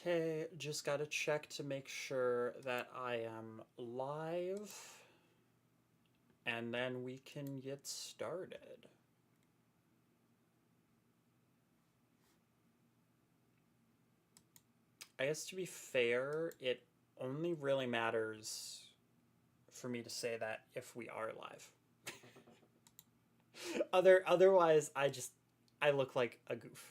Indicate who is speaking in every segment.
Speaker 1: Okay, just gotta check to make sure that I am live, and then we can get started. I guess to be fair, it only really matters for me to say that if we are live. Otherwise, I look like a goof.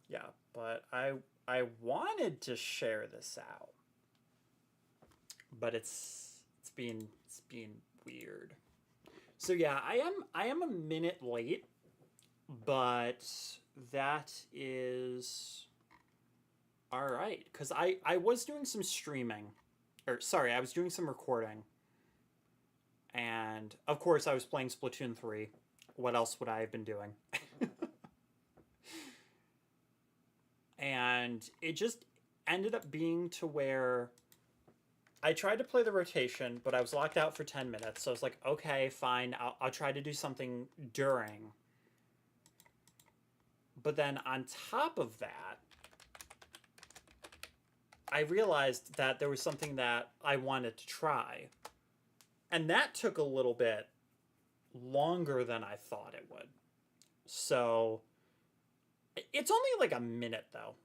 Speaker 1: Yeah, but I wanted to share this out, but it's being weird. So yeah, I am a minute late, but that is all right because I was doing some streaming, or sorry, I was doing some recording, and of course I was playing Splatoon 3. What else would I have been doing? And it just ended up being to where I tried to play the rotation, but I was locked out for 10 minutes. So I was like, okay, fine, I'll try to do something during. But then on top of that, I realized that there was something that I wanted to try. And that took a little bit longer than I thought it would. So it's only like a minute, though,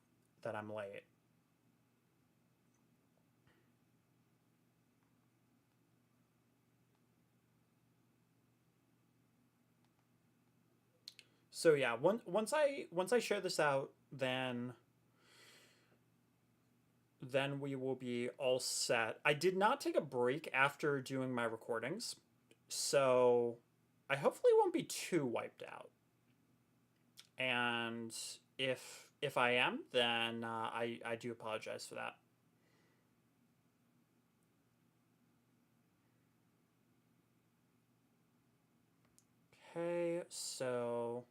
Speaker 1: that I'm late. So yeah, once I share this out, then we will be all set. I did not take a break after doing my recordings, so I hopefully won't be too wiped out. And if I am, then I do apologize for that. Okay, so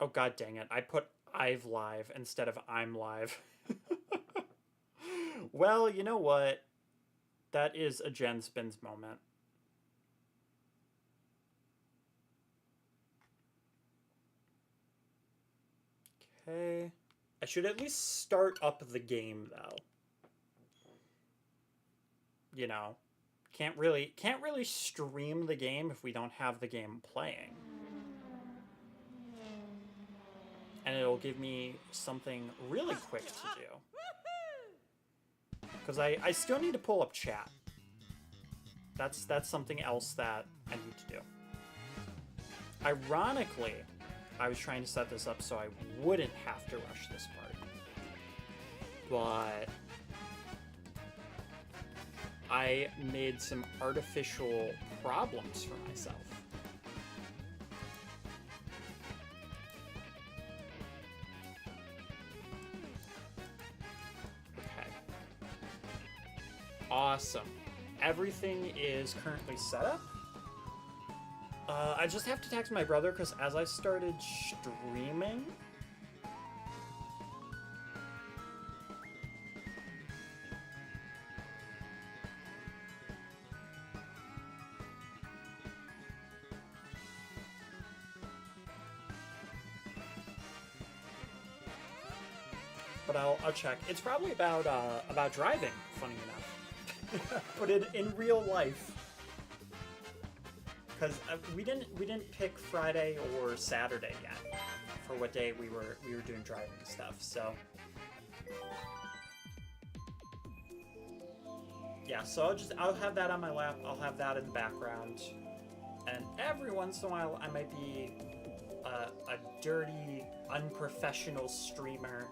Speaker 1: oh god dang it, I put I've live instead of I'm live. Well, you know what? That is a Jen Spins moment. Okay. I should at least start up the game though. You know, can't really stream the game if we don't have the game playing. And it'll give me something really quick to do. Because I still need to pull up chat. That's something else that I need to do. Ironically, I was trying to set this up so I wouldn't have to rush this part. But I made some artificial problems for myself. Okay. Awesome. Everything is currently set up. I just have to text my brother because as I started streaming, but I'll check. It's probably about driving. Funny enough, but in real life. Because we didn't pick Friday or Saturday yet for what day we were doing driving stuff. So yeah, so I'll have that on my lap. I'll have that in the background, and every once in a while I might be a dirty, unprofessional streamer.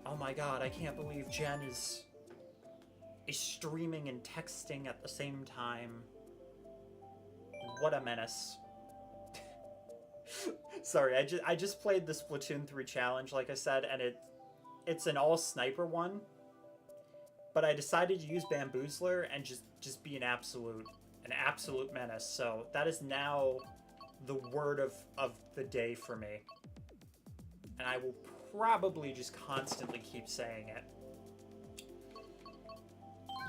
Speaker 1: Oh my god, I can't believe Jen is streaming and texting at the same time. What a menace. Sorry, I just played the Splatoon 3 challenge, like I said, and it's an all sniper one. But I decided to use Bamboozler and just be an absolute menace. So that is now the word of the day for me. And I will probably just constantly keep saying it.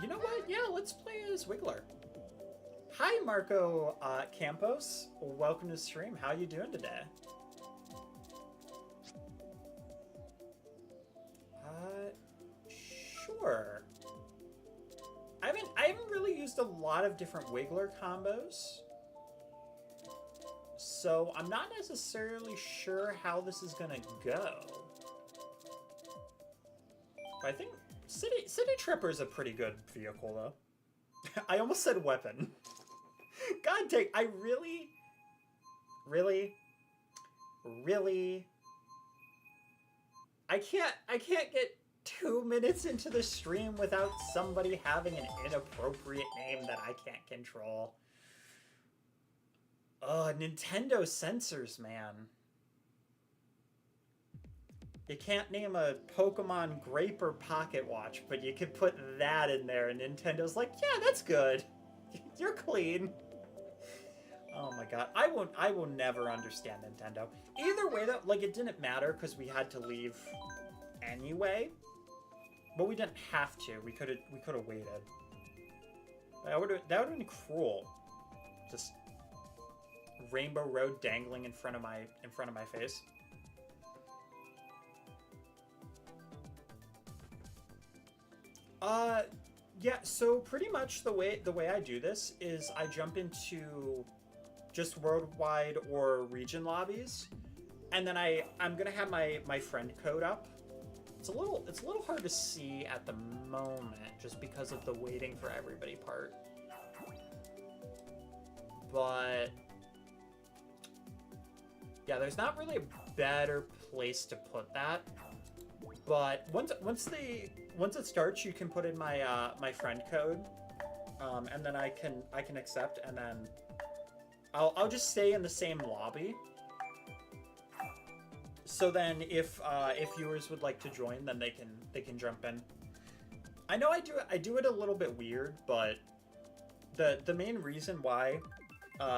Speaker 1: You know what? Yeah, let's play as Wiggler. Hi, Marco Campos. Welcome to the stream. How you doing today? Sure. I haven't really used a lot of different Wiggler combos, so I'm not necessarily sure how this is gonna go. But I think City Tripper is a pretty good vehicle, though. I almost said weapon. God dang, I really, I can't get 2 minutes into the stream without somebody having an inappropriate name that I can't control. Nintendo censors, man. You can't name a Pokemon Grape or Pocket Watch, but you could put that in there, and Nintendo's like, yeah, that's good. You're clean. Oh my god, I will never understand Nintendo. Either way, though, like, it didn't matter because we had to leave anyway, but we didn't have to. We could have waited. That would have been cruel. Just Rainbow Road dangling in front of my face. Yeah, so pretty much the way I do this is I jump into just worldwide or region lobbies, and then I'm gonna have my friend code up. It's a little hard to see at the moment just because of the waiting for everybody part. But yeah, there's not really a better place to put that. But once it starts, you can put in my my friend code, and then I can accept, and then I'll just stay in the same lobby. So then, if viewers would like to join, then they can jump in. I know I do it a little bit weird, but the main reason why,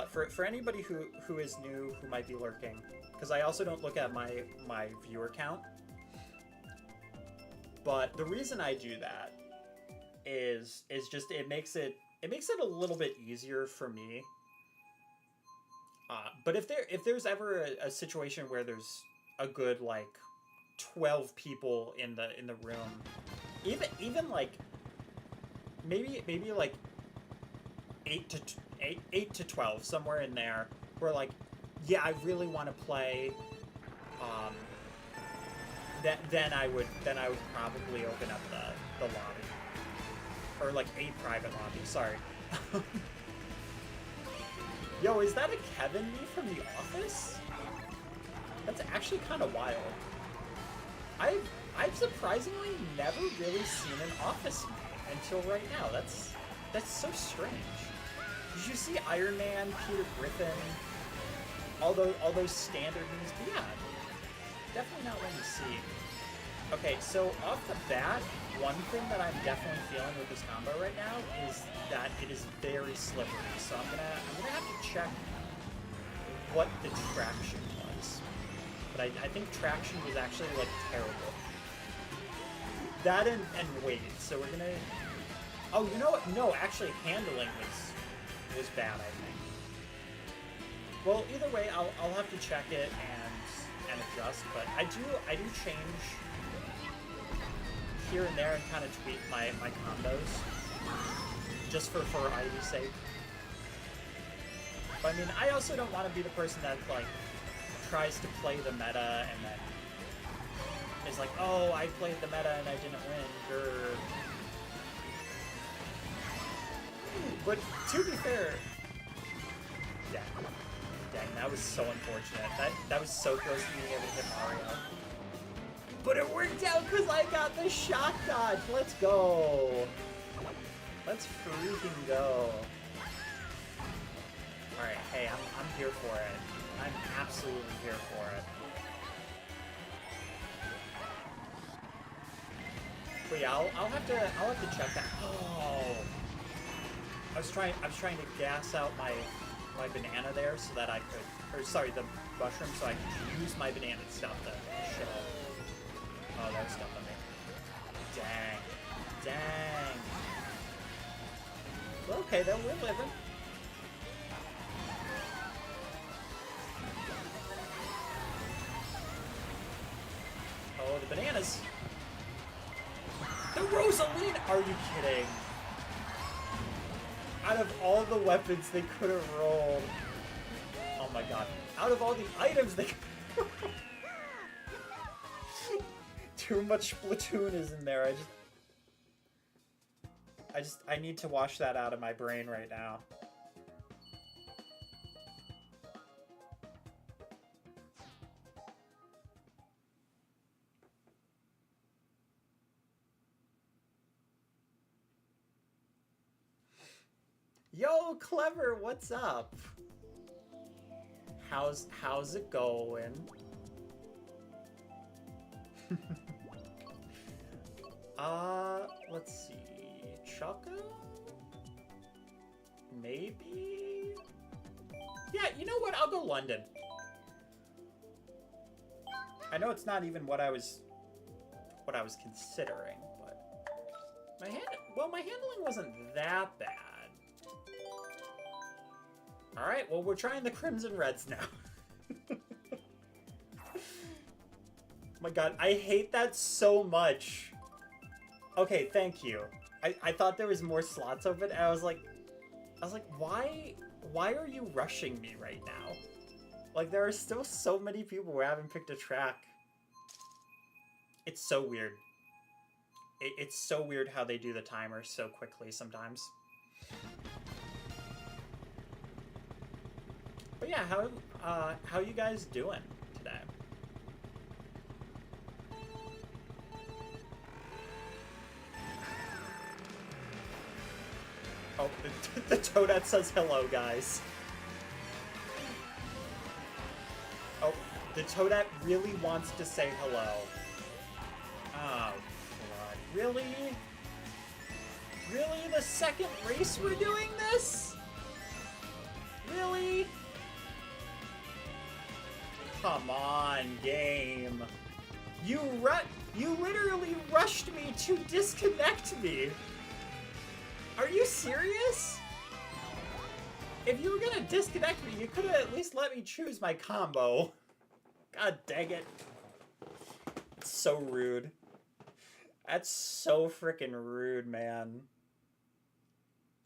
Speaker 1: for anybody who is new, who might be lurking, because I also don't look at my viewer count. But the reason I do that is just it makes it a little bit easier for me. But if there's ever a situation where there's a good like 12 people in the room, even like maybe like 8 to 12, somewhere in there, where like, yeah, I really want to play. Then I would probably open up the lobby, or like a private lobby. Sorry. Yo, is that a Kevin me from The Office? That's actually kind of wild. I've surprisingly never really seen an Office me until right now. That's so strange. Did you see Iron Man, Peter Griffin, all those standard memes? But yeah. Definitely not one to see. Okay, so off the bat, one thing that I'm definitely feeling with this combo right now is that it is very slippery. So I'm gonna have to check what the traction was. But I think traction was actually like terrible. That and weight. So we're gonna. Oh, you know what? No, actually handling was bad, I think. Well, either way, I'll have to check it and adjust, but I do change here and there and kind of tweak my combos just for ID's sake. But I mean, I also don't want to be the person that like tries to play the meta and then is like, oh, I played the meta and I didn't win. Grr. But to be fair, yeah. Dang, that was so unfortunate. That was so close to being able to hit Mario. But it worked out because I got the shock dodge. Let's go. Let's freaking go. Alright, hey, I'm here for it. I'm absolutely here for it. But yeah, I'll have to check that. Oh. I was trying to gas out my banana there so that I could, or sorry, the mushroom, so I could use my banana to stop the shit. Oh, that was stuff on me. Dang. Well, okay, though, we're living. the bananas. The Rosaline! Are you kidding? Out of all the weapons they could have rolled. Oh my god. Out of all the items they could Too much Splatoon is in there. I need to wash that out of my brain right now. Yo, Clever, what's up? How's it going? Let's see. Choco? Maybe? Yeah, you know what? I'll go London. I know it's not even what I was considering, but my handling wasn't that bad. All right, well, we're trying the Crimson Reds now. My god, I hate that so much. Okay, thank you. I thought there was more slots open, and I was like, why are you rushing me right now? Like, there are still so many people who haven't picked a track. It's so weird. It's so weird how they do the timer so quickly sometimes. But yeah, how you guys doing today? Oh, the Toadette says hello, guys. Oh, the Toadette really wants to say hello. Oh, God. Really? Really? The second race we're doing this? Really? Come on, game. You literally rushed me to disconnect me. Are you serious? If you were gonna disconnect me, you could have at least let me choose my combo. God dang it. It's so rude. That's so freaking rude, man.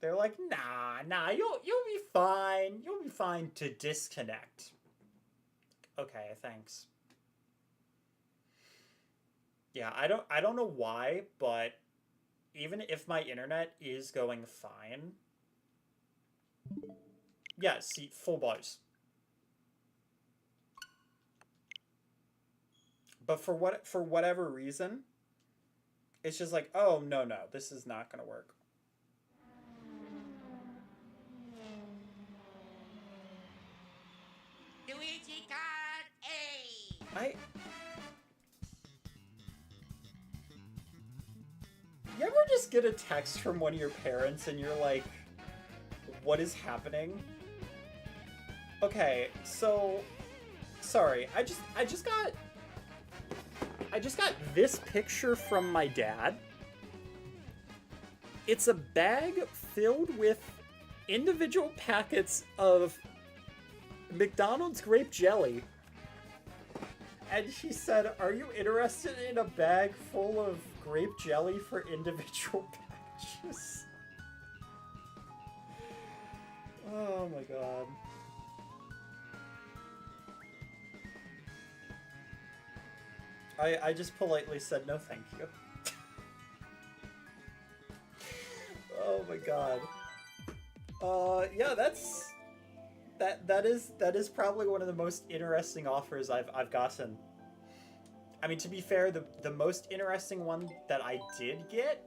Speaker 1: They're like, nah, you'll be fine. You'll be fine to disconnect. Okay, thanks. Yeah, I don't know why, but even if my internet is going fine, yeah, see, full bars. But for whatever reason, it's just like, oh no, this is not gonna work.
Speaker 2: Luigi Kart A.
Speaker 1: You ever just get a text from one of your parents and you're like, what is happening? Okay, so sorry, I just got this picture from my dad. It's a bag filled with individual packets of McDonald's grape jelly. And he said, are you interested in a bag full of grape jelly for individual packages? Oh my god. I just politely said no thank you. Oh my god. Yeah, that is probably one of the most interesting offers I've gotten. I mean, to be fair, the most interesting one that I did get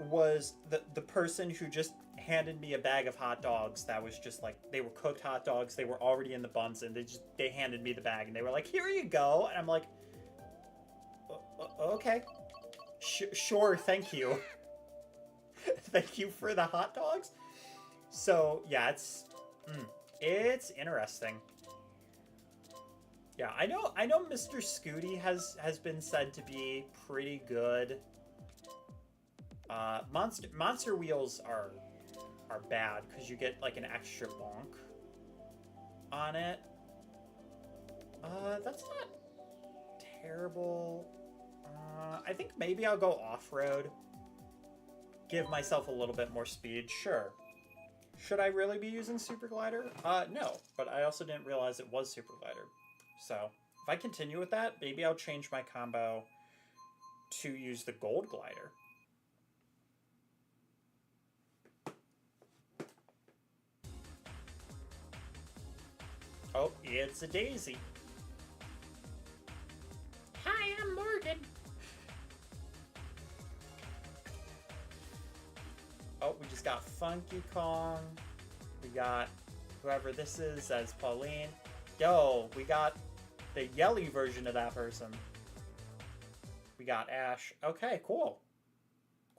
Speaker 1: was the person who just handed me a bag of hot dogs that was just like, they were cooked hot dogs, they were already in the buns, and they handed me the bag and they were like, here you go, and I'm like, okay, sure, thank you. Thank you for the hot dogs. So yeah, it's interesting. Yeah, I know Mr. Scooty has been said to be pretty good. Monster wheels are bad because you get like an extra bonk on it. That's not terrible. I think maybe I'll go off-road. Give myself a little bit more speed, sure. Should I really be using Super Glider? No, but I also didn't realize it was Super Glider. So, if I continue with that, maybe I'll change my combo to use the Gold Glider. Oh, it's a Daisy.
Speaker 2: Hi, I'm Morgan.
Speaker 1: Oh, we just got Funky Kong. We got whoever this is as Pauline. Yo, we got the yelly version of that person. We got Ash. Okay, cool.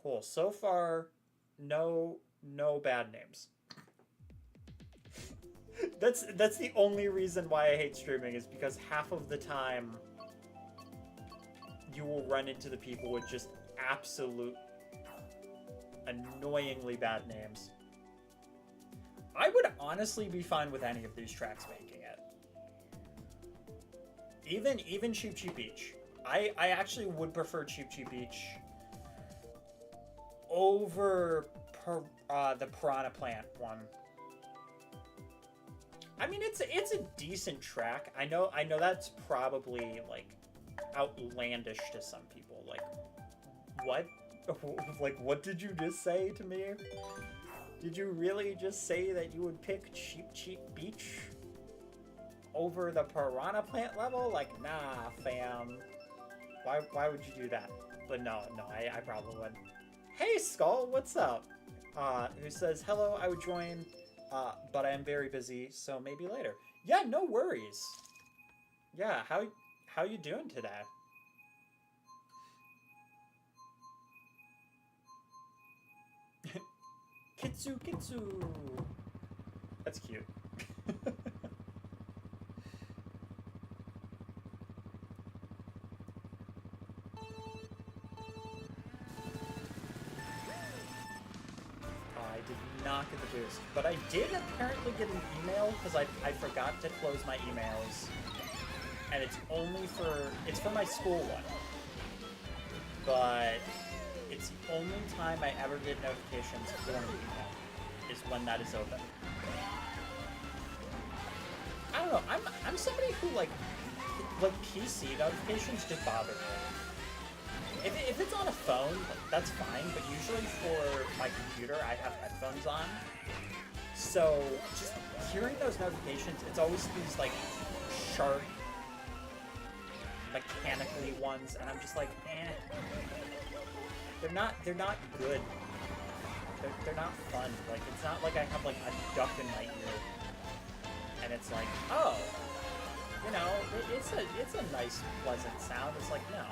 Speaker 1: Cool. So far, no bad names. That's the only reason why I hate streaming, is because half of the time you will run into the people with just absolute annoyingly bad names. I would honestly be fine with any of these tracks making it. Even Cheep Cheep Beach. I actually would prefer Cheep Cheep Beach over the Piranha Plant one. I mean, it's a decent track. I know that's probably like outlandish to some people. Like, what? Like, what did you just say to me? Did you really just say that you would pick Cheep Cheep Beach over the Piranha Plant level? Like, nah, fam. Why would you do that? But no, I probably wouldn't. Hey, Skull, what's up? Who says, hello, I would join, but I am very busy, so maybe later. Yeah, no worries. Yeah, how you doing today? Kitsu. That's cute. I did not get the boost, but I did apparently get an email because I forgot to close my emails, and it's for my school one, but it's the only time I ever get notifications for an email is when that is open. I don't know. I'm somebody who like PC notifications just bother me. If it's on a phone, like, that's fine. But usually for my computer, I have headphones on, so just hearing those notifications, it's always these like sharp, mechanically ones, and I'm just like, eh. They're not good. They're not fun. Like, it's not like I have like a duck in my ear, and it's like, oh, you know, it's a nice, pleasant sound. It's like, no,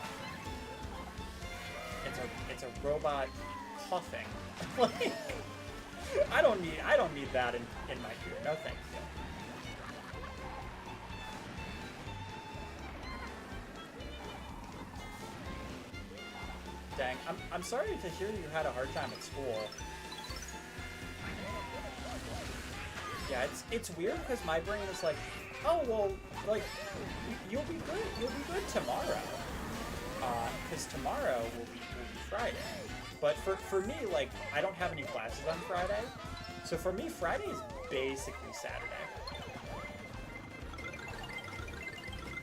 Speaker 1: it's a robot puffing. Like, I don't need that in my ear. No, thank you. Dang, I'm sorry to hear you had a hard time at school. Yeah, it's weird because my brain is like, oh well, like you'll be good tomorrow, because tomorrow will be Friday. But for me, like, I don't have any classes on Friday, so for me Friday is basically Saturday.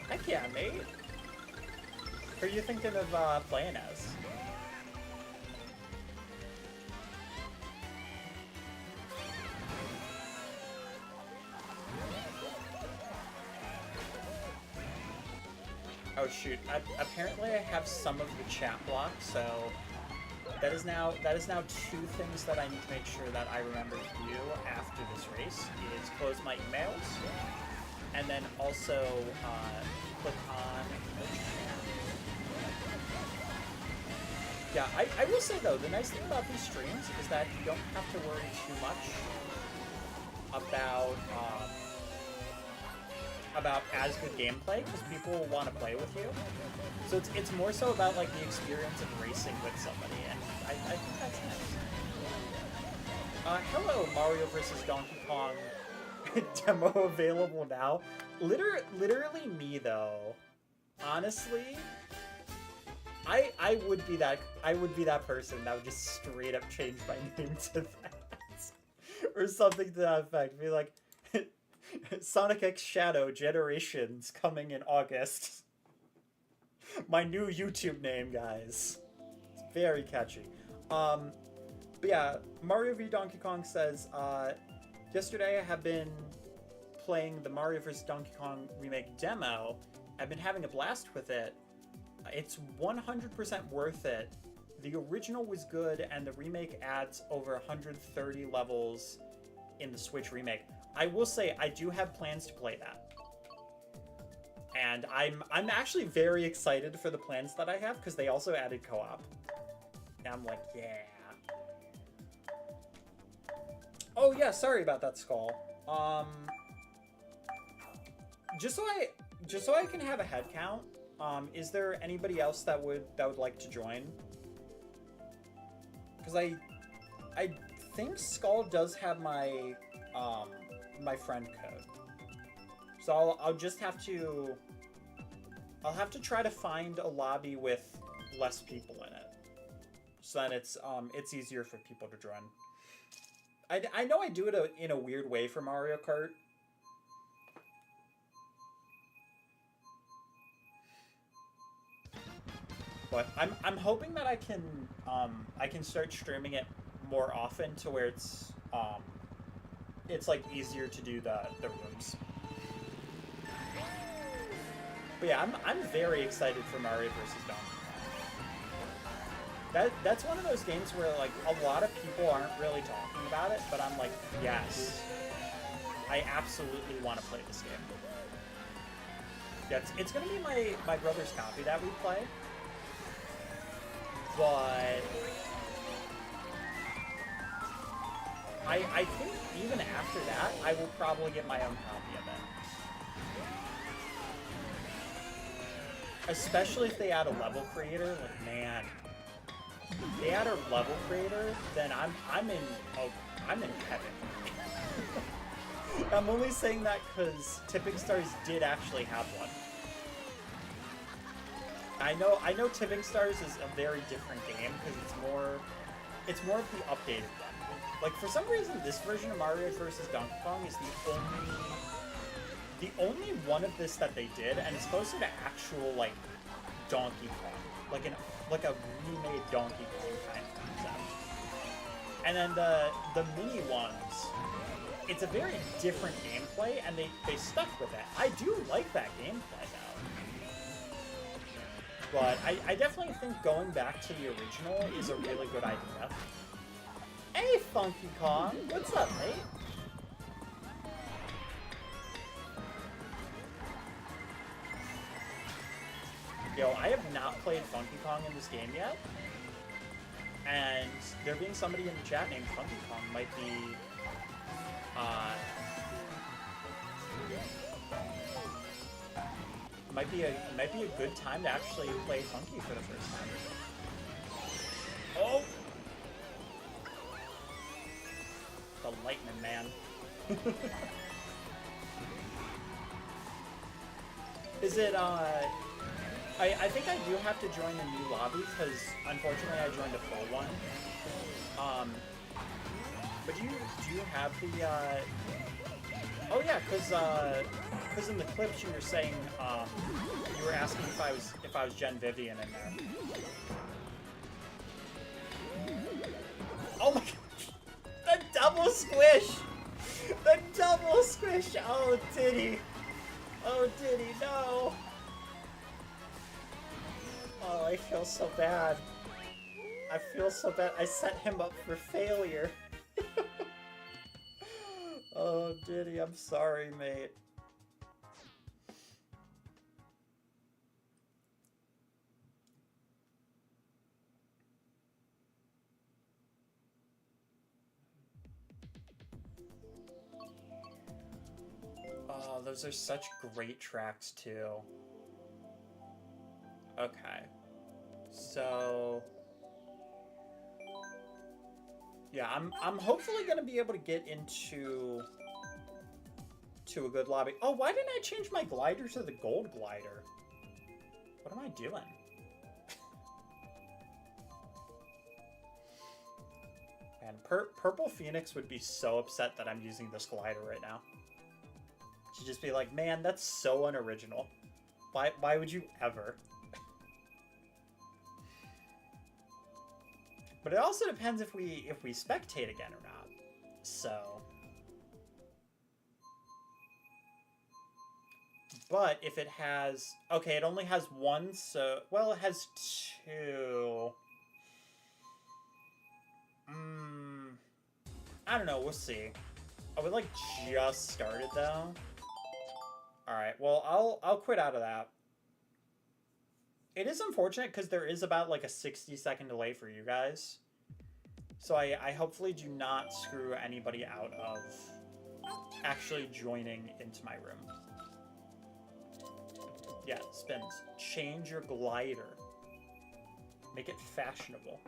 Speaker 1: Heck yeah, mate. Who are you thinking of playing as? Oh shoot! Apparently, I have some of the chat blocked, so that is now 2 things that I need to make sure that I remember to do after this race: is close my emails, and then also click on the chat. Yeah, I will say though, the nice thing about these streams is that you don't have to worry too much about as good gameplay, because people will want to play with you. So it's more so about like the experience of racing with somebody, and I think that's nice. Hello, Mario vs. Donkey Kong demo available now. Literally me though. Honestly, I would be that person that would just straight up change my name to that. Or something to that effect. Be like Sonic X Shadow Generations coming in August. My new YouTube name, guys. It's very catchy. But yeah, Mario v Donkey Kong says, yesterday I have been playing the Mario vs. Donkey Kong remake demo. I've been having a blast with it. It's 100% worth it. The original was good, and the remake adds over 130 levels in the Switch remake. I will say, I do have plans to play that. And I'm actually very excited for the plans that I have, because they also added co-op. And I'm like, yeah. Oh yeah, sorry about that, Skull. Just so I can have a head count, is there anybody else that would like to join? Because I think Skull does have my my friend code, so I'll just have to try to find a lobby with less people in it, so that it's easier for people to join. I know I do it in a weird way for Mario Kart. But I'm hoping that I can start streaming it more often to where it's like easier to do the rooms. But yeah, I'm very excited for Mario vs. Donkey Kong. That's one of those games where like a lot of people aren't really talking about it, but I'm like, yes, I absolutely want to play this game. Yeah, it's gonna be my brother's copy that we play. But I think even after that, I will probably get my own copy of it. Especially if they add a level creator, like man, if they add a level creator, then I'm in heaven. I'm only saying that because Tipping Stars did actually have one. I know Tipping Stars is a very different game because it's more of the updated one. Like for some reason this version of Mario vs. Donkey Kong is the only one of this that they did, and it's supposed to be an actual like Donkey Kong. Like a remade Donkey Kong kind of concept. And then the mini ones, it's a very different gameplay, and they stuck with it. I do like that gameplay though. But I definitely think going back to the original is a really good idea. Hey, Funky Kong! What's up, mate? Yo, I have not played Funky Kong in this game yet. And there being somebody in the chat named Funky Kong might be... Might be a good time to actually play Funky for the first time. Oh! The Lightning Man. Is it, I think I do have to join a new lobby, because unfortunately I joined a full one. But do you have the, oh yeah, because in the clips you were saying, you were asking if I was Jen Vivian in there. Oh my god! The double squish! The double squish! Oh, Diddy! Oh, Diddy, no! Oh, I feel so bad. I feel so bad. I set him up for failure. Oh, Diddy, I'm sorry, mate. Oh, those are such great tracks, too. Okay. So... yeah, I'm hopefully gonna be able to get into a good lobby. Oh, why didn't I change my glider to the gold glider? What am I doing? man. Purple Phoenix would be so upset that I'm using this glider right now. She'd just be like, man, that's so unoriginal. Why would you ever? But it also depends if we spectate again or not. So. But if it has... Okay, it only has one, so... Well, it has two. I don't know, we'll see. Oh, we like just started though. Alright, well, I'll quit out of that. It is unfortunate because there is about like a 60-second delay for you guys. So I hopefully do not screw anybody out of actually joining into my room. Yeah, spins. Change your glider. Make it fashionable.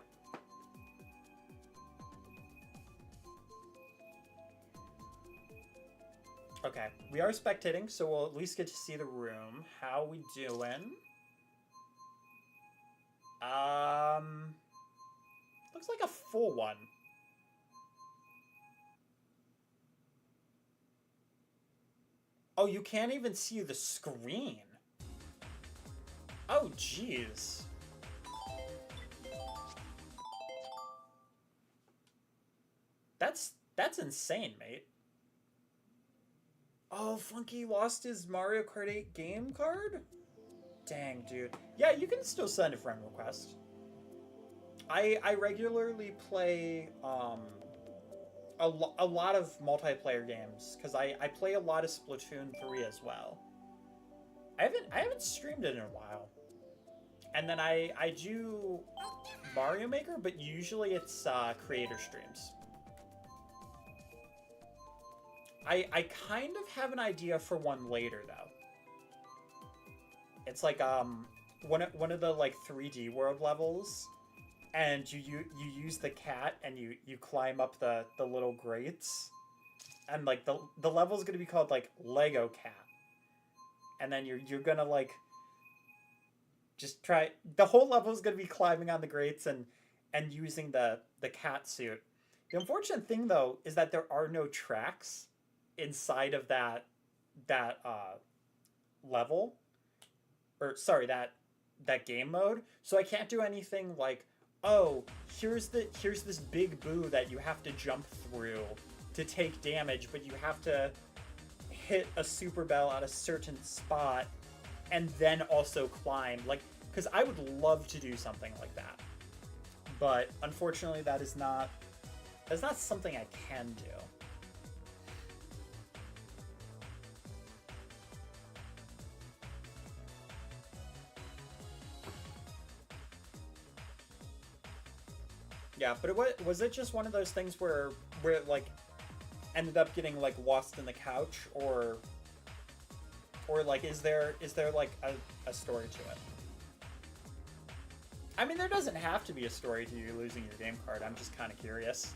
Speaker 1: Okay, we are spectating, so we'll at least get to see the room. How we doing? Looks like a full one. Oh, you can't even see the screen. Oh, jeez. That's insane, mate. Oh, Funky lost his Mario Kart 8 game card? Dang, dude. Yeah, you can still send a friend request. I regularly play a lot of multiplayer games because I play a lot of Splatoon 3 as well. I haven't streamed it in a while. And then I do Mario Maker, but usually it's creator streams. I kind of have an idea for one later though. It's like one of the like 3D world levels, and you use the cat and you climb up the little grates, and like the level's gonna be called like Lego Cat, and then you're gonna like just try the whole level's gonna be climbing on the grates and using the cat suit. The unfortunate thing though is that there are no tracks inside of that level, or sorry, that game mode, so I can't do anything like, oh, here's this big boo that you have to jump through to take damage, but you have to hit a super bell at a certain spot and then also climb, like, because I would love to do something like that, but unfortunately that's not something I can do. Yeah, but was it just one of those things where it like ended up getting like lost in the couch, or like is there like a story to it? I mean, there doesn't have to be a story to you losing your game card. I'm just kind of curious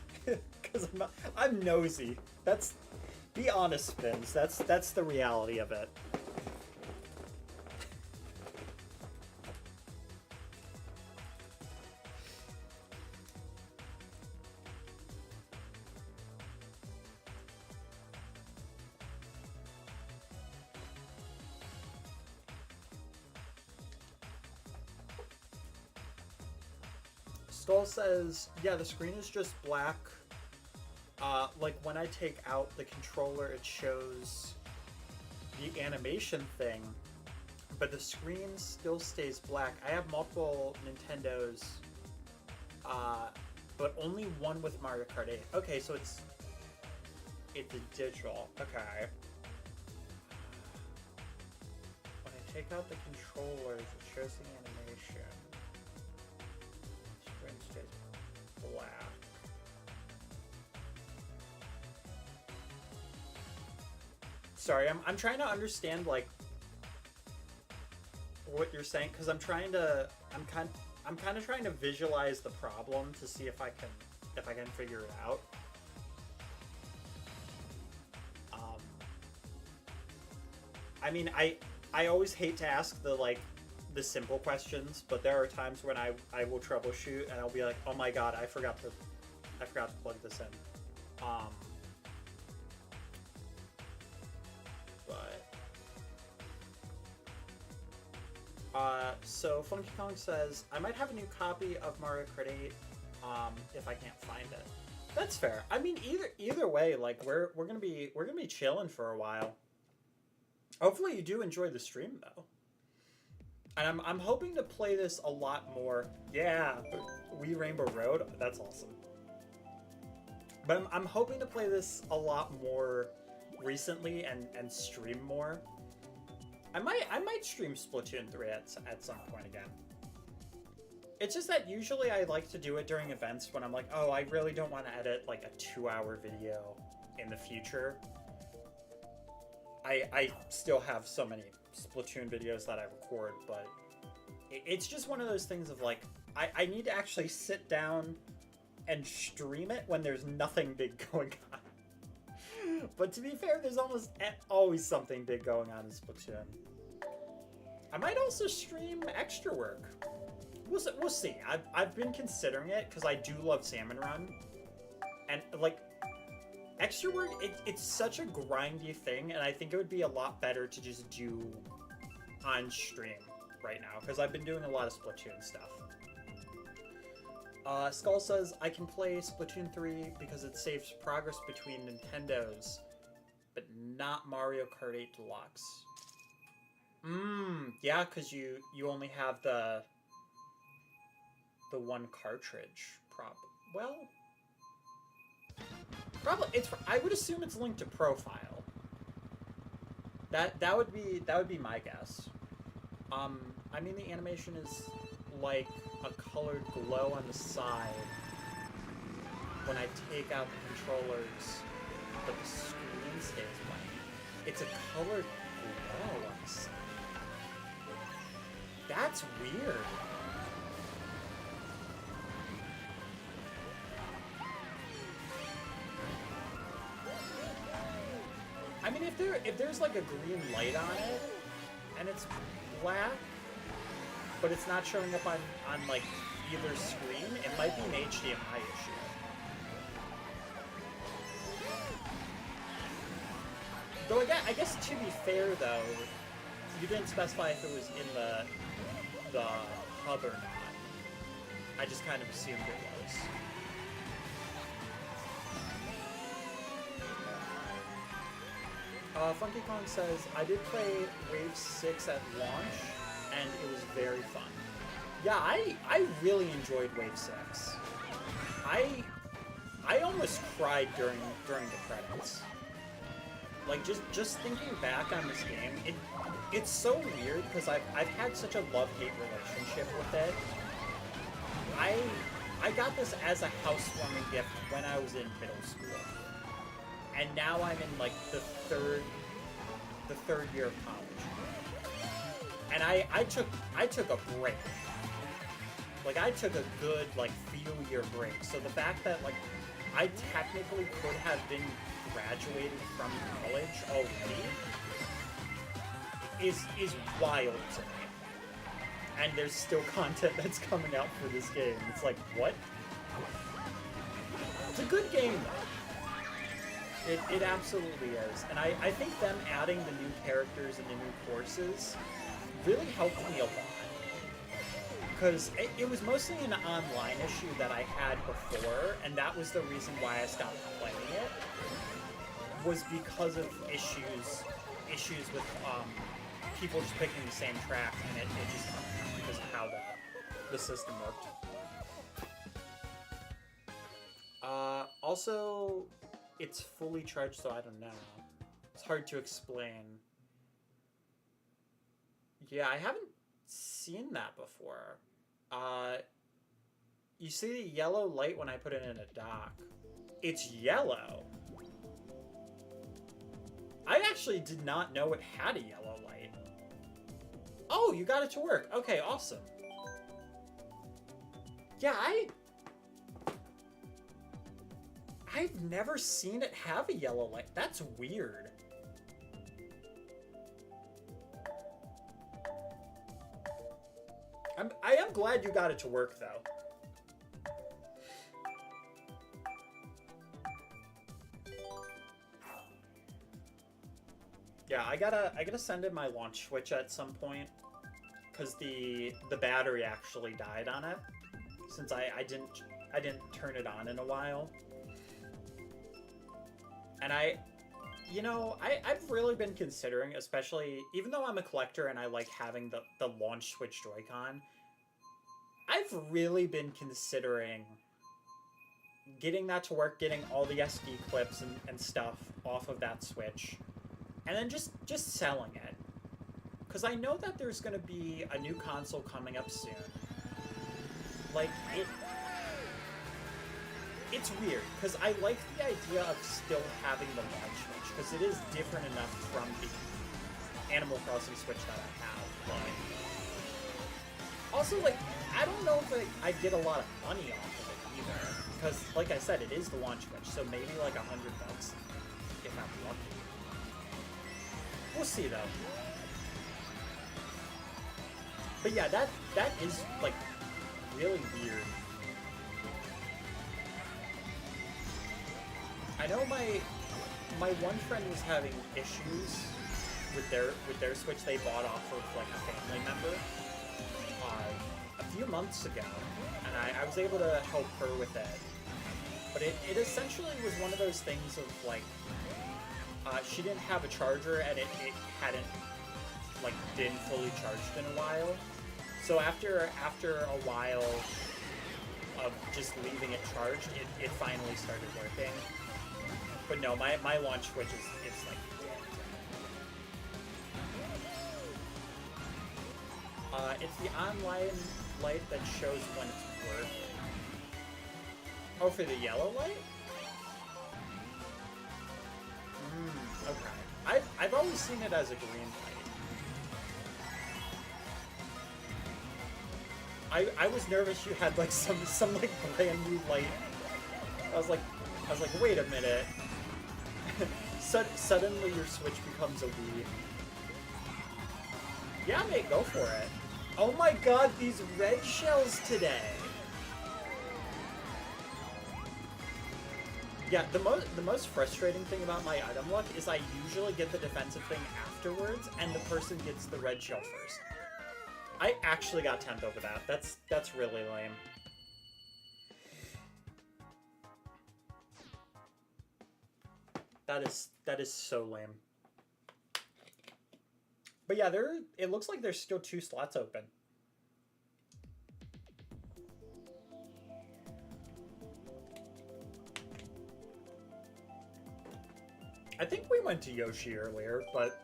Speaker 1: because I'm nosy. Be honest, Spins. That's the reality of it. Skull says, yeah, the screen is just black. Like when I take out the controller, it shows the animation thing, but the screen still stays black. I have multiple Nintendos, but only one with Mario Kart 8. Okay, so it's a digital. Okay. When I take out the controllers, it shows the animation. Stays black. Sorry, I'm trying to understand like what you're saying, because I'm kind of trying to visualize the problem to see if I can figure it out. I mean, I always hate to ask the simple questions, but there are times when I will troubleshoot and I'll be like, oh my god, I forgot I forgot to plug this in. So Funky Kong says, I might have a new copy of Mario Kart 8 if I can't find it. That's fair. I mean, either way, like we're gonna be chilling for a while. Hopefully you do enjoy the stream though. And I'm hoping to play this a lot more. Yeah, Wii Rainbow Road. That's awesome. But I'm hoping to play this a lot more recently and stream more. I might stream Splatoon 3 at some point again. It's just that usually I like to do it during events when I'm like, oh, I really don't want to edit like a 2-hour video in the future. I still have so many Splatoon videos that I record, but it's just one of those things of like, I need to actually sit down and stream it when there's nothing big going on. But to be fair, there's almost always something big going on in Splatoon. I might also stream extra work. We'll see. I've been considering it because I do love Salmon Run. And like, extra work, it's such a grindy thing, and I think it would be a lot better to just do on stream right now because I've been doing a lot of Splatoon stuff. Skull says, I can play Splatoon 3 because it saves progress between Nintendos, but not Mario Kart 8 Deluxe. Yeah, because you only have the one cartridge. Probably I would assume it's linked to profile. That would be my guess. I mean, the animation is like a colored glow on the side when I take out the controllers, but the screen stays blank. It's a colored glow on the side. That's weird. I mean, if there's like a green light on it and it's black, but it's not showing up on like either screen, it might be an HDMI issue. Though I guess to be fair though, you didn't specify if it was in the hub or not. I just kind of assumed it was. Funky Kong says, I did play Wave 6 at launch, and it was very fun. Yeah, I really enjoyed Wave 6. I almost cried during the credits. Like, just thinking back on this game, it's so weird, because I've had such a love-hate relationship with it. I got this as a housewarming gift when I was in middle school. And now I'm in, like, the third year of college. And I took a break. Like, I took a good, like, few year break. So the fact that, like, I technically could have been graduated from college already is wild to me. And there's still content that's coming out for this game. It's like, what? It's a good game, though. It absolutely is. And I think them adding the new characters and the new courses really helped me a lot. Because it was mostly an online issue that I had before, and that was the reason why I stopped playing it, was because of issues with people just picking the same track, and it just because of how the system worked. Also, it's fully charged, so I don't know. It's hard to explain. Yeah, I haven't seen that before. You see the yellow light when I put it in a dock. It's yellow. I actually did not know it had a yellow light. Oh, you got it to work. Okay, awesome. Yeah, I've never seen it have a yellow light. That's weird. I am glad you got it to work, though. Yeah, I gotta send in my launch switch at some point, because the battery actually died on it, since I didn't turn it on in a while. And I've really been considering, especially, even though I'm a collector and I like having the launch switch Joy-Con, I've really been considering getting that to work, getting all the SD clips and stuff off of that Switch, and then just selling it. Because I know that there's going to be a new console coming up soon. Like, it's weird, because I like the idea of still having the launch Switch, because it is different enough from the Animal Crossing Switch that I have, but also, like, I don't know if I'd get a lot of money off of it either, because, like I said, it is the launch Switch, so maybe like $100 if I'm lucky. We'll see, though. But yeah, that is, like, really weird. I know my one friend was having issues with their Switch they bought off of, like, a family member a few months ago, and I was able to help her with it. But it essentially was one of those things of, like, she didn't have a charger, and it hadn't, like, been fully charged in a while. So after a while of just leaving it charged, it finally started working. But no, my launch switch it's like dead. It's the online light that shows when it's working. Oh, for the yellow light? Okay. I've always seen it as a green light. I was nervous you had like some like brand new light. I was like, wait a minute. Suddenly your Switch becomes a Wii. Yeah, mate, go for it. Oh my god, these red shells today. Yeah, the most frustrating thing about my item luck is I usually get the defensive thing afterwards, and the person gets the red shell first. I actually got 10th over that. That's really lame. That is so lame. But yeah, it looks like there's still 2 slots open. I think we went to Yoshi earlier, but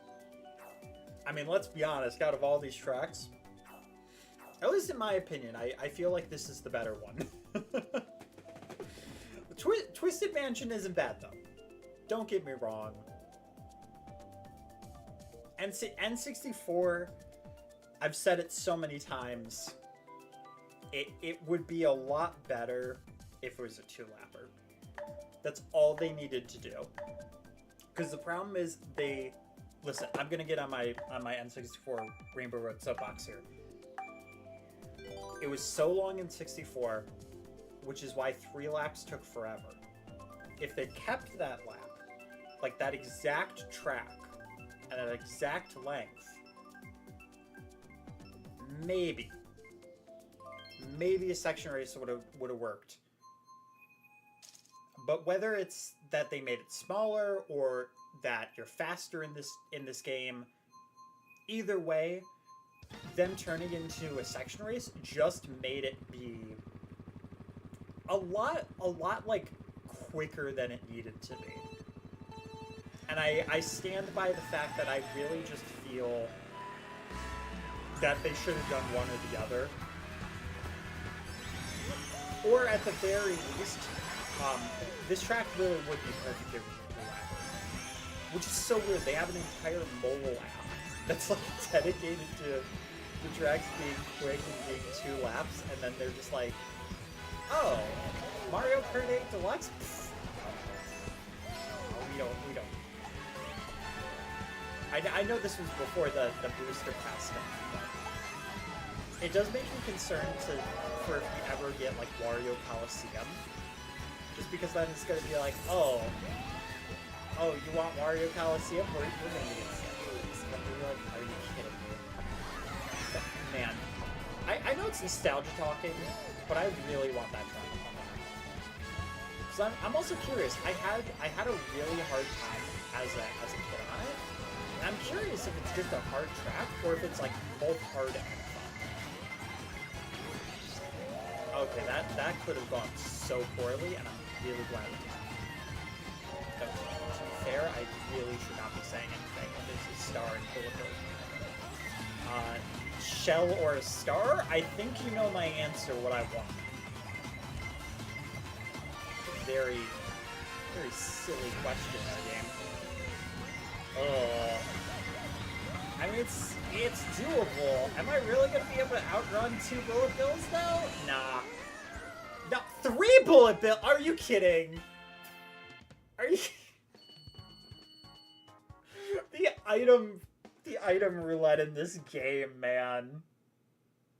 Speaker 1: I mean, let's be honest, out of all these tracks, at least in my opinion, I feel like this is the better one. Twisted Mansion isn't bad, though. Don't get me wrong. N64, I've said it so many times, it would be a lot better if it was a 2-lapper. That's all they needed to do. Because the problem is listen, I'm gonna get on my N64 Rainbow Road soapbox here. It was so long in 64, which is why 3 laps took forever. If they kept that lap, like that exact track, and that exact length, maybe a section race would have worked. But whether it's that they made it smaller or that you're faster in this game, either way, them turning into a section race just made it be a lot like quicker than it needed to be. And I stand by the fact that I really just feel that they should have done one or the other. Or at the very least, this track really would be perfect if it was a lapper. Which is so weird. They have an entire mobile app that's like dedicated to the tracks being quick and being 2 laps, and then they're just like, oh, Mario Kart 8 Deluxe? Pfft. No, we don't. I know this was before the booster pass stuff, but it does make me concerned for if we ever get like Wario Coliseum. Just because then it's going to be like, oh, you want Wario Coliseum? We're going to get sick. You're like, are you kidding me? Man, I know it's nostalgia talking, but I really want that track on there. Because I'm also curious. I had a really hard time as a kid on it. And I'm curious if it's just a hard track or if it's like both hard and fun. Okay, that could have gone so poorly, and I'm really glad it didn't. To be fair, I really should not be saying anything when there's a star in bullet bill. Shell or a star? I think you know my answer, what I want. Very, very silly question there, game. Oh. I mean, it's doable. Am I really gonna be able to outrun 2 bullet bills, though? Nah. No, 3 bullet bill? Are you kidding? Are you... The item roulette in this game, man.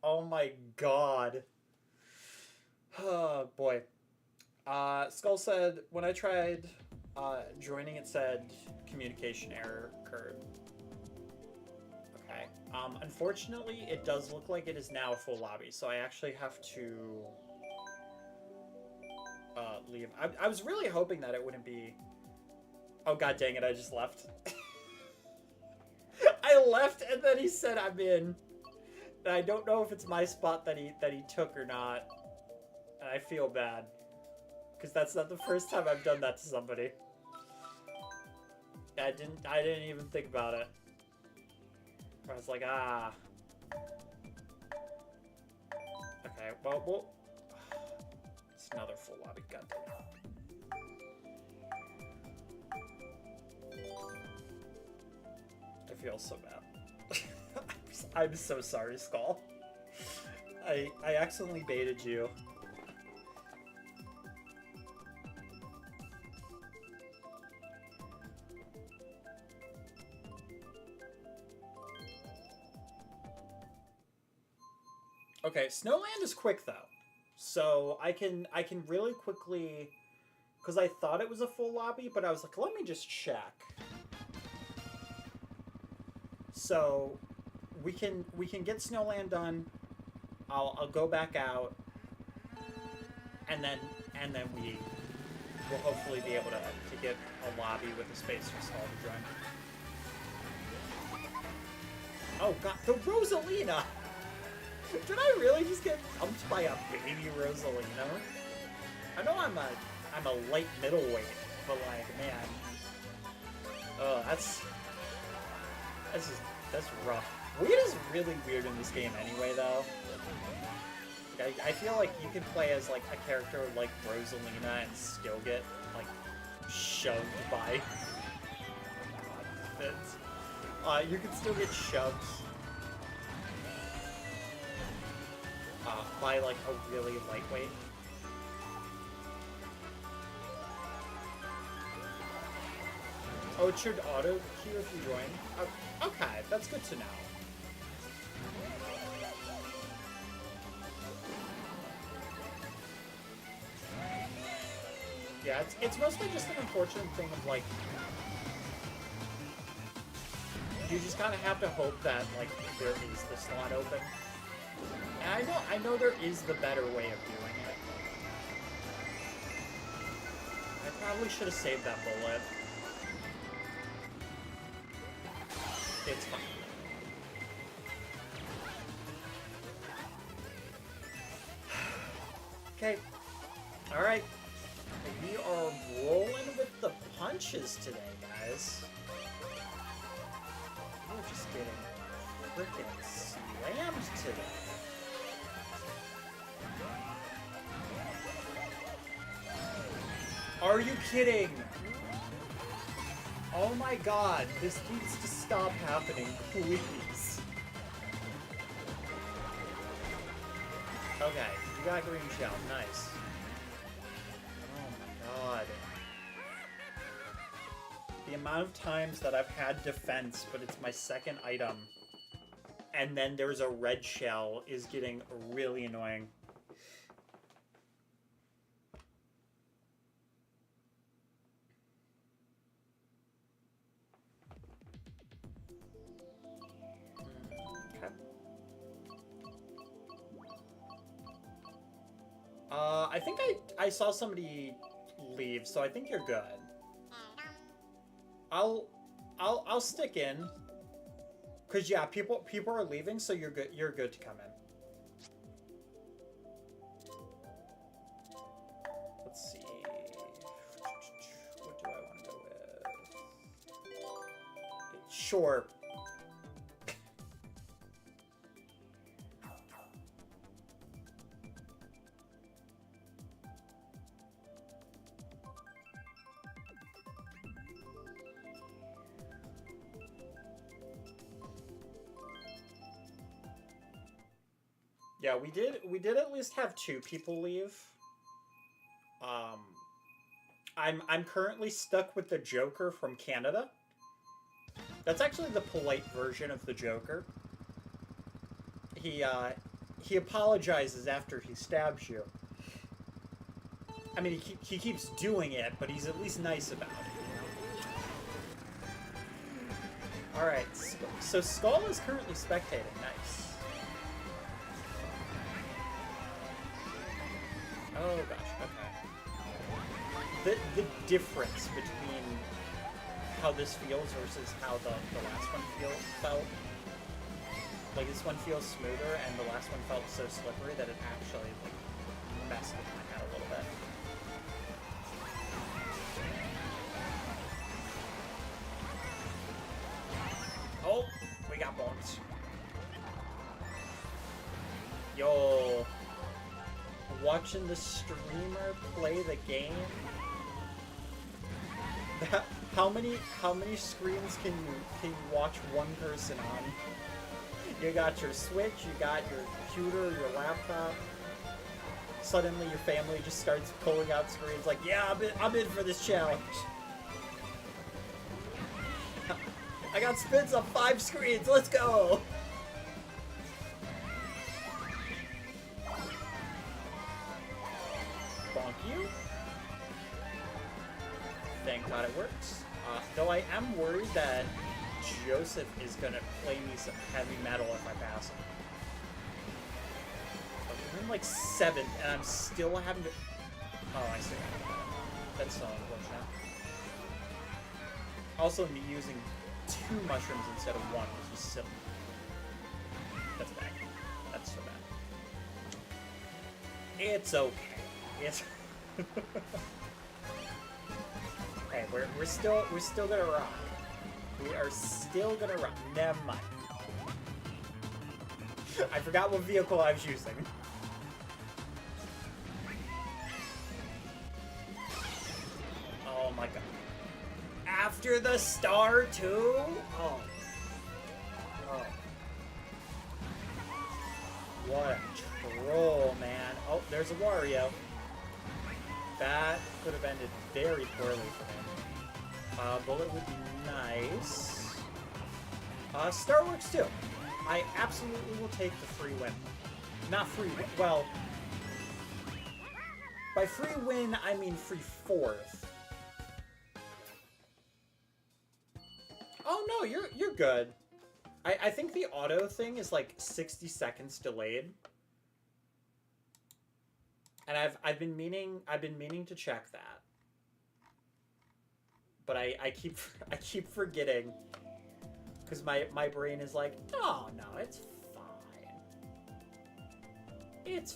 Speaker 1: Oh my god. Oh, boy. Skull said, when I tried joining, it said communication error occurred. Okay. Unfortunately, it does look like it is now a full lobby, so I actually have to leave. I was really hoping that it wouldn't be... Oh, god dang it, I just left. I left, and then he said I'm in. And I don't know if it's my spot that he took or not. And I feel bad. Because that's not the first time I've done that to somebody. I didn't even think about it. I was like, ah. Okay, well, it's another full lobby, goddamn. I feel so bad. I'm so sorry, Skull. I accidentally baited you. Okay, Snowland is quick though. So I can really quickly, because I thought it was a full lobby, but I was like, let me just check. So we can get Snowland done. I'll go back out, and then we will hopefully be able to get a lobby with a space for Skull to join. Oh god, the Rosalina! Did I really just get pumped by a baby Rosalina? I know I'm a light middleweight, but like, man, oh, that's rough. Weird is really weird in this game anyway, though. I feel like you can play as like a character like Rosalina and still get like shoved by. You can still get shoved by like a really lightweight. Oh, it should auto queue if you join. Okay, that's good to know. Yeah, it's mostly just an unfortunate thing of like, you just kind of have to hope that like there is the slot open. And I know there is the better way of doing it. I probably should have saved that bullet. It's fine. Okay. Alright. We are rolling with the punches today, guys. We're just getting freaking slammed today. Are you kidding? Oh my god, this needs to stop happening, please. Okay, you got green shell, nice. Oh my god. The amount of times that I've had defense, but it's my second item, and then there's a red shell is getting really annoying. I think I saw somebody leave, so I think you're good. I'll stick in. Cause yeah, people are leaving, so you're good. You're good to come in. Let's see. What do I want to go with? Sure. Yeah, we did at least have 2 people leave. I'm currently stuck with the Joker from Canada. That's actually the polite version of the Joker. He apologizes after he stabs you. I mean, he keeps doing it, but he's at least nice about it, you know? Alright, so Skull is currently spectating. Nice. Oh gosh, okay. The difference between how this feels versus how the last one felt. Like, this one feels smoother, and the last one felt so slippery that it actually, like, messed with my head a little bit. Oh, we got bones. Yo. Watching the streamer play the game. How many screens can you watch one person on? You got your Switch, you got your computer, your laptop. Suddenly your family just starts pulling out screens like, yeah, I'm in for this challenge. I got spins on 5 screens, let's go! Bonk you. Thank God it works. Though I am worried that Joseph is gonna play me some heavy metal if I pass him. I'm in like 7th, and I'm still having to... Oh, I see. That's so unfortunate. Also, me using 2 mushrooms instead of 1, which is silly. That's bad. That's so bad. It's okay. It's... Hey, we're still gonna rock. We are still gonna rock. Never mind. I forgot what vehicle I was using. Oh my god. After the star too? Oh. Oh. What a troll, man. Oh, there's a Wario. That could have ended very poorly for him. Bullet would be nice. Star works too. I absolutely will take the free win. Not free win. Well, by free win, I mean free 4th. Oh no, you're good. I think the auto thing is like 60 seconds delayed. And I've been meaning to check that. But I keep forgetting, because my brain is like, no, it's fine. It's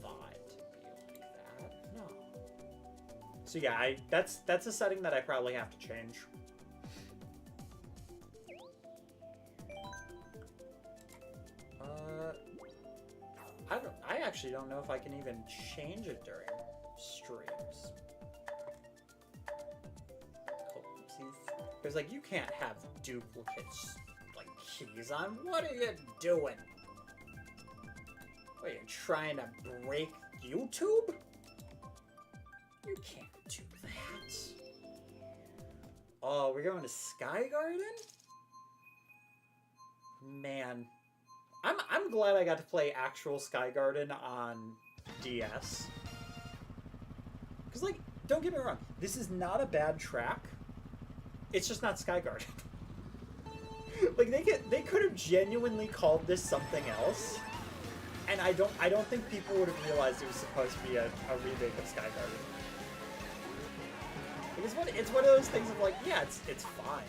Speaker 1: fine to be like that. No. So yeah, that's a setting that I probably have to change. I actually don't know if I can even change it during streams. Because, like, you can't have duplicates, like, keys on. What are you doing? What, are you trying to break YouTube? You can't do that. Oh, we're going to Sky Garden? Man. I'm glad I got to play actual Sky Garden on DS. Because, like, don't get me wrong. This is not a bad track. It's just not Sky Garden. Like, they could have genuinely called this something else, And I don't think people would have realized it was supposed to be a remake of Sky Garden. It's one of those things of like, yeah, it's fine.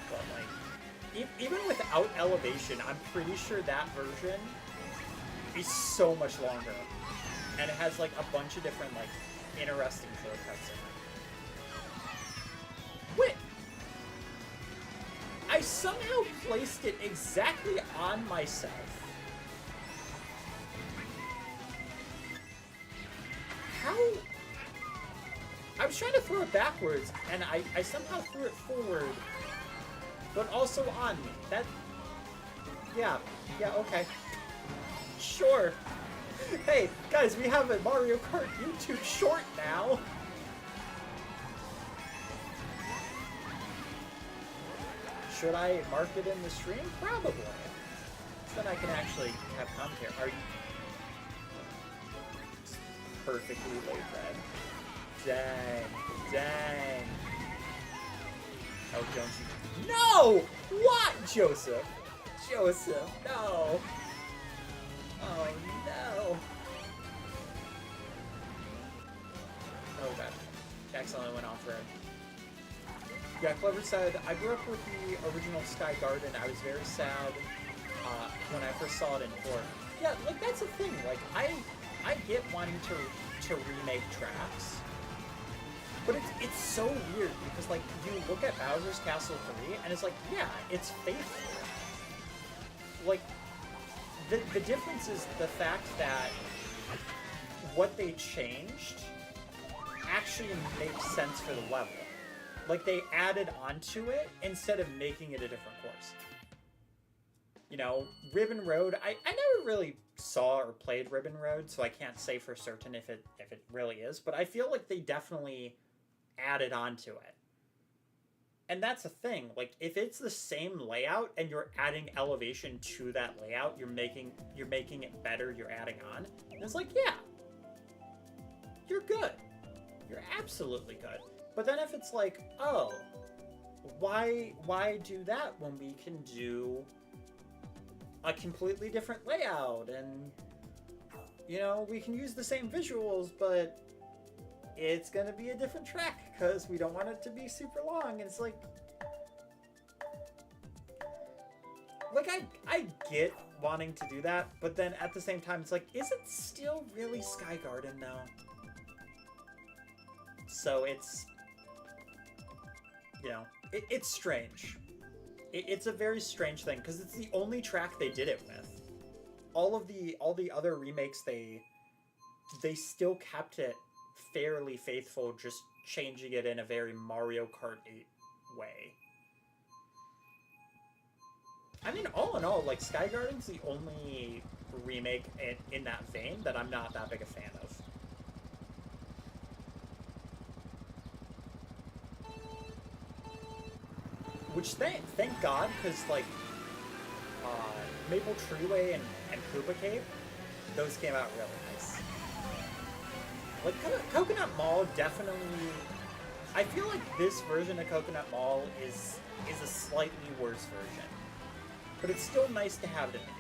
Speaker 1: But like, even without elevation, I'm pretty sure that version is so much longer. And it has like a bunch of different like interesting shortcuts in it. Wait! I somehow placed it exactly on myself. How? I was trying to throw it backwards, and I somehow threw it forward, but also on me. That... Yeah, okay. Sure. Hey, guys, we have a Mario Kart YouTube short now. Should I mark it in the stream? Probably. So then I can actually have commentary. Are you... It's perfectly laid red. Dang. Oh, don't you... No! What, Joseph? No. Oh, no. Oh, God. Accidentally went off red. Yeah, Clever said, I grew up with the original Sky Garden. I was very sad when I first saw it in 4. Yeah, like, that's the thing. Like, I get wanting to remake tracks. But it's so weird because, like, you look at Bowser's Castle 3, and it's like, yeah, it's faithful. Like, the difference is the fact that what they changed actually makes sense for the level. Like, they added onto it instead of making it a different course. You know, Ribbon Road, I never really saw or played Ribbon Road, so I can't say for certain if it really is, but I feel like they definitely added onto it. And that's the thing, like, if it's the same layout and you're adding elevation to that layout, you're making it better, you're adding on, and it's like, yeah, you're good. You're absolutely good. But then if it's like, oh, why do that when we can do a completely different layout and, you know, we can use the same visuals, but it's gonna be a different track because we don't want it to be super long. And it's like I get wanting to do that, but then at the same time, it's like, is it still really Sky Garden though? So it's, you know, it's strange. It's a very strange thing because it's the only track they did it with. All the other remakes, they still kept it fairly faithful, just changing it in a very Mario Kart 8 way. I mean, all in all, like, Sky Garden's the only remake in that vein that I'm not that big a fan of. Which, thank God, because, like, Maple Treeway and Koopa Cave, those came out really nice. Like, Coconut Mall definitely... I feel like this version of Coconut Mall is a slightly worse version. But it's still nice to have it in the game.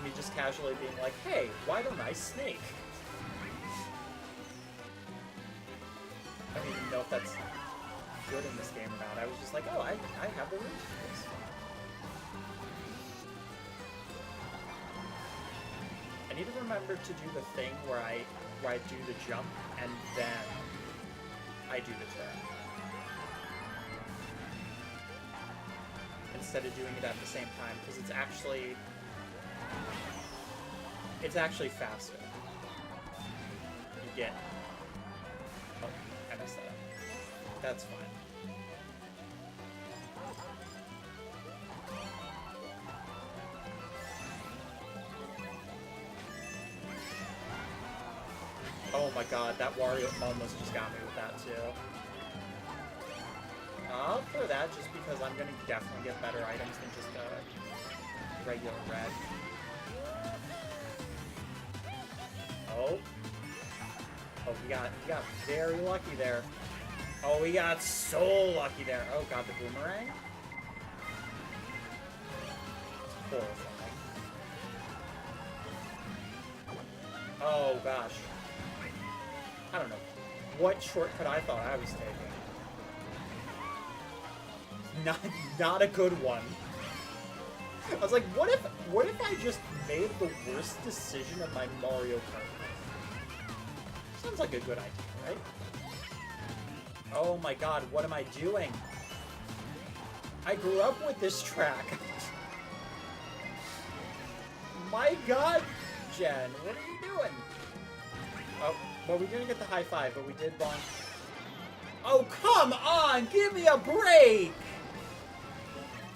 Speaker 1: Me just casually being like, hey, why don't I snake? I don't even know if that's good in this game or not. I was just like, oh, I have the room for this. I need to remember to do the thing where I do the jump and then I do the turn. Instead of doing it at the same time, because it's actually faster. You get... Oh, I messed that up. That's fine. Oh my god, that Wario almost just got me with that too. I'll throw that just because I'm gonna definitely get better items than just a regular red. Oh, we got very lucky there. Oh, we got so lucky there. Oh god, the boomerang? It's horrifying. Oh gosh. I don't know what shortcut I thought I was taking. Not a good one. I was like, what if I just made the worst decision of my Mario Kart life? Sounds like a good idea, right? Oh my god, what am I doing? I grew up with this track. My god, Jen, what are you doing? Oh, well, we didn't get the high five, but we did bonk. Oh, come on! Give me a break!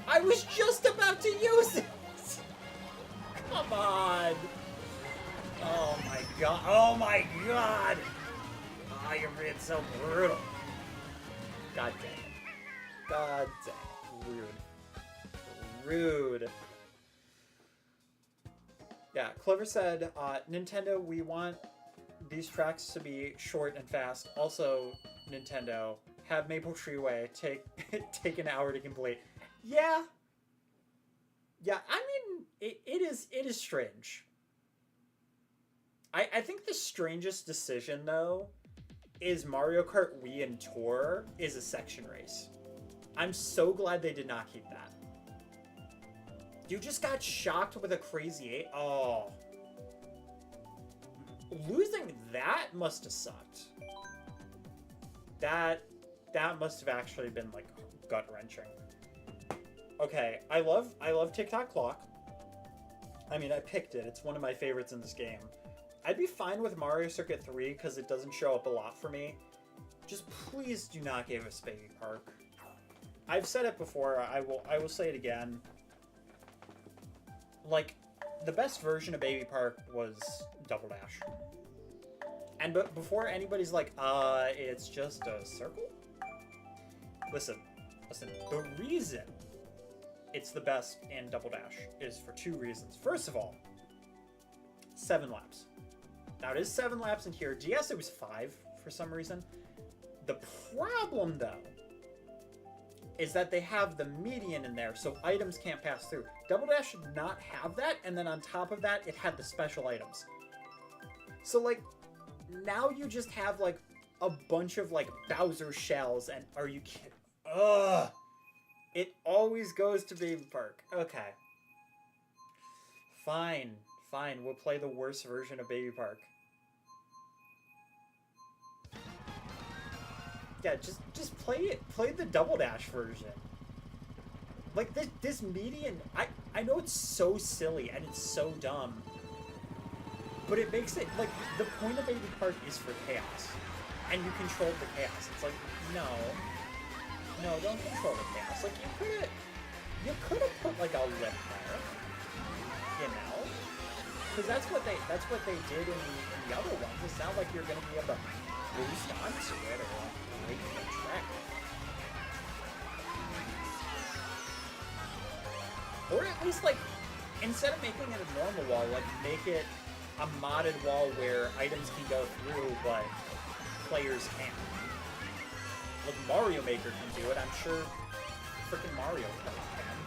Speaker 1: I was just about to use it! Come on! Oh my god. Oh my god! Oh, you're being so brutal. God dang it. God dang it. Rude. Rude. Yeah, Clover said, Nintendo, we want these tracks to be short and fast. Also, Nintendo, have Maple Treeway take an hour to complete. Yeah. Yeah, I mean, it is strange. I think the strangest decision, though, is Mario Kart Wii and Tour is a section race. I'm so glad they did not keep that. You just got shocked with a crazy 8. Oh. Losing that must have sucked. That must have actually been, like, gut-wrenching. Okay, I love TikTok Clock. I mean, I picked it. It's one of my favorites in this game. I'd be fine with Mario Circuit 3 because it doesn't show up a lot for me. Just please do not give us Baby Park. I've said it before. I will say it again. Like, the best version of Baby Park was Double Dash. And but before anybody's like, it's just a circle? Listen. The reason it's the best in Double Dash is for 2 reasons. First of all, 7 laps. Now, it is 7 laps in here. DS, it was 5 for some reason. The problem, though, is that they have the median in there, so items can't pass through. Double Dash should not have that, and then on top of that, it had the special items. So, like, now you just have, like, a bunch of, like, Bowser shells, and are you kidding? Ugh! It always goes to Baby Park. Okay. Fine. We'll play the worst version of Baby Park. Yeah, just play it. Play the Double Dash version. Like, this median... I know it's so silly and it's so dumb. But it makes it... Like, the point of Baby Park is for chaos. And you control the chaos. It's like, no, don't control the chaos. Like, you could have put, like, a lip there. You know? Because that's what they did in the other ones. It's not like you're going to be able to boost onto it or break the track. Or at least, like, instead of making it a normal wall, like, make it a modded wall where items can go through, but players can't. Like, Mario Maker can do it, I'm sure frickin' Mario Kart can.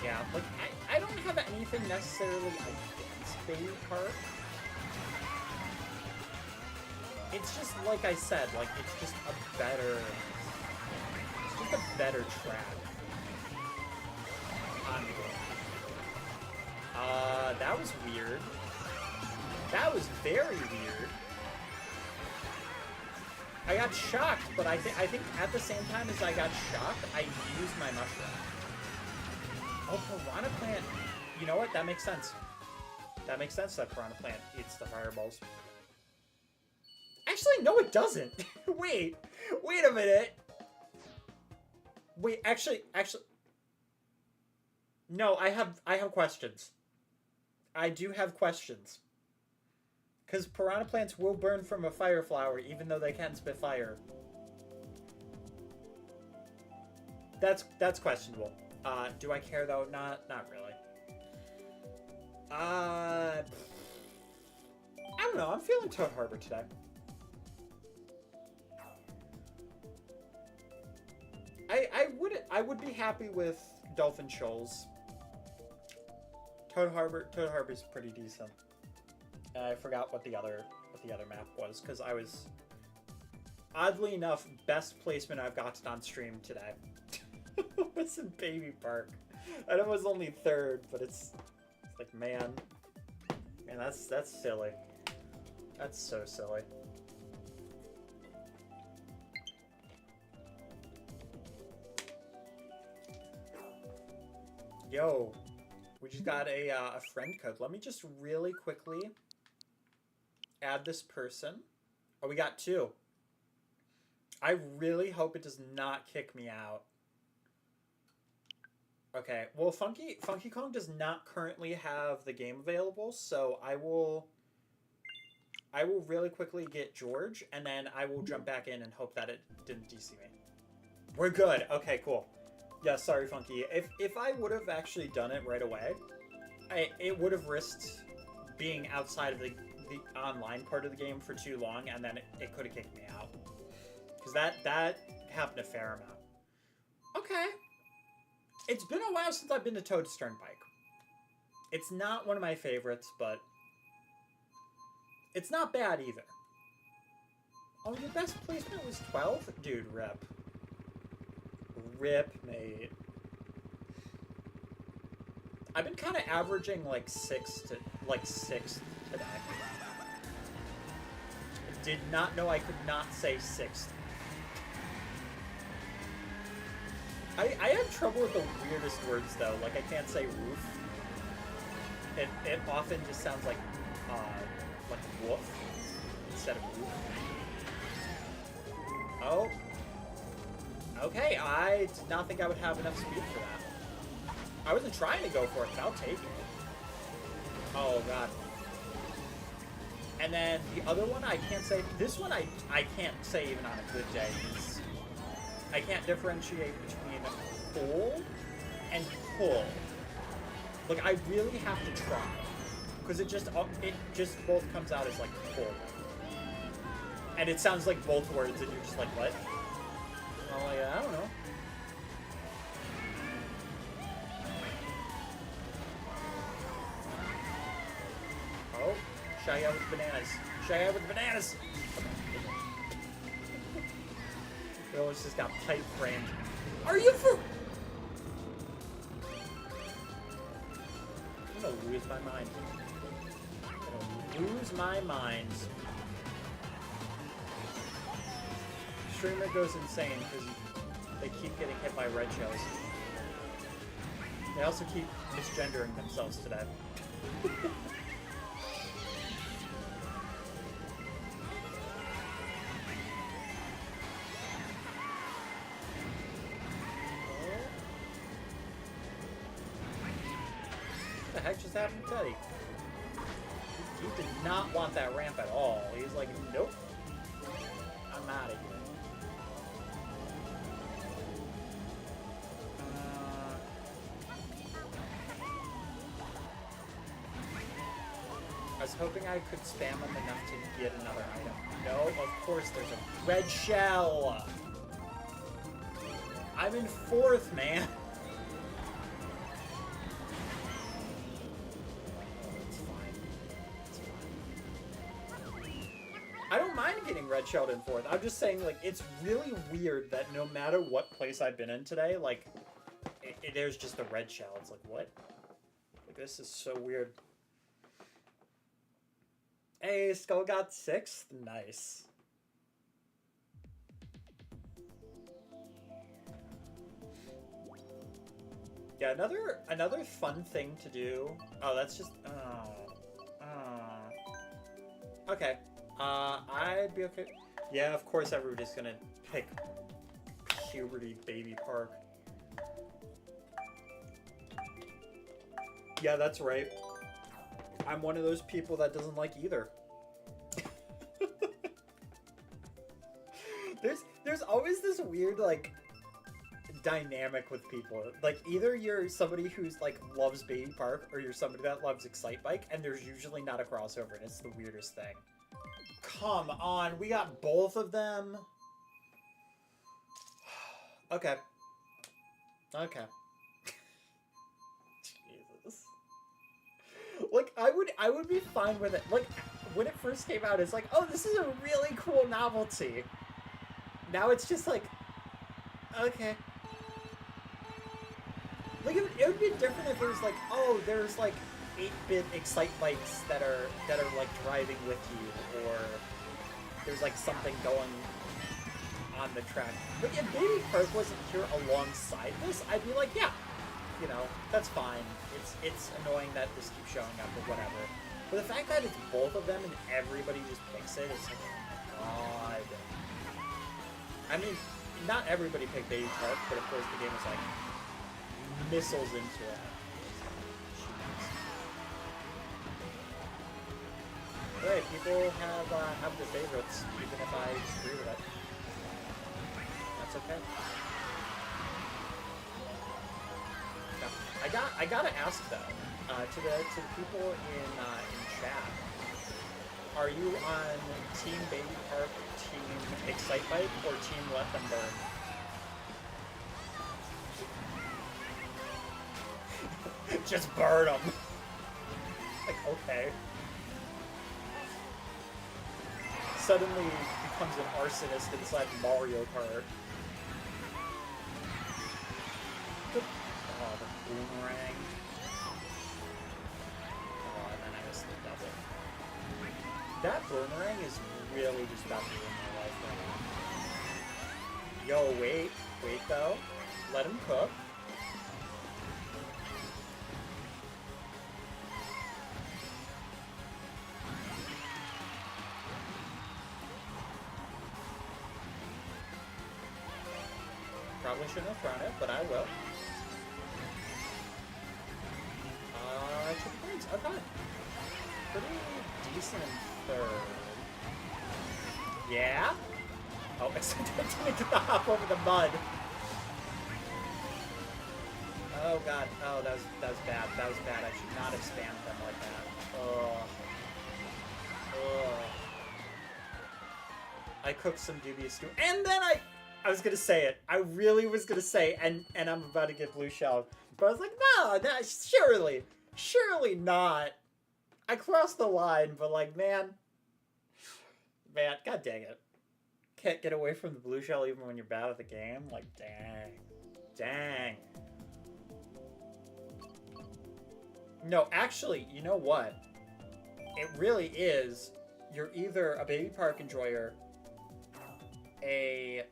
Speaker 1: Yeah, like, I don't have anything necessarily against Baby Kart. It's just, like I said, like, it's just a better track. That was weird. That was very weird. I got shocked, but I think at the same time as I got shocked, I used my mushroom. Oh, Piranha Plant. You know what? That makes sense. That makes sense that Piranha Plant eats the fireballs. Actually, no, it doesn't. Wait a minute. Wait, actually. No, I have questions. I do have questions. Because Piranha Plants will burn from a fire flower, even though they can't spit fire. That's questionable. Do I care though? Not really. I don't know. I'm feeling Toad Harbor today. I would be happy with Dolphin Shoals. Toad Harbor's pretty decent. I forgot what the other map was because I was, oddly enough, best placement I've gotten on stream today was in Baby Park. I know it was only third, but it's like man, that's silly. That's so silly. Yo, we just got a friend code. Let me just really quickly add this person. Oh, we got 2. I really hope it does not kick me out. Okay, well, Funky Kong does not currently have the game available, so I will really quickly get George, and then I will jump back in and hope that it didn't DC me. We're good. Okay, cool. Yeah, sorry, Funky. If I would have actually done it right away, it would have risked being outside of the online part of the game for too long, and then it could have kicked me out. Because that happened a fair amount. Okay. It's been a while since I've been to Toad's Turnpike. It's not one of my favorites, but it's not bad either. Oh, your best placement was 12? Dude, rip. Rip, mate. I've been kind of averaging like 6th today. I did not know I could not say 6th. I have trouble with the weirdest words though. Like I can't say roof. It often just sounds like woof instead of roof. Oh. Okay, I did not think I would have enough speed for that. I wasn't trying to go for it, but I'll take it. Oh god. And then the other one I can't say. This one I can't say even on a good day. I can't differentiate between pull and pull. Like I really have to try, because it just both comes out as like pull, and it sounds like both words, and you're just like what? Oh yeah, I don't know. Oh, shy out with the bananas. Shy out with the bananas. It almost just got pipe framed. Are you for? I'm gonna lose my mind. I'm gonna lose my mind. Streamer goes insane because they keep getting hit by red shells. They also keep misgendering themselves today. What the heck just happened to Teddy? He did not want that ramp at all. He's like, nope. I'm out of here. I was hoping I could spam him enough to get another item. No, of course there's a red shell. I'm in 4th, man. It's fine. It's fine. I don't mind getting red shelled in 4th. I'm just saying, like, it's really weird that no matter what place I've been in today, like, there's just a red shell. It's like, what? Like, this is so weird. Hey, Skull got 6th? Nice. Yeah, another fun thing to do. Oh, that's just okay. I'd be okay. Yeah, of course everybody's gonna pick Puberty Baby Park. Yeah, that's right. I'm one of those people that doesn't like either. There's always this weird, like, dynamic with people. Like, either you're somebody who's, like, loves Baby Park, or you're somebody that loves Excite Bike, and there's usually not a crossover, and it's the weirdest thing. Come on, we got both of them? Okay. Okay. Jesus. Like, I would be fine with it. Like, when it first came out, it's like, oh, this is a really cool novelty. Now it's just like, okay. Like, it would be different if it was like, oh, there's like 8-bit Excite bikes that are like driving with you, or there's like something going on the track. But if Baby Park wasn't here alongside this, I'd be like, yeah, you know, that's fine. It's annoying that this keeps showing up or whatever. But the fact that it's both of them and everybody just picks it, it's like, oh my god. I mean, not everybody picked Baby Park, but of course the game was like missiles into it. Hey, people have their favorites, even if I disagree with it. That's okay. Now, I gotta ask though, to the people in chat, are you on Team Baby Park, Team Excite Bike, or Team Let Them Burn? Just burn them. Like, okay. Suddenly becomes an arsonist inside Mario Kart. Oh, the boomerang. Oh, and then I missed the double. That boomerang is really just about to ruin my life right now. Yo, wait though. Let him cook. Probably shouldn't have thrown it, but I will. Triple points. Okay. Pretty decent third. Yeah? Oh, I didn't get the hop over the mud. Oh god. Oh, that was bad. That was bad. I should not have spammed them like that. Oh. Oh. I cooked some dubious stew. And then I was gonna say it. I really was gonna say, and I'm about to get blue shelled. But I was like, no, surely not. I crossed the line, but like, man, god dang it. Can't get away from the blue shell even when you're bad at the game? Like, dang. No, actually, you know what? It really is, you're either a Baby Park enjoyer, a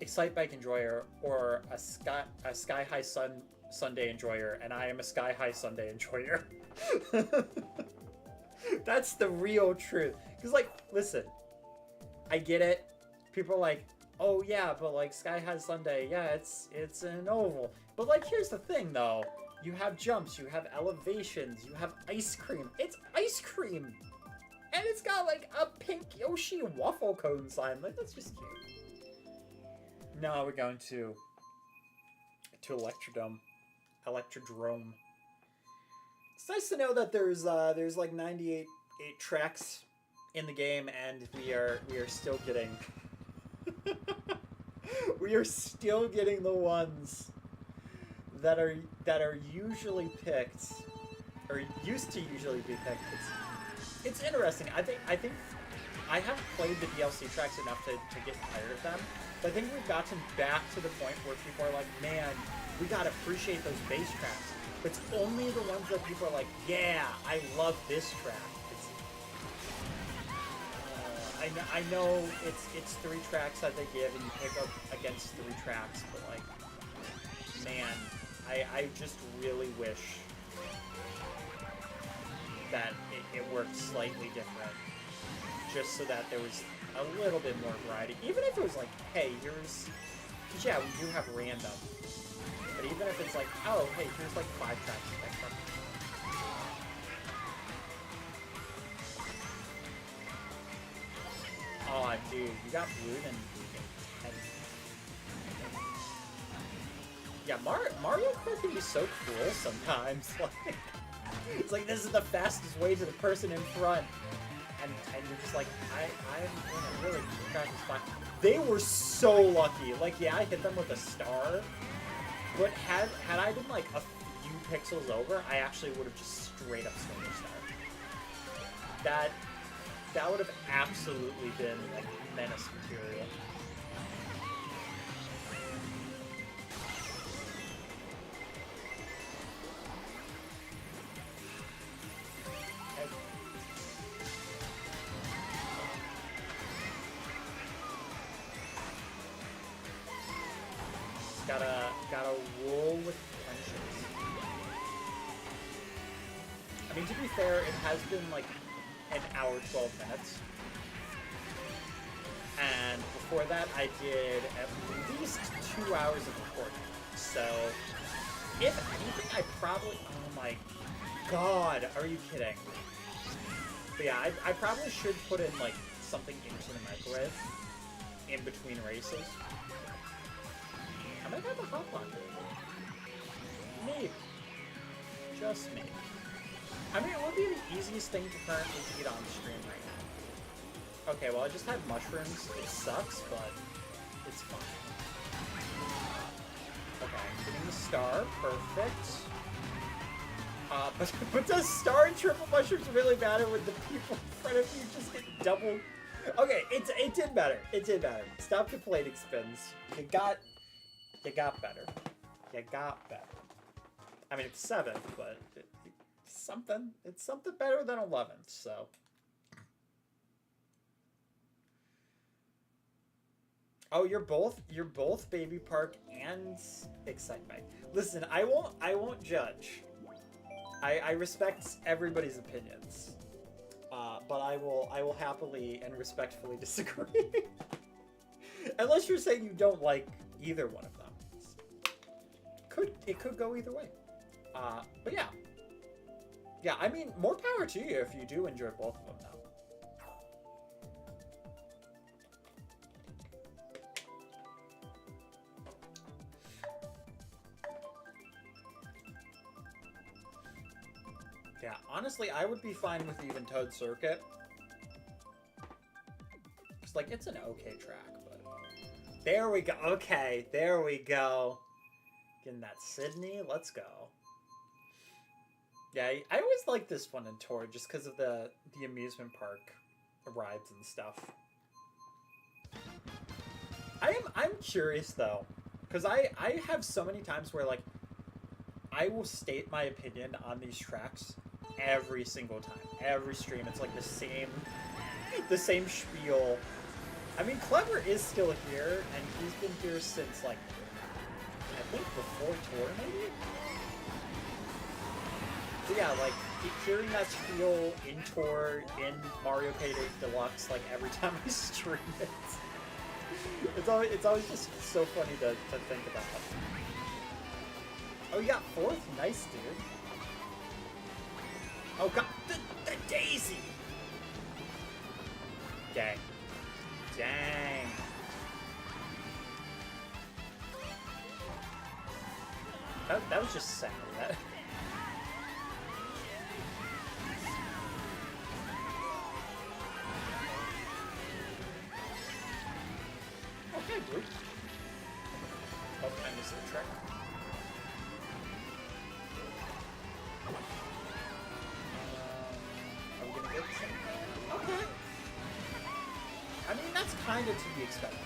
Speaker 1: Excite Bike enjoyer, or a Sky High Sunday enjoyer, and I am a Sky High Sunday enjoyer. That's the real truth. Because, like, listen, I get it. People are like, oh yeah, but like Sky High Sunday, yeah, it's an oval. But like, here's the thing though. You have jumps, you have elevations, you have ice cream. It's ice cream! And it's got like a pink Yoshi waffle cone sign. Like, that's just cute. Now we're going to Electrodrome. It's nice to know that there's like 98 tracks in the game, and we are still getting we are still getting the ones that are usually picked, or used to usually be picked. It's interesting. I think I haven't played the DLC tracks enough to get tired of them. But I think we've gotten back to the point where people are like, man, we gotta appreciate those bass tracks. But it's only the ones that people are like, yeah, I love this track. I know it's 3 tracks that they give, and you pick up against 3 tracks, but like, man, I just really wish that it worked slightly different, just so that there was a little bit more variety. Even if it was like, hey, here's, because yeah, we do have random, but even if it's like, oh, hey, here's like 5 tracks to pick from. Oh, dude, you got Blue and Yeah, Mario Kart can be so cruel sometimes. Like, it's like, this is the fastest way to the person in front. And you're just like, I'm in a really crappy spot. They were so lucky. Like, yeah, I hit them with a star. But had I been like a few pixels over, I actually would have just straight up stolen a star. That would have absolutely been like menace material. Gotta roll with tensions. I mean, to be fair, it has been like an hour, 12 minutes. And before that, I did at least 2 hours of recording. So, if anything, I probably... Oh my god, are you kidding? But yeah, I probably should put in, like, something into the microwave in between races. I might have a hot launcher. Maybe. Just maybe. I mean, it would be the easiest thing to currently eat on stream right now. Okay, well, I just had mushrooms. It sucks, but it's fine. Okay, getting the star. Perfect. But does star and triple mushrooms really matter when the people in front of you just get double? Okay, it did better. It did better. Stop complaining, Spins. You got better. You got better. I mean, it's 7th, but it's something better than 11th, so. Oh, you're both Baby Park and Excitebike. Listen, I won't judge. I respect everybody's opinions. But I will happily and respectfully disagree. Unless you're saying you don't like either one of them. It could go either way. But yeah. Yeah, I mean, more power to you if you do enjoy both of them now. Yeah, honestly, I would be fine with even Toad Circuit. It's like, it's an okay track, but... There we go. Okay, there we go. Getting that Sydney. Let's go. Yeah, I always like this one in Tour just because of the amusement park rides and stuff. I'm curious though, because I have so many times where like I will state my opinion on these tracks every single time, every stream. It's like the same spiel. I mean, Clever is still here, and he's been here since like I think before Tour maybe. So yeah, like, hearing that spiel in Tour, in Mario Kart 8 Deluxe, like, every time I stream it, it's always just so funny to think about. Oh, you got 4th? Nice, dude. Oh, God, the Daisy! Dang. Dang. That was just sad. Okay, dude. Oh, I missed the trick. Are we gonna get some? Okay. I mean, that's kind of to be expected.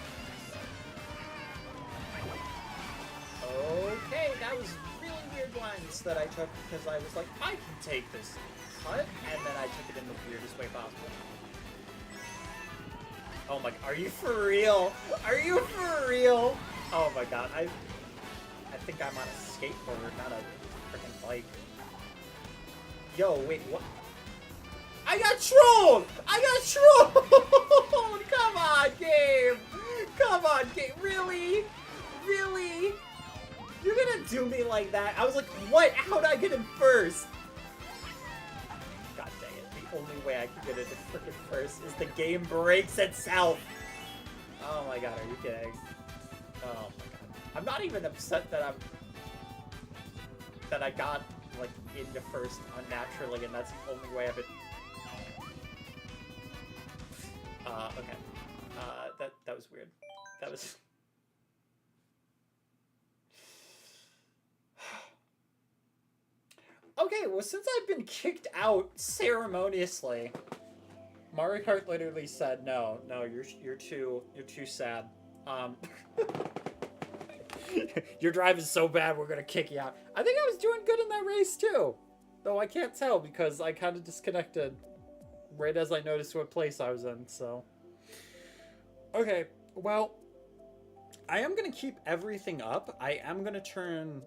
Speaker 1: Okay, that was really weird lines that I took because I was like, I can take this cut, and then I took it in the weirdest way possible. Oh my, are you for real? Are you for real? Oh my god, I think I'm on a skateboard, not a freaking bike. Yo, wait, what? I got trolled! I got trolled! Come on, game! Come on, game, really? Really? You're gonna do me like that? I was like, what? How'd I get in first? God dang it. The only way I can get into freaking first is the game breaks itself. Oh my god, are you kidding? Oh my god. I'm not even upset that that I got like into first unnaturally, and that's the only way I've been. Okay. That was weird. That was. Okay, well, since I've been kicked out ceremoniously, Mario Kart literally said, "No, you're too sad. Your drive is so bad, we're gonna kick you out." I think I was doing good in that race too, though I can't tell because I kind of disconnected right as I noticed what place I was in. So, okay, well, I am gonna keep everything up. I am gonna turn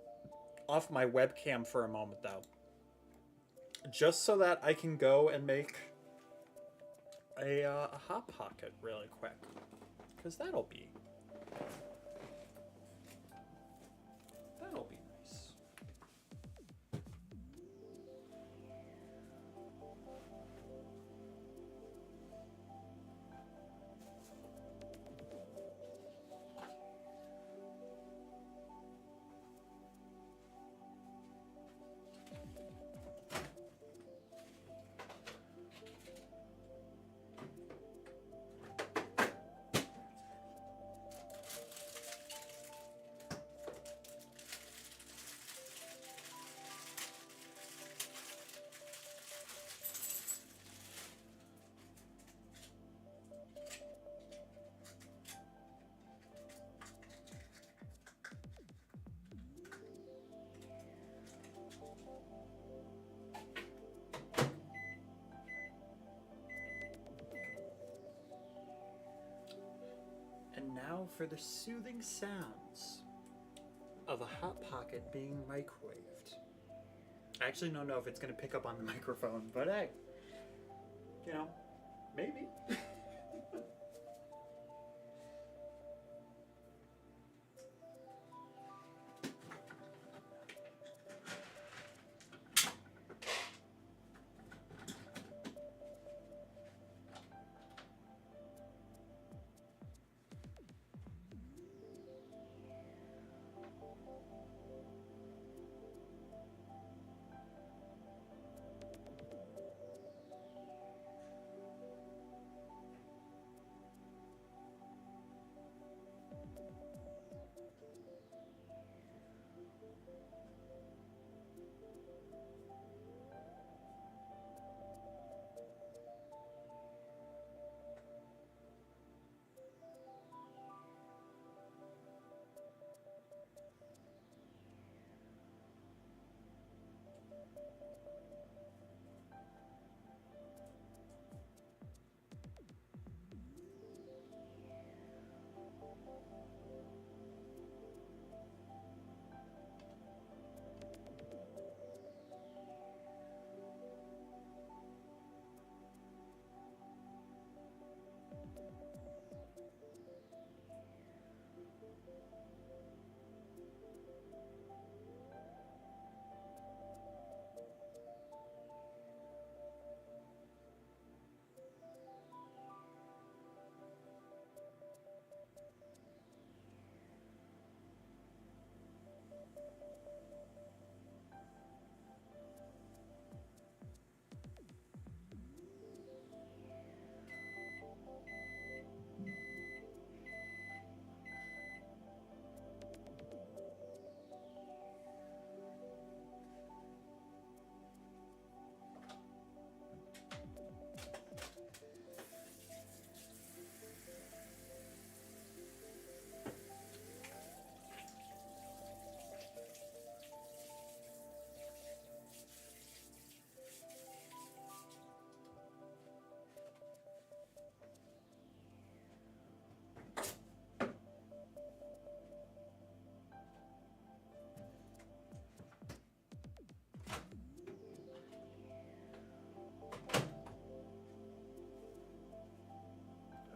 Speaker 1: off my webcam for a moment though, just so that I can go and make a hot pocket really quick, because that'll be nice. And now for the soothing sounds of a hot pocket being microwaved. I actually don't know if it's going to pick up on the microphone, but hey, you know, maybe.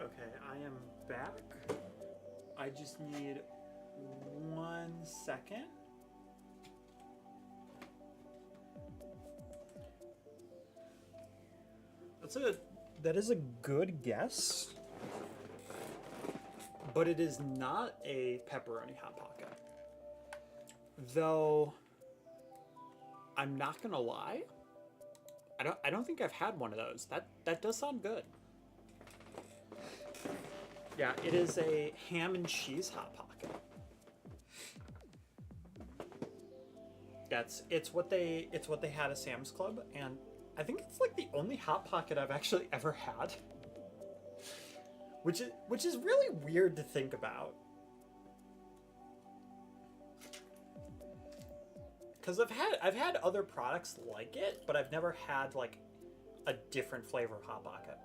Speaker 1: Okay, I am back. I just need 1 second. That is a good guess, but it is not a pepperoni hot pocket. Though I'm not gonna lie. I don't think I've had one of those. That does sound good. Yeah, it is a ham and cheese hot pocket. It's what they had at Sam's Club, and I think it's like the only hot pocket I've actually ever had. Which is really weird to think about. Because I've had other products like it, but I've never had like a different flavor of Hot Pocket.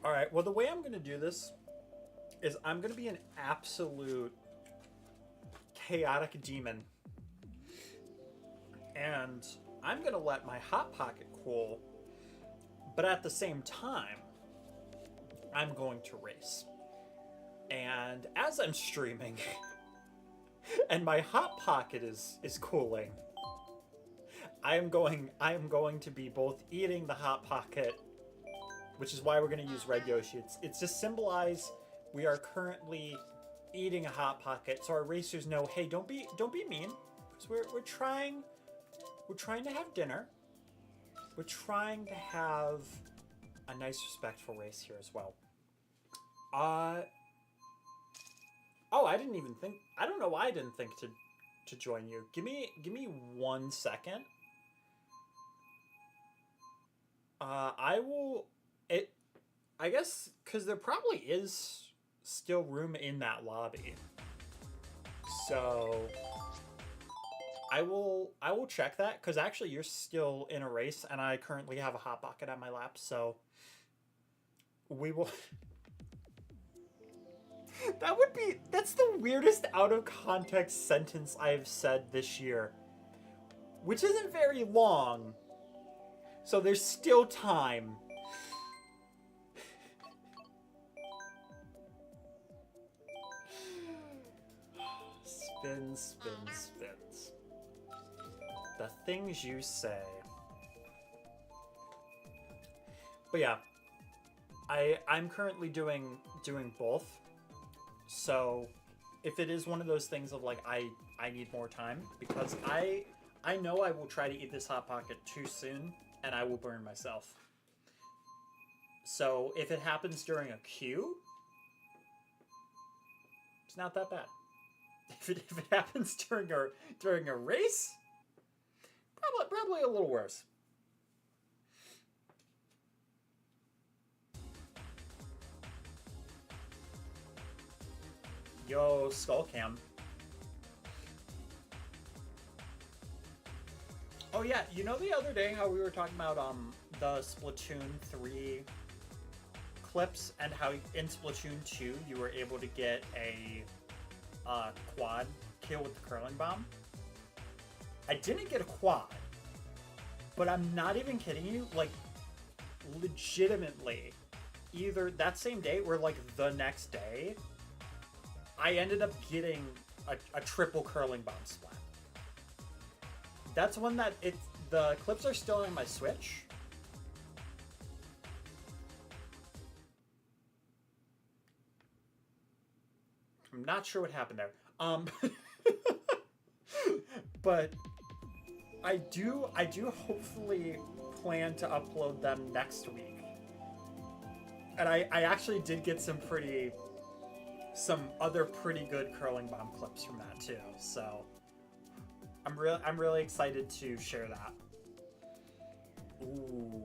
Speaker 1: All right, well, the way I'm going to do this is I'm going to be an absolute chaotic demon. And I'm going to let my Hot Pocket cool, but at the same time, I'm going to race. And as I'm streaming, and my Hot Pocket is cooling, I am going to be both eating the Hot Pocket, which is why we're going to use red Yoshi. It's to symbolize we are currently eating a Hot Pocket, so our racers know, hey, don't be mean, because we're trying to have dinner. We're trying to have a nice, respectful race here as well. Oh, I didn't even think. I don't know why I didn't think to join you. Give me 1 second. I will. I guess because there probably is still room in that lobby. So I will check that, because actually you're still in a race and I currently have a Hot Pocket on my lap, so we will. That's the weirdest out of context sentence I've said this year, which isn't very long, so there's still time. Spins. The things you say. But yeah, I'm currently doing both. So if it is one of those things of like I need more time, because I know I will try to eat this Hot Pocket too soon and I will burn myself. So if it happens during a queue, it's not that bad. If it happens during a race, probably a little worse. Yo, Skullcam. Oh yeah, you know the other day how we were talking about the Splatoon 3 clips, and how in Splatoon 2 you were able to get a quad kill with the curling bomb? I didn't get a quad, but I'm not even kidding you, like legitimately, either that same day or like the next day, I ended up getting a triple curling bomb splat. That's one that the clips are still on my Switch. I'm not sure what happened there. But I do hopefully plan to upload them next week. And I actually did get some other pretty good curling bomb clips from that too. So I'm really excited to share that. Ooh.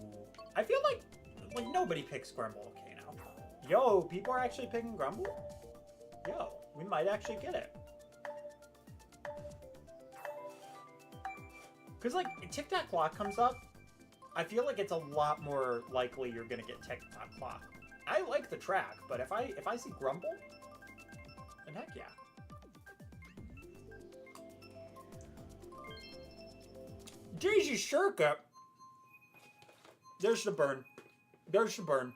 Speaker 1: I feel like nobody picks Grumble, okay now. Yo, people are actually picking Grumble? Yo, we might actually get it. Because, like, Tic Tac Clock comes up, I feel like it's a lot more likely you're going to get Tic Tac Clock. I like the track, but if I see Grumble, then heck yeah. Daisy Shirka. There's the burn. There's the burn.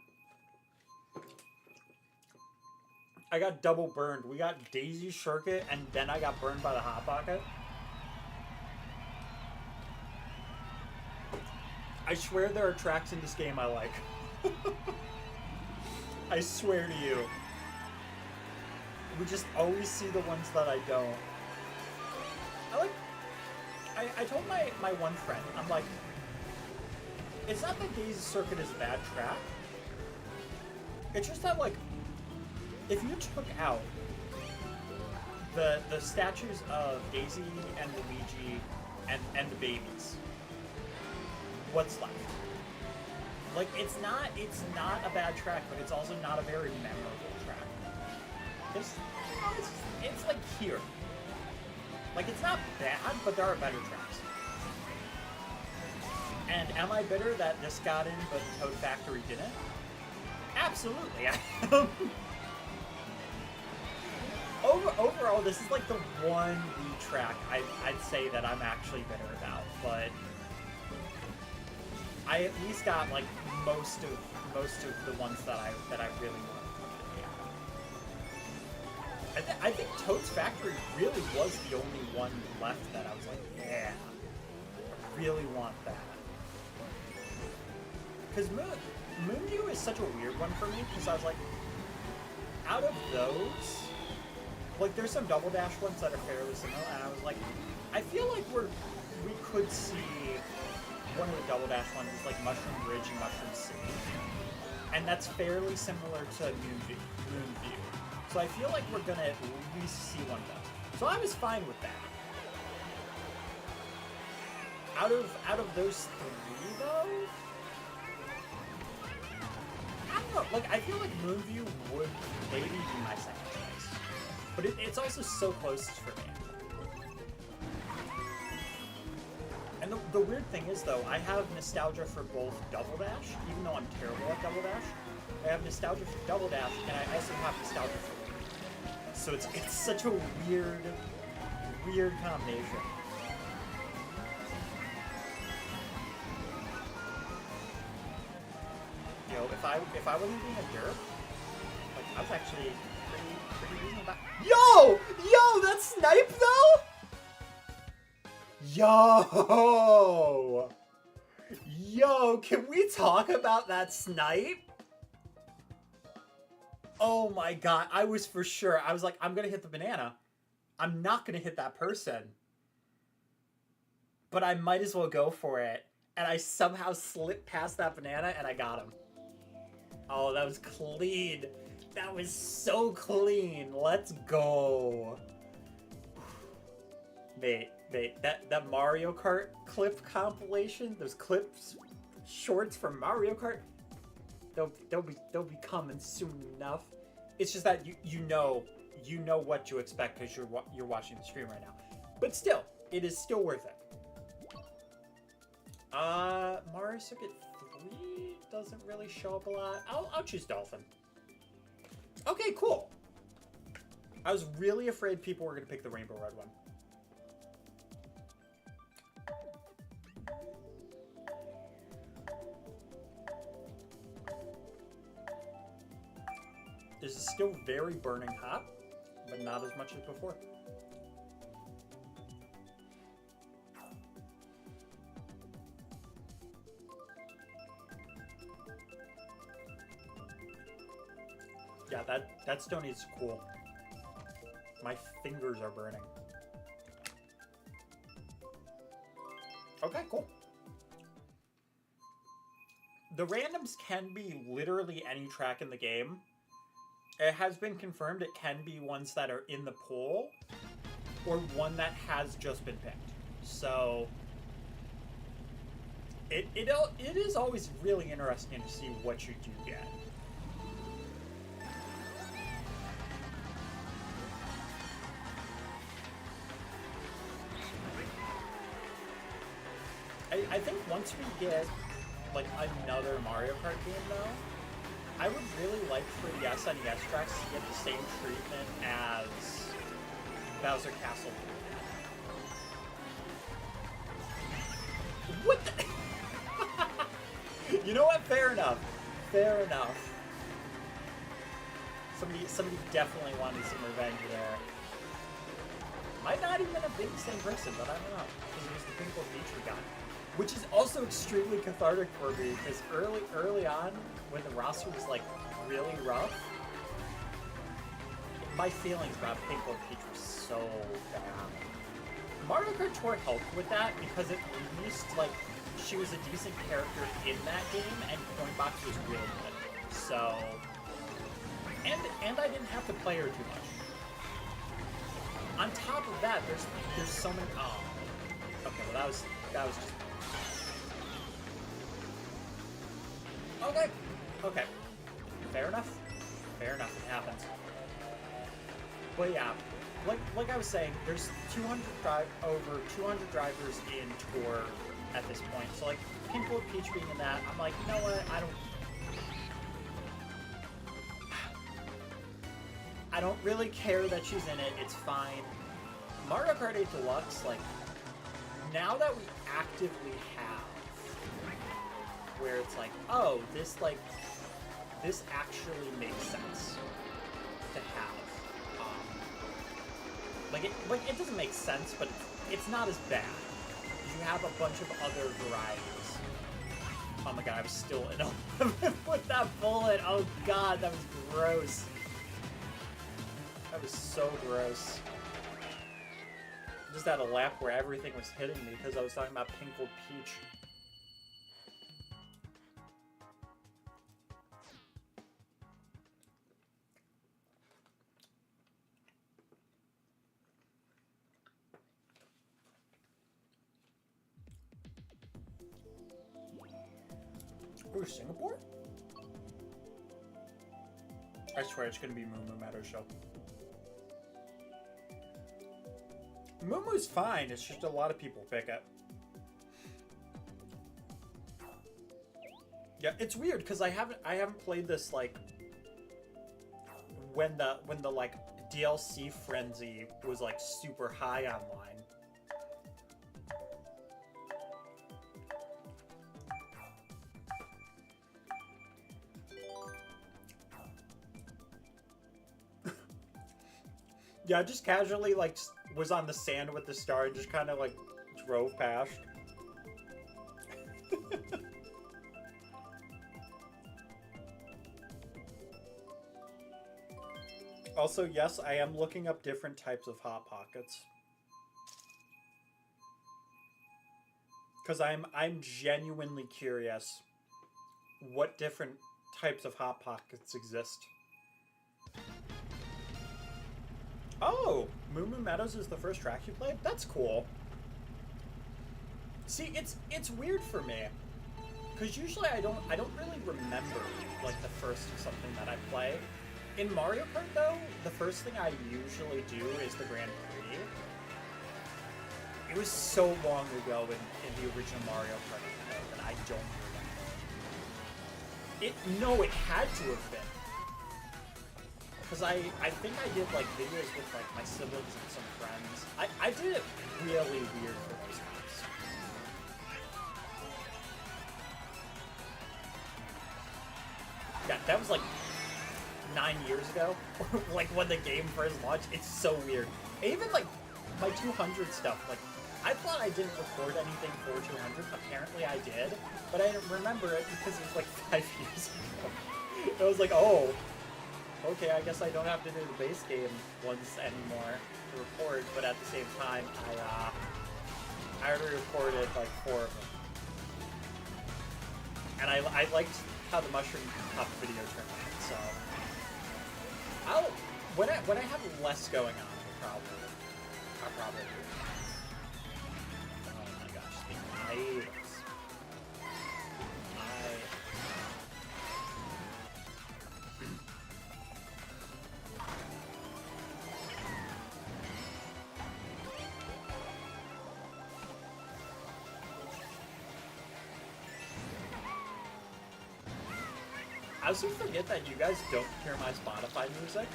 Speaker 1: I got double burned. We got Daisy Shirka, and then I got burned by the Hot Pocket. I swear there are tracks in this game I like. I swear to you. We just always see the ones that I don't. I told my one friend, I'm like, it's not that Daisy Circuit is a bad track. It's just that, like, if you took out the statues of Daisy and Luigi and the babies, what's left? Like, it's not a bad track, but it's also not a very memorable track. It's like here. Like, it's not bad, but there are better tracks. And am I bitter that this got in, but Toad Factory didn't? Absolutely, I am. Overall, this is like the one Wii track I'd say that I'm actually bitter about, but I at least got like most of the ones that I really wanted. I think Toad's Factory really was the only one left that I was like, yeah, I really want that. Because Moonview is such a weird one for me, because I was like, out of those, like, there's some Double Dash ones that are fairly similar, and I was like, I feel like we could see one of the Double Dash ones is like Mushroom Bridge and Mushroom City. And that's fairly similar to Moonview. So I feel like we're gonna at least see one of those. So I was fine with that. Out of those three, though, I don't know. Like, I feel like Moonview would maybe be my second choice, but it's also so close for me. And the weird thing is, though, I have nostalgia for both Double Dash, even though I'm terrible at Double Dash. I have nostalgia for Double Dash, and I also have nostalgia for Luigi. So it's such a weird combination. Yo, if I wasn't being a jerk, like, I was actually pretty reasonable about. Yo, that snipe though. Yo, can we talk about that snipe? Oh my god, I was for sure. I was like, I'm gonna hit the banana. I'm not gonna hit that person. But I might as well go for it. And I somehow slipped past that banana and I got him. Oh, that was clean. That was so clean. Let's go. Mate, that Mario Kart clip compilation, those clips, shorts from Mario Kart, they'll be coming soon enough. It's just that you know what to expect because you're watching the stream right now. But still, it is still worth it. Mario Circuit 3 doesn't really show up a lot. I'll choose Dolphin. Okay, cool. I was really afraid people were gonna pick the Rainbow Red one. This is still very burning hot, but not as much as before. Yeah, that stone is cool. My fingers are burning. Okay, cool. The randoms can be literally any track in the game. It has been confirmed it can be ones that are in the poll, or one that has just been picked. So it is always really interesting to see what you do get. I think once we get like another Mario Kart game though, I would really like for the SNES tracks to get the same treatment as Bowser Castle. What the? You know what? Fair enough. Fair enough. Somebody definitely wanted some revenge there. Might not even have been the same person, but I don't know. Because it was the Pinnacle Beach we got. Which is also extremely cathartic for me, because early on, when the roster was like really rough, my feelings about Pink Gold Peach were so bad. Mario Kart Tour helped with that because at least like she was a decent character in that game, and Coinbox was really good. So, and I didn't have to play her too much. On top of that, there's so many. Oh, okay. Well, that was just. Okay. Okay. Fair enough. Fair enough. It happens. But yeah, like I was saying, there's over 200 drivers in Tour at this point. So like, Pink Gold Peach being in that, I'm like, you know what? I don't really care that she's in it. It's fine. Mario Kart 8 Deluxe, like, now that we actively have, where it's like, oh, this actually makes sense to have. It doesn't make sense, but it's not as bad. You have a bunch of other varieties. Oh my god, I was still in 11 with that bullet. Oh god, that was gross. That was so gross. Just had a lap where everything was hitting me because I was talking about Pink Gold Peach. Ooh, Singapore? I swear it's gonna be Moo Meadows show. Moo Moo's fine, it's just a lot of people pick it. Yeah, it's weird because I haven't played this like when the like DLC frenzy was like super high online. Yeah, just casually, like, was on the sand with the star and just kind of, like, drove past. Also, yes, I am looking up different types of Hot Pockets. Because I'm genuinely curious what different types of Hot Pockets exist. Oh, Moo Moo Meadows is the first track you played? That's cool. See, it's weird for me, because usually I don't really remember like the first something that I play. In Mario Kart though, the first thing I usually do is the Grand Prix. It was so long ago in the original Mario Kart that I don't remember. No, it had to have been. Because I think I did like videos with like my siblings and some friends. I did it really weird for those times. Yeah, that was like 9 years ago. Like when the game first launched. It's so weird. Even like my 200 stuff, like I thought I didn't record anything for 200. Apparently I did, but I didn't remember it because it was like 5 years ago. I was like, oh. Okay, I guess I don't have to do the base game ones anymore to record, but at the same time, I already recorded like 4 of them. And I liked how the Mushroom Cup video turned out, so when I have less going on, I'll probably do it. Oh my gosh, the items. I also forget that you guys don't hear my Spotify music.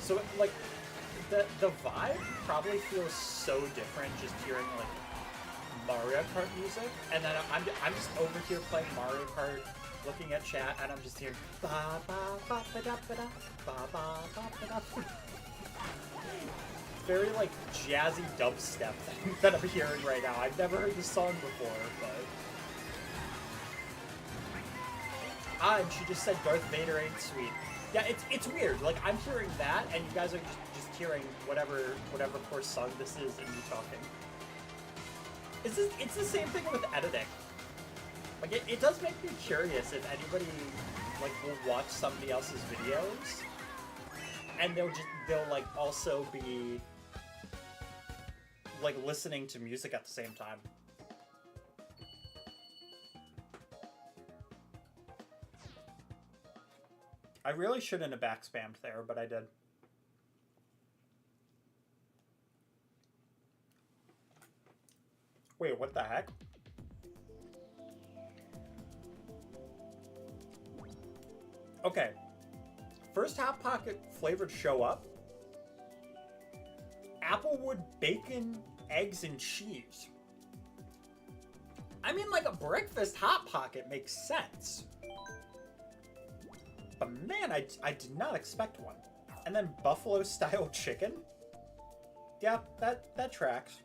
Speaker 1: So, like, the vibe probably feels so different just hearing, like, Mario Kart music. And then I'm just over here playing Mario Kart, looking at chat, and I'm just hearing ba ba ba ba da ba da ba ba ba ba da. very like jazzy dubstep thing that I'm hearing right now. I've never heard this song before, but and she just said Darth Vader ain't sweet. Yeah, it's weird. Like I'm hearing that, and you guys are just hearing whatever poor song this is, and me talking. It's the same thing with editing. Like it does make me curious if anybody like will watch somebody else's videos, and they'll like also be like listening to music at the same time. I really shouldn't have backspammed there, but I did. Wait, what the heck? Okay. First Hot Pocket flavored show up. Applewood bacon, eggs, and cheese. I mean, like a breakfast Hot Pocket makes sense. But man, I did not expect one. And then buffalo style chicken? Yeah, that tracks.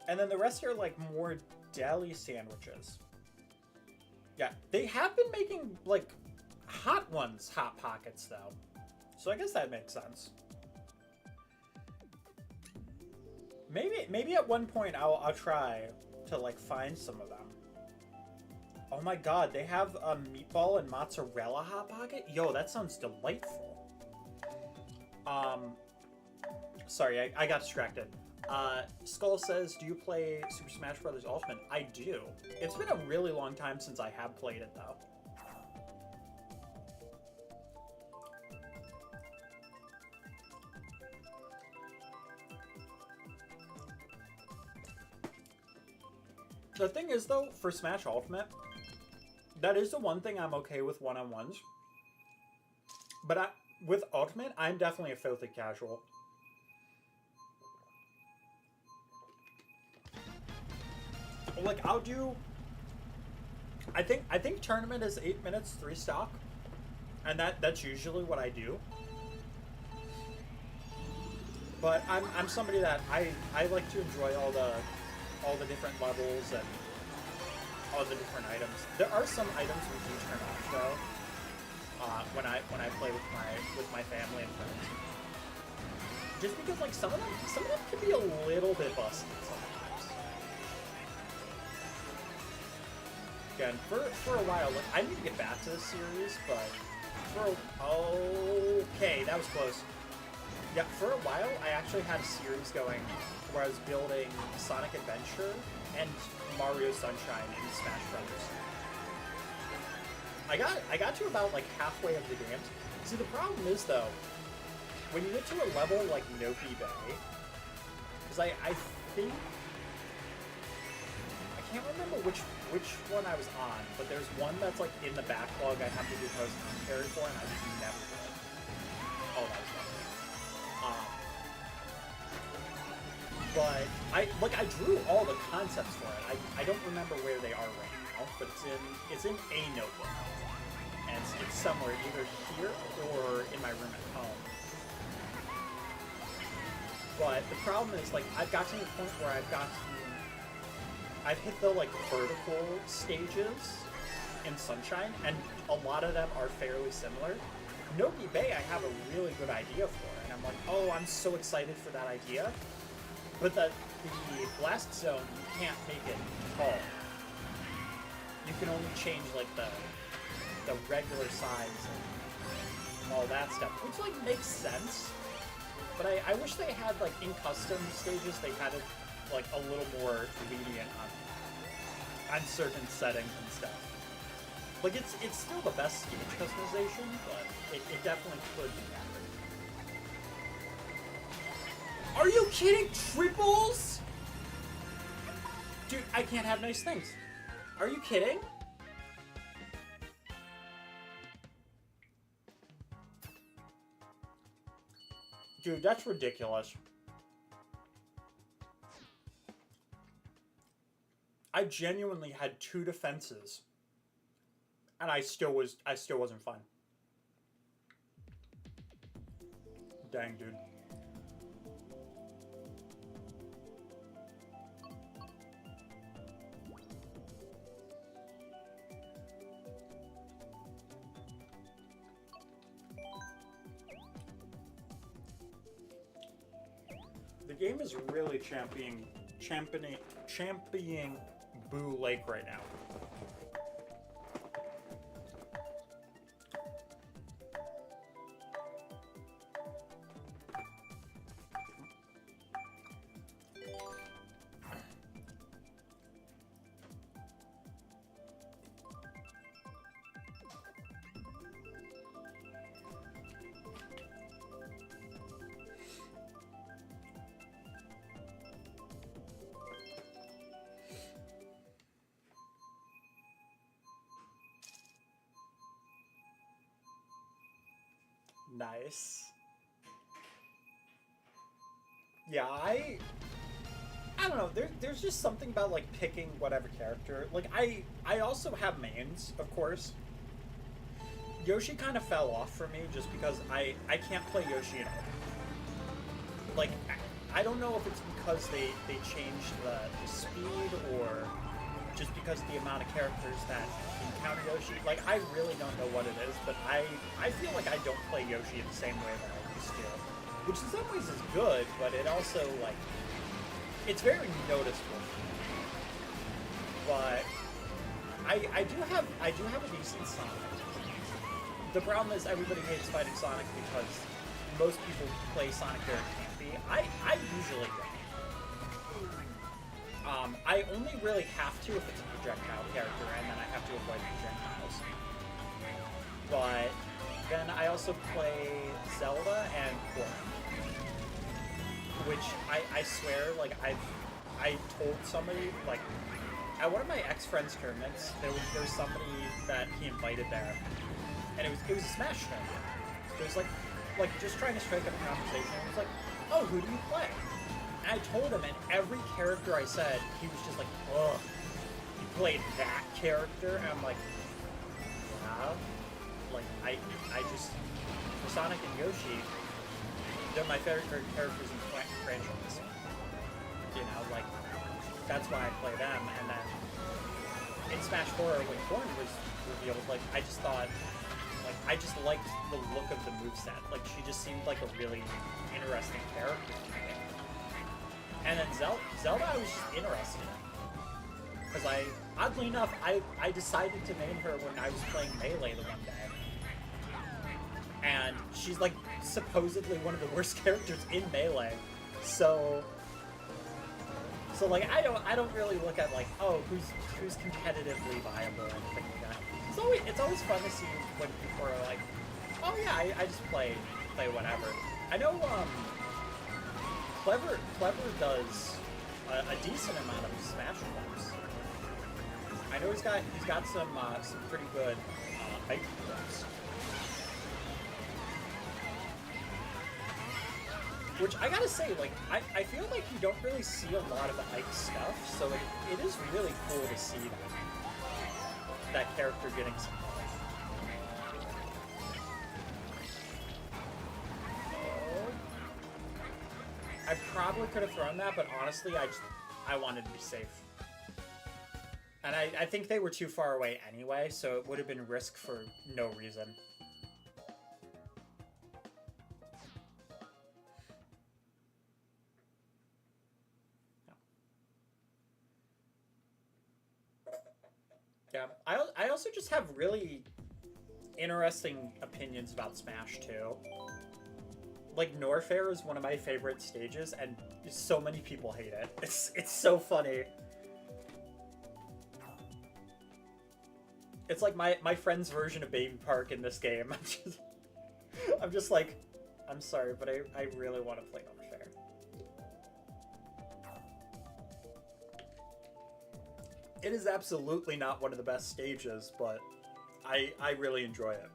Speaker 1: And then the rest are like more deli sandwiches. Yeah, they have been making like Hot Pockets though. So I guess that makes sense. Maybe at one point I'll try to like find some of them. Oh my god, they have a meatball and mozzarella Hot Pocket? Yo, that sounds delightful. Sorry, I got distracted. Skull says, do you play Super Smash Bros. Ultimate? I do. It's been a really long time since I have played it, though. The thing is, though, for Smash Ultimate, that is the one thing I'm okay with one-on-ones. But with Ultimate, I'm definitely a filthy casual. Like, I'll do... I think tournament is 8 minutes, 3 stock. And that's usually what I do. But I'm somebody that I like to enjoy all the different levels and all the different items. There are some items we do turn off though. When I play with my family and friends. Just because like some of them can be a little bit busted sometimes. Again, for a while, look, I need to get back to this series, but okay, that was close. Yeah, for a while, I actually had a series going where I was building Sonic Adventure and Mario Sunshine in Smash Brothers. I got to about like halfway of the games. See, the problem is though, when you get to a level like Noki Bay, because I think I can't remember which one I was on, but there's one that's like in the backlog I have to do post commentary for, and I just never did. Oh, that was lovely. But I drew all the concepts for it. I don't remember where they are right now, but it's in a notebook, and it's somewhere either here or in my room at home. But the problem is, like, I've got to the point where I've hit the like vertical stages in Sunshine, and a lot of them are fairly similar. Noki Bay I have a really good idea for, and I'm like, oh, I'm so excited for that idea. But the blast zone, you can't make it tall. You can only change like the regular size and all that stuff, which like makes sense. But I wish they had like in custom stages they had it like a little more lenient on certain settings and stuff. Like it's still the best stage customization, but it definitely could be better. Are you kidding? Triples? Dude, I can't have nice things. Are you kidding? Dude, that's ridiculous. I genuinely had 2 defenses. And I still wasn't fine. Dang, dude. The game is really championing Boo Lake right now. Nice. Yeah, I don't know. There's just something about like picking whatever character. Like I also have mains, of course. Yoshi kind of fell off for me just because I can't play Yoshi at all. Like I don't know if it's because they changed the speed or just because the amount of characters that encounter Yoshi. Like, I really don't know what it is, but I feel like I don't play Yoshi in the same way that I used to. Which in some ways is good, but it also, like, it's very noticeable. But I do have a decent Sonic. The problem is everybody hates fighting Sonic because most people play Sonic very campy. I usually don't. I only really have to if it's a projectile character, and then I have to avoid projectiles. But then I also play Zelda and Kart, which I swear, like I told somebody, like at one of my ex-friend's tournaments, there was somebody that he invited there, and it was a Smash tournament. It was like just trying to strike up a conversation. It was like, oh, who do you play? And I told him, and every character I said, he was just like, ugh, you played that character? And I'm like, yeah. Like, I just, for Sonic and Yoshi, they're my favorite characters in the franchise. You know, like, that's why I play them. And then in Smash 4, when Corn was revealed, like, I just thought, like, I just liked the look of the moveset. Like, she just seemed like a really interesting character to me. And then Zelda I was just interested in. Because oddly enough, I decided to name her when I was playing Melee the one day. And she's like supposedly one of the worst characters in Melee. So like I don't really look at like, oh, who's competitively viable or anything like that. It's always fun to see when people are like, oh yeah, I just play whatever. I know Clever does a decent amount of Smash clips. I know he's got some pretty good hype clips. Which I gotta say, like I feel like you don't really see a lot of Ike stuff, so it is really cool to see that character getting some love. I probably could have thrown that, but honestly, I wanted to be safe. And I think they were too far away anyway, so it would have been risk for no reason. Yeah, I also just have really interesting opinions about Smash too. Like, Norfair is one of my favorite stages, and so many people hate it. It's so funny. It's like my friend's version of Baby Park in this game. I'm just like, I'm sorry, but I really want to play Norfair. It is absolutely not one of the best stages, but I really enjoy it.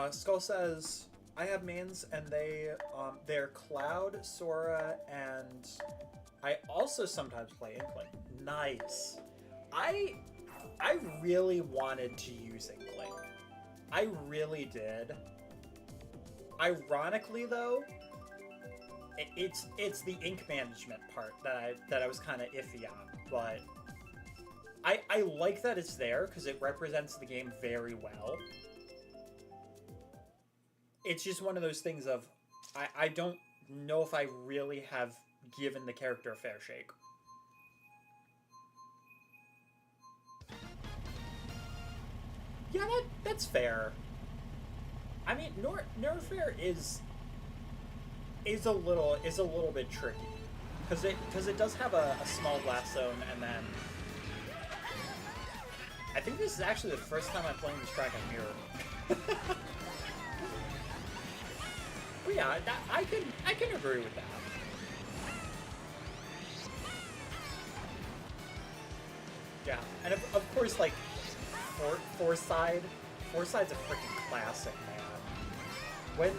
Speaker 1: Skull says, I have mains, and they're Cloud, Sora, and I also sometimes play Inkling. Nice. I really wanted to use Inkling. I really did. Ironically, though, it's the ink management part that I was kind of iffy on, but I like that it's there because it represents the game very well. It's just one of those things of, I don't know if I really have given the character a fair shake. Yeah, that's fair. I mean, Nerfair is a little bit tricky because it does have a small blast zone, and then I think this is actually the first time I'm playing this track on Mirror. But yeah, I can agree with that. Yeah, and of course, like Foreside's a freaking classic, man.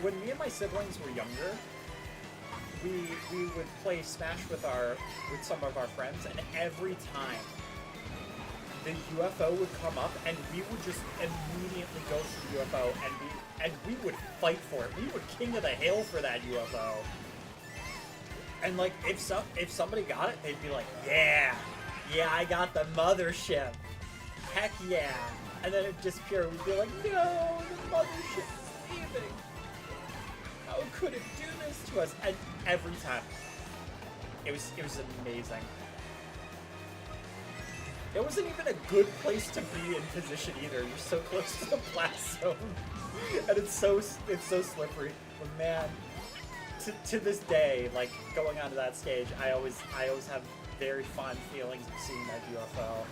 Speaker 1: When me and my siblings were younger, we would play Smash with some of our friends, and every time the UFO would come up, and we would just immediately go to the UFO, and we would fight for it. We would King of the Hill for that UFO. And like, if somebody got it, they'd be like, yeah, I got the mothership. Heck yeah. And then it'd disappear. We'd be like, no, the mothership is leaving. How could it do this to us? And every time, it was amazing. It wasn't even a good place to be in position either. You're so close to the blast zone, and it's so slippery. But man, to this day, like going onto that stage, I always have very fond feelings of seeing that UFO.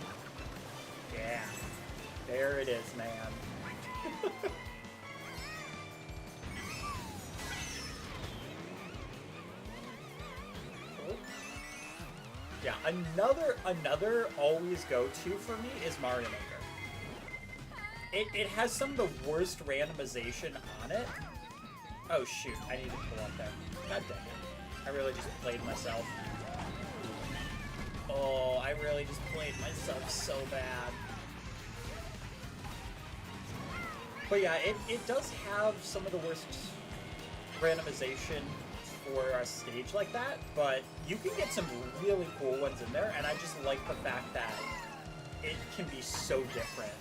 Speaker 1: Yeah, there it is, man. Yeah, another always go-to for me is Mario Maker. It has some of the worst randomization on it. Oh shoot, I need to pull up there. God dang it. I really just played myself. Oh, I really just played myself so bad. But yeah, it does have some of the worst randomization for a stage like that, but you can get some really cool ones in there, and I just like the fact that it can be so different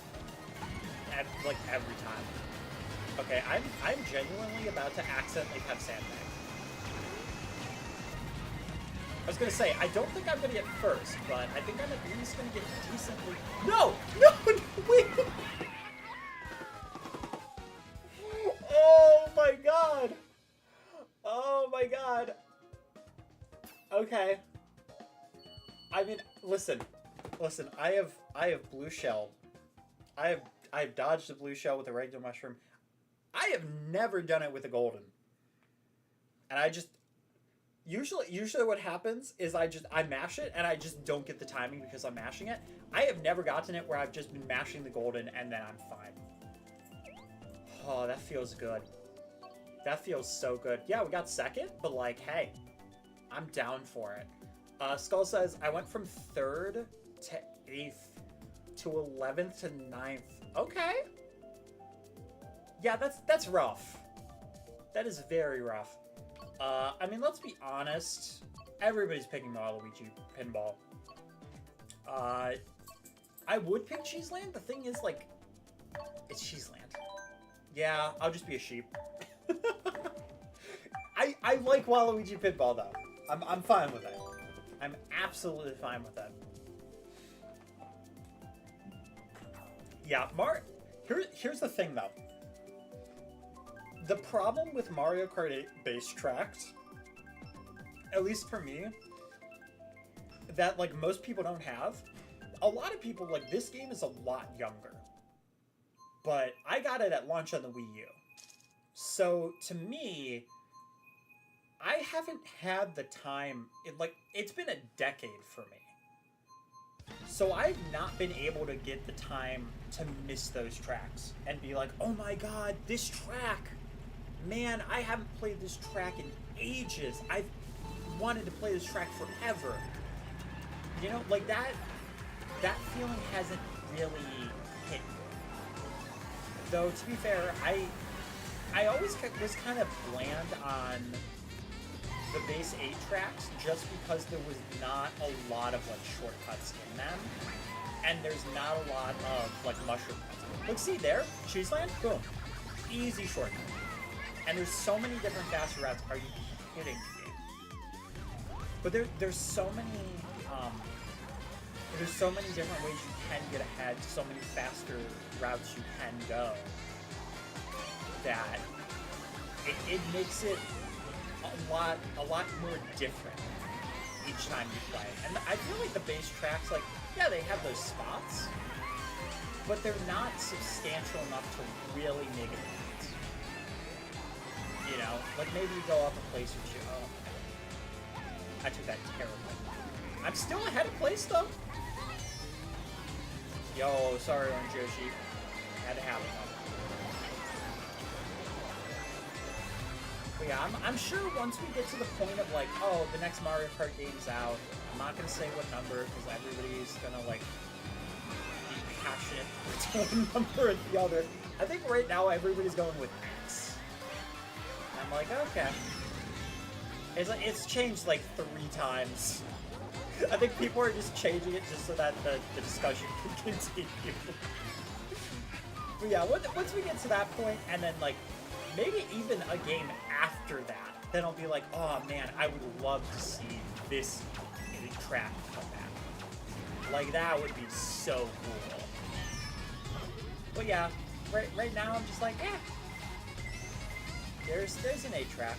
Speaker 1: like every time. Okay, I'm genuinely about to accidentally have sandbag. I was gonna say, I don't think I'm gonna get first, but I think I'm at least gonna get decently. No, wait. Oh my god. Oh my god. Okay. I mean, listen. I have blue shell. I have dodged a blue shell with a regular mushroom. I have never done it with a golden. And I just usually what happens is I mash it and I just don't get the timing because I'm mashing it. I have never gotten it where I've just been mashing the golden and then I'm fine. Oh, that feels good. That feels so good. Yeah, we got second, but like, hey, I'm down for it. Skull says, I went from 3rd to 8th to 11th to 9th. Okay. Yeah, that's rough. That is very rough. I mean, let's be honest. Everybody's picking Waluigi Pinball. I would pick Cheeseland. The thing is, like, it's Cheeseland. Yeah, I'll just be a sheep. I like Waluigi Pinball though. I'm fine with it. I'm absolutely fine with it. Yeah, here's the thing though. The problem with Mario Kart 8 base tracks, at least for me, that like most people don't have. A lot of people, like, this game is a lot younger. But I got it at launch on the Wii U. So, to me, I haven't had the time, it's been a decade for me. So I've not been able to get the time to miss those tracks and be like, oh my god, this track! Man, I haven't played this track in ages. I've wanted to play this track forever. You know, like that feeling hasn't really hit me. Though, to be fair, I always was kind of bland on the base 8 tracks just because there was not a lot of, like, shortcuts in them. And there's not a lot of, like, mushroom cuts. Look, see there? Cheeseland? Boom. Easy shortcut. And there's so many different faster routes. Are you kidding me? But there's so many different ways you can get ahead, so many faster routes you can go, that it makes it a lot more different each time you play. And I feel like the base tracks, like, yeah, they have those spots, but they're not substantial enough to really make a difference. You know, like maybe you go up a place or two. Oh, I took that terribly. I'm still ahead of place though. Yo, sorry, Orange Yoshi. Had to have it. But yeah, I'm sure once we get to the point of like, oh, the next Mario Kart game's out, I'm not gonna say what number because everybody's gonna like be passionate for one number or the other. I think right now everybody's going with X. And I'm like, okay. It's changed like 3 times. I think people are just changing it just so that the discussion can continue. But yeah, once we get to that point, and then like maybe even a game after that, then I'll be like, oh man, I would love to see this track come back. Like that would be so cool. But yeah, right now I'm just like, eh. There's an A track.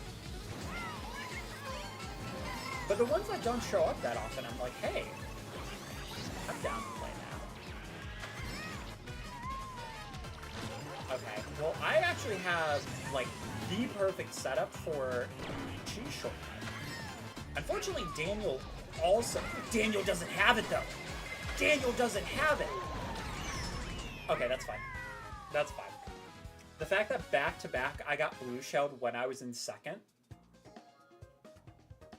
Speaker 1: But the ones that don't show up that often, I'm like, hey, I'm down to play now. Okay, well, I actually have, like, the perfect setup for cheese shortcut. Unfortunately, Daniel doesn't have it, though. Daniel doesn't have it. Okay, that's fine. That's fine. The fact that back-to-back I got blue shelled when I was in second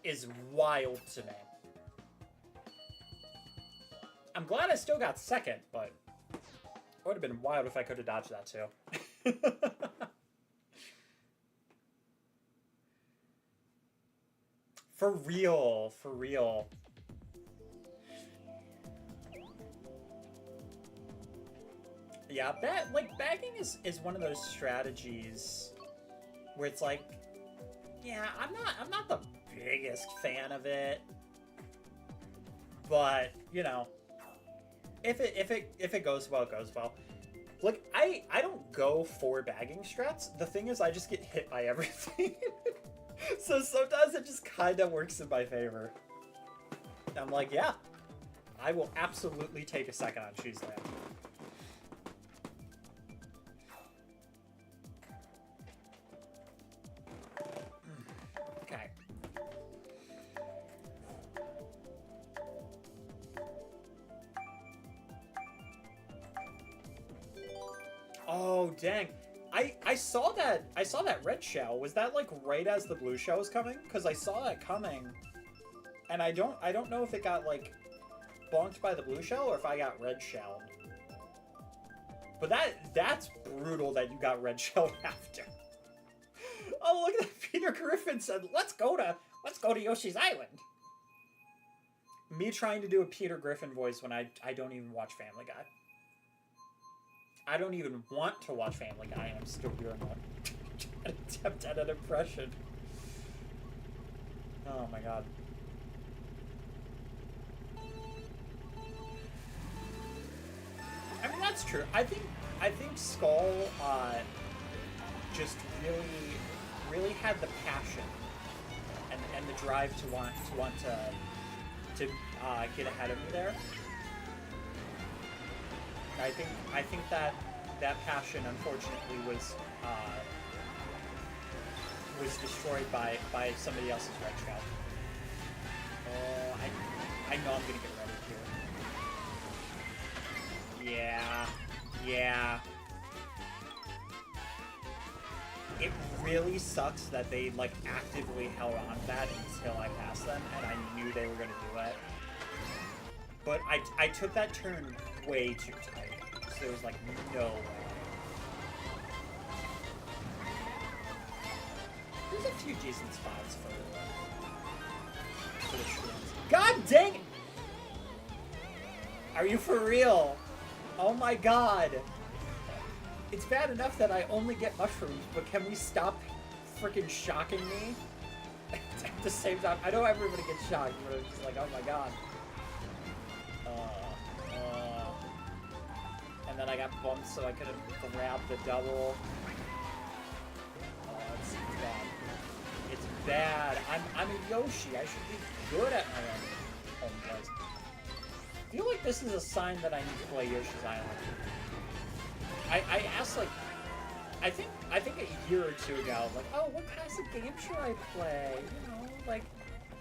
Speaker 1: is wild to me. I'm glad I still got second, but it would have been wild if I could have dodged that too. For real, for real. Yeah, bagging is one of those strategies where it's like, yeah, I'm not the biggest fan of it, but you know, if it goes well, it goes well. Like I don't go for bagging strats. The thing is, I just get hit by everything, so sometimes it just kind of works in my favor. I'm like, yeah, I will absolutely take a second on Cheese Land. Oh dang! I saw that red shell. Was that like right as the blue shell was coming? Because I saw that coming, and I don't know if it got like bonked by the blue shell or if I got red shelled. But that's brutal that you got red shelled after. Oh, look at that! Peter Griffin said, "Let's go to Yoshi's Island." Me trying to do a Peter Griffin voice when I don't even watch Family Guy. I don't even want to watch Family Guy, and I'm still doing one. An attempt at an impression. Oh my god. I mean, that's true. I think Skull just really had the passion and the drive to want to get ahead of me there. I think that passion, unfortunately, was destroyed by somebody else's red shell. Oh, I know I'm gonna get ready here. Yeah. It really sucks that they like actively held on to that until I passed them, and I knew they were gonna do it. But I took that turn way too tight. So there was like no way. There's a few decent spots for the shrooms. God dang it! Are you for real? Oh my god. It's bad enough that I only get mushrooms, but can we stop freaking shocking me at the same time. I know everybody gets shocked, but it's just like, oh my god. And then I got bumped, so I couldn't grab the double. Oh, it's bad. It's bad. I'm a Yoshi. I should be good at my own home place. I feel like this is a sign that I need to play Yoshi's Island. I asked, like, I think a year or two ago, like, oh, what classic game should I play? You know, like,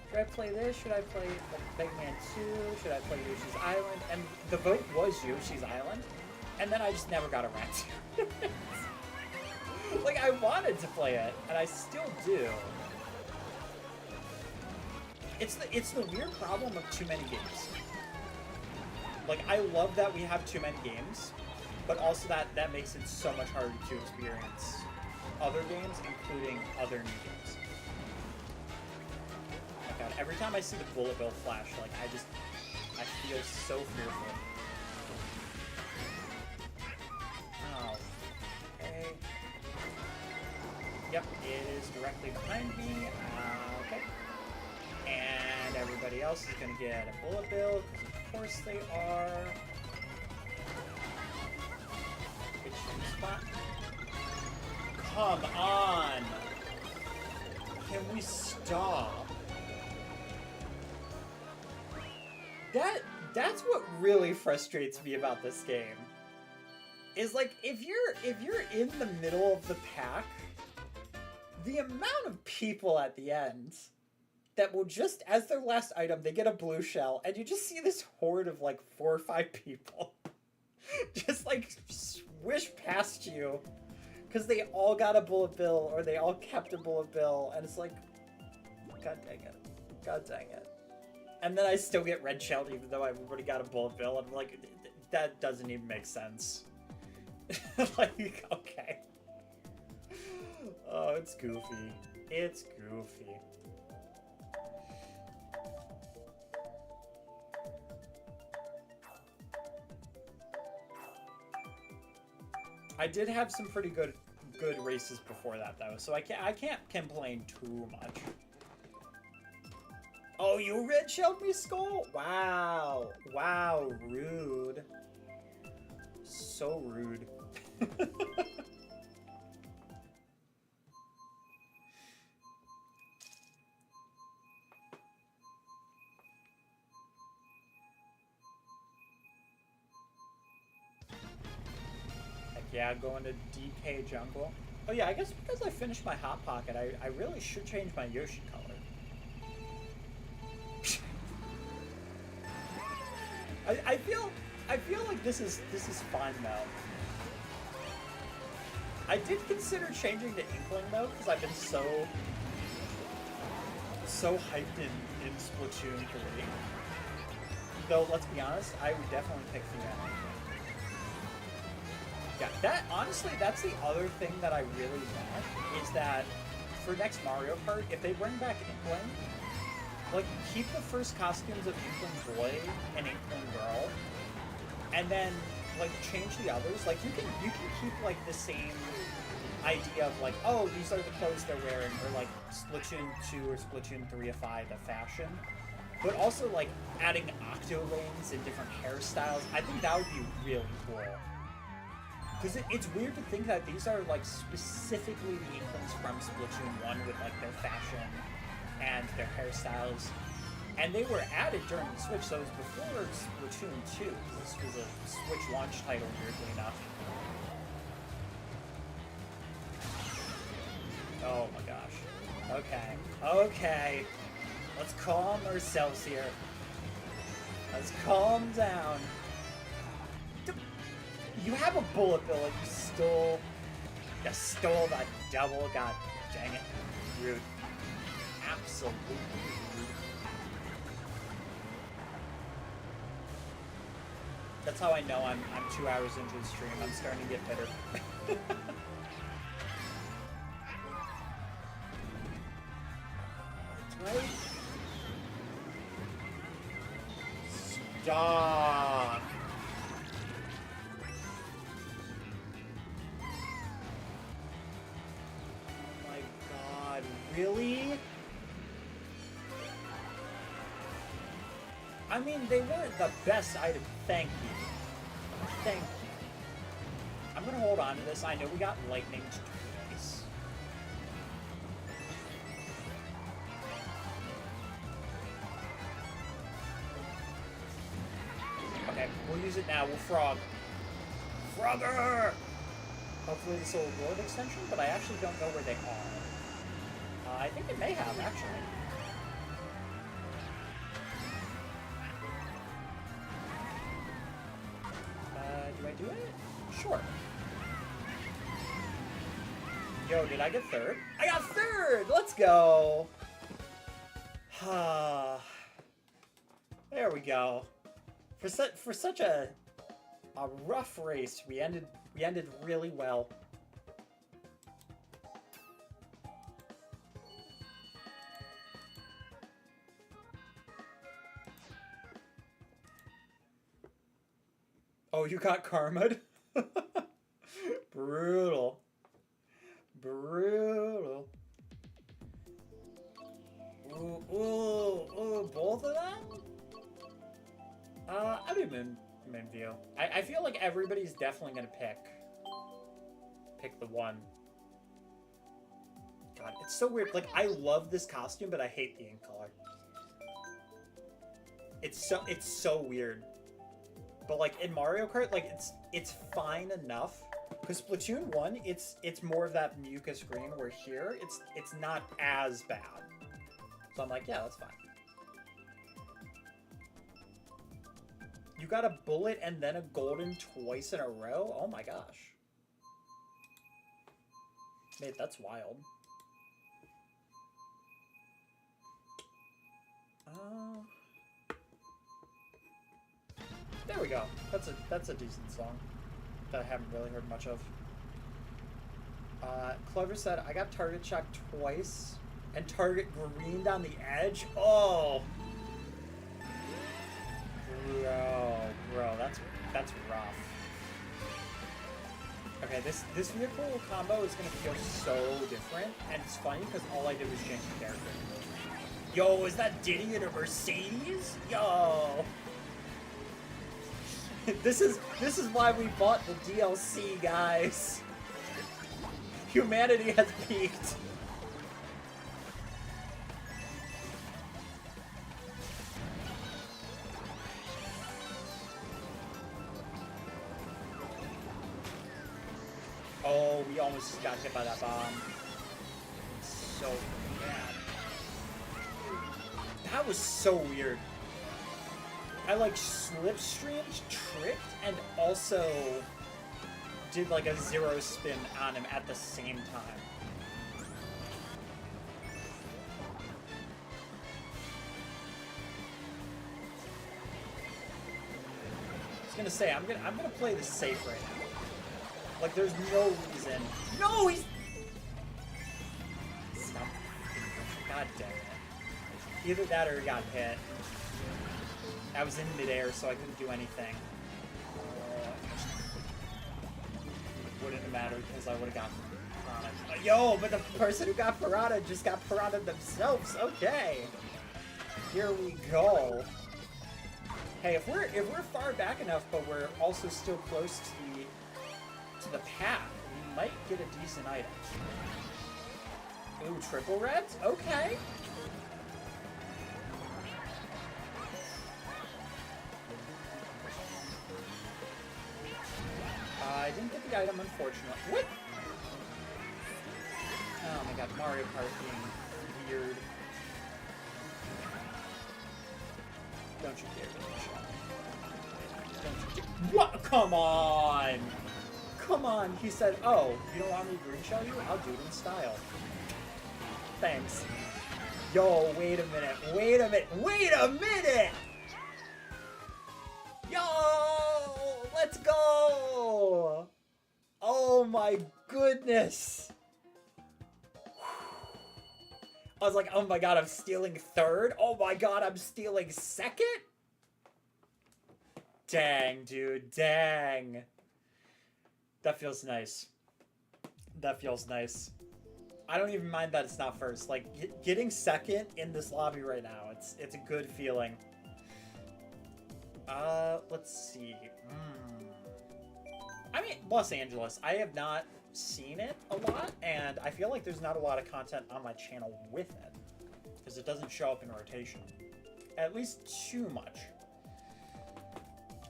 Speaker 1: should I play this? Should I play like Mega Man 2? Should I play Yoshi's Island? And the vote was Yoshi's Island. And then I just never got around to it. Like, I wanted to play it, and I still do. It's the weird problem of too many games. Like, I love that we have too many games, but also that makes it so much harder to experience other games, including other new games. Oh my god, every time I see the bullet bill flash, like, I feel so fearful. Oh. Okay. Yep, it is directly behind me. Okay. And everybody else is gonna get a bullet bill, because of course they are. Good spot. Come on! Can we stop? That's what really frustrates me about this game. Is like, if you're in the middle of the pack, the amount of people at the end that will just, as their last item, they get a blue shell, and you just see this horde of like 4 or 5 people just like swish past you because they all got a bullet bill or they all kept a bullet bill, and it's like, god dang it, god dang it. And then I still get red shelled even though everybody got a bullet bill, and I'm like, that doesn't even make sense. Like, okay. Oh, it's goofy. It's goofy. I did have some pretty good races before that though, so I can't complain too much. Oh, you red shelled me, Skull? Wow. Wow, rude. So rude. Heck yeah, going to DK Jungle. Oh yeah, I guess because I finished my Hot Pocket, I really should change my Yoshi color. I feel like this is fine though. I did consider changing to Inkling though, because I've been so hyped in Splatoon 3. Though let's be honest, I would definitely pick Fiona. Yeah, that's the other thing that I really want, is that for next Mario Kart, if they bring back Inkling, like, keep the first costumes of Inkling Boy and Inkling Girl, and then, like, change the others. Like, you can keep, like, the same idea of, like, oh, these are the clothes they're wearing, or, like, Splatoon 2 or Splatoon 3-ify the fashion. But also, like, adding octo lanes and different hairstyles, I think that would be really cool. Because it's weird to think that these are, like, specifically the Inklings from Splatoon 1 with, like, their fashion and their hairstyles, and they were added during the Switch, so it was before Splatoon 2. This was a Switch launch title, weirdly enough. Oh my gosh. Okay. Let's calm ourselves here. Let's calm down. You have a bullet bill and you stole that double. God dang it. Rude. Absolutely rude. That's how I know I'm 2 hours into the stream. I'm starting to get bitter. Right? Stop. Oh my god. Really? I mean, they weren't the best item. Thank you. Thank you. I'm gonna hold on to this. I know we got lightning twice. Okay, we'll use it now. We'll frog. Frogger! Hopefully this will reward extension, but I actually don't know where they are. I think it may have, actually. Do I do it? Sure. Yo, did I get third? I got third! Let's go! There we go. For such a rough race, we ended really well. Oh, you got karma'd? Brutal. Brutal. Ooh, both of them? I do min view. I feel like everybody's definitely gonna pick the one. God, it's so weird. Like, I love this costume, but I hate the ink color. It's so weird. But like in Mario Kart, like it's fine enough. Because Splatoon 1, it's more of that mucus green, where here it's not as bad. So I'm like, yeah, that's fine. You got a bullet and then a golden twice in a row? Oh my gosh. Mate, that's wild. There we go. That's a decent song that I haven't really heard much of. Clever said, I got target shocked twice and target greened on the edge. Oh! Bro, that's rough. Okay, this vehicle combo is gonna feel so different, and it's funny because all I did was change the character. Yo, is that Diddy in a Mercedes? Yo! This is why we bought the DLC, guys. Humanity has peaked. Oh, we almost just got hit by that bomb. So bad. That was so weird. I like slipstreamed, tripped, and also did like a zero spin on him at the same time. I was gonna say I'm gonna play this safe right now. Like there's no reason. No, he's stop. God damn it. Either that or he got hit. I was in midair, so I couldn't do anything. Wouldn't have mattered because I would have got piranha. Yo, but the person who got piranha just got piranha themselves. Okay, here we go. Hey, if we're far back enough, but we're also still close to the path, we might get a decent item. Ooh, triple reds. Okay. I didn't get the item, unfortunately. What? Oh my god, Mario Kart being weird. Don't you dare get the shot. Don't you dare. What? Come on! Come on! He said, oh, you don't want me to green shell you? I'll do it in style. Thanks. Yo, wait a minute. Wait a minute. Wait a minute! Yo! Let's go! Oh my goodness! I was like, oh my god, I'm stealing third? Oh my god, I'm stealing second? Dang, dude, dang. That feels nice. That feels nice. I don't even mind that it's not first. Like, getting second in this lobby right now, it's a good feeling. Let's see. I mean, Los Angeles, I have not seen it a lot, and I feel like there's not a lot of content on my channel with it, because it doesn't show up in rotation. At least too much.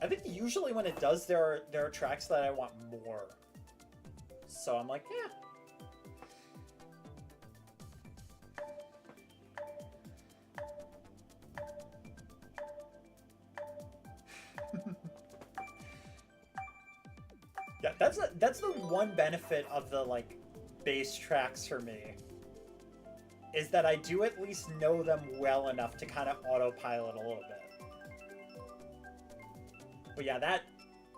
Speaker 1: I think usually when it does, there are tracks that I want more. So I'm like, yeah. Yeah, that's the one benefit of the like base tracks for me, is that I do at least know them well enough to kind of autopilot a little bit. But yeah,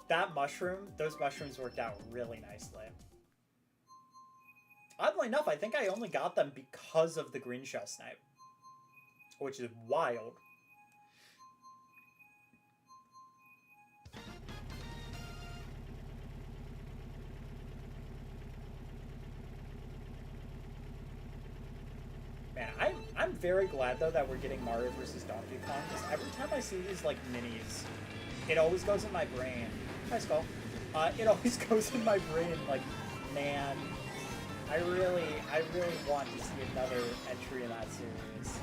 Speaker 1: those mushrooms worked out really nicely. Oddly enough, I think I only got them because of the green shell snipe, which is wild. Man, I'm very glad though that we're getting Mario vs. Donkey Kong, because every time I see these like minis, it always goes in my brain. Hi, Skull. It always goes in my brain like, man, I really want to see another entry in that series.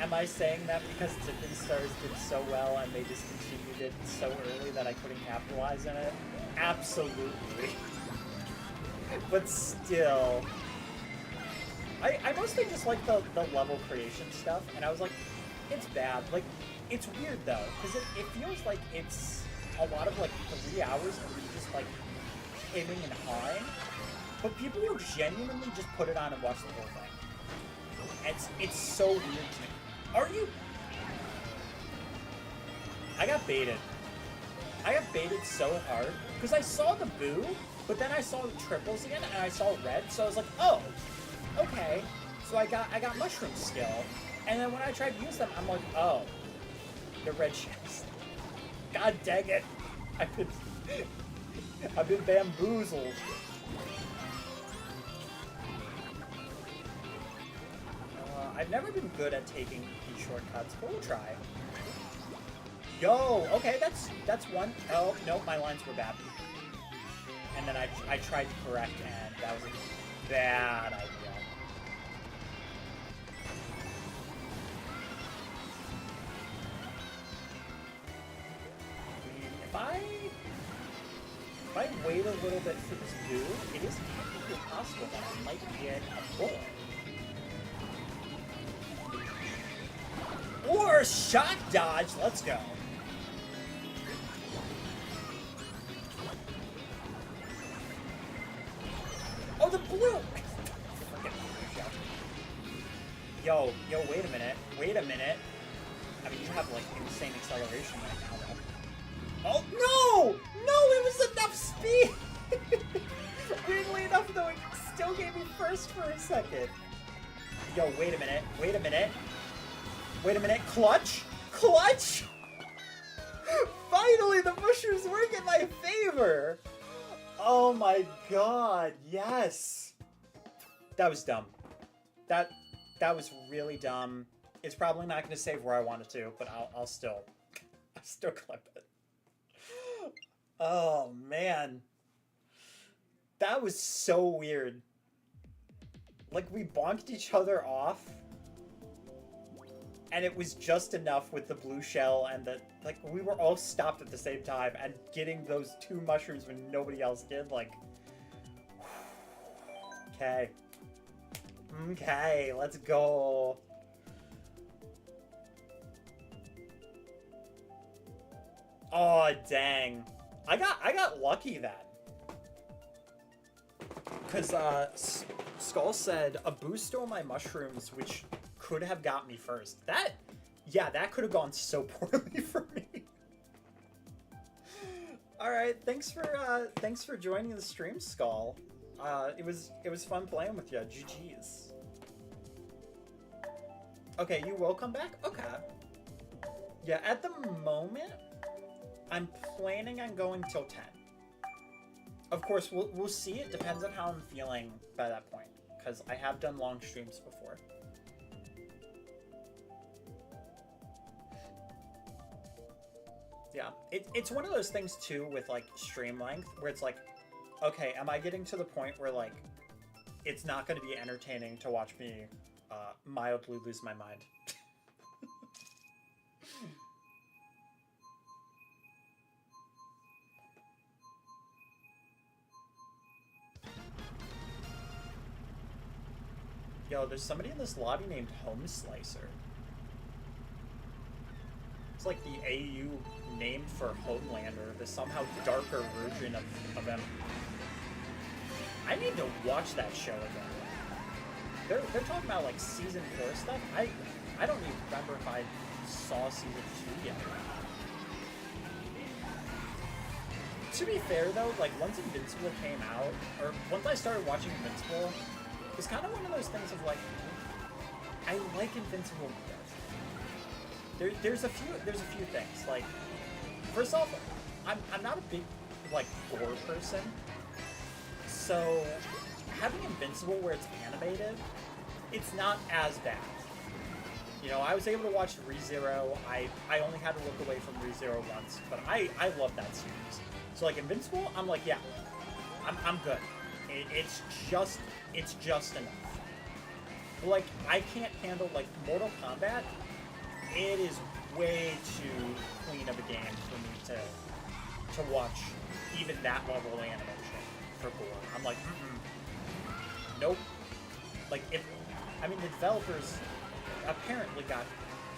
Speaker 1: Am I saying that because Tippin Stars did so well and they discontinued it so early that I couldn't capitalize on it? Absolutely. But still. I mostly just like the level creation stuff, and I was like, it's bad. Like, it's weird though, because it feels like it's a lot of like 3 hours of you just like aiming and hawing, but people will genuinely just put it on and watch the whole thing. It's so weird to me. Are you? I got baited. I got baited so hard, because I saw the boo, but then I saw the triples again, and I saw red, so I was like, oh. Okay, so I got mushroom skill, and then when I tried to use them, I'm like, oh, the red chest. God dang it! I've been bamboozled. I've never been good at taking these shortcuts, but we'll try. Yo, okay, that's one. Oh no, my lines were bad. And then I tried to correct, and that was a bad idea. If I wait a little bit for this boo, it is technically possible that I might get a bullet. Or shot dodge, let's go. Oh, the blue! Yo, wait a minute. I mean, you have like insane acceleration right now, though. Oh, no! No, it was enough speed! Weirdly enough, though, it still gave me first for a second. Yo, wait a minute. Clutch? Finally, the mushrooms work in my favor! Oh my god, yes! That was dumb. That was really dumb. It's probably not going to save where I wanted to, but I'll still clip it. Oh, man. That was so weird. Like, we bonked each other off, and it was just enough with the blue shell and the... Like, we were all stopped at the same time, and getting those 2 mushrooms when nobody else did, like... Okay. Okay, let's go. Oh, dang. I got lucky then. Because Skull said, a boost stole my mushrooms, which could have got me first. That could have gone so poorly for me. Alright, thanks for joining the stream, Skull. It was fun playing with you. GG's. Okay, you will come back? Okay. Yeah, at the moment, I'm planning on going till 10. Of course, we'll see. It depends on how I'm feeling by that point, because I have done long streams before. Yeah, it's one of those things too with like stream length where it's like, okay, am I getting to the point where like it's not going to be entertaining to watch me mildly lose my mind? Yo, there's somebody in this lobby named Home Slicer. It's like the AU name for Homelander, the somehow darker version of him. I need to watch that show again. They're talking about like season 4 stuff. I don't even remember if I saw season 2 yet. To be fair though, like once Invincible came out, or once I started watching Invincible, it's kind of one of those things of like, I like Invincible more. There's a few things. Like, first off, I'm not a big like gore person, so having Invincible where it's animated, it's not as bad. You know, I was able to watch ReZero. I only had to look away from ReZero once, but I love that series. So like Invincible, I'm like, yeah, I'm good. It's just enough. But like I can't handle like Mortal Kombat. It is way too clean of a game for me to watch even that level of animation for gore. I'm like, nope. Like I mean the developers apparently got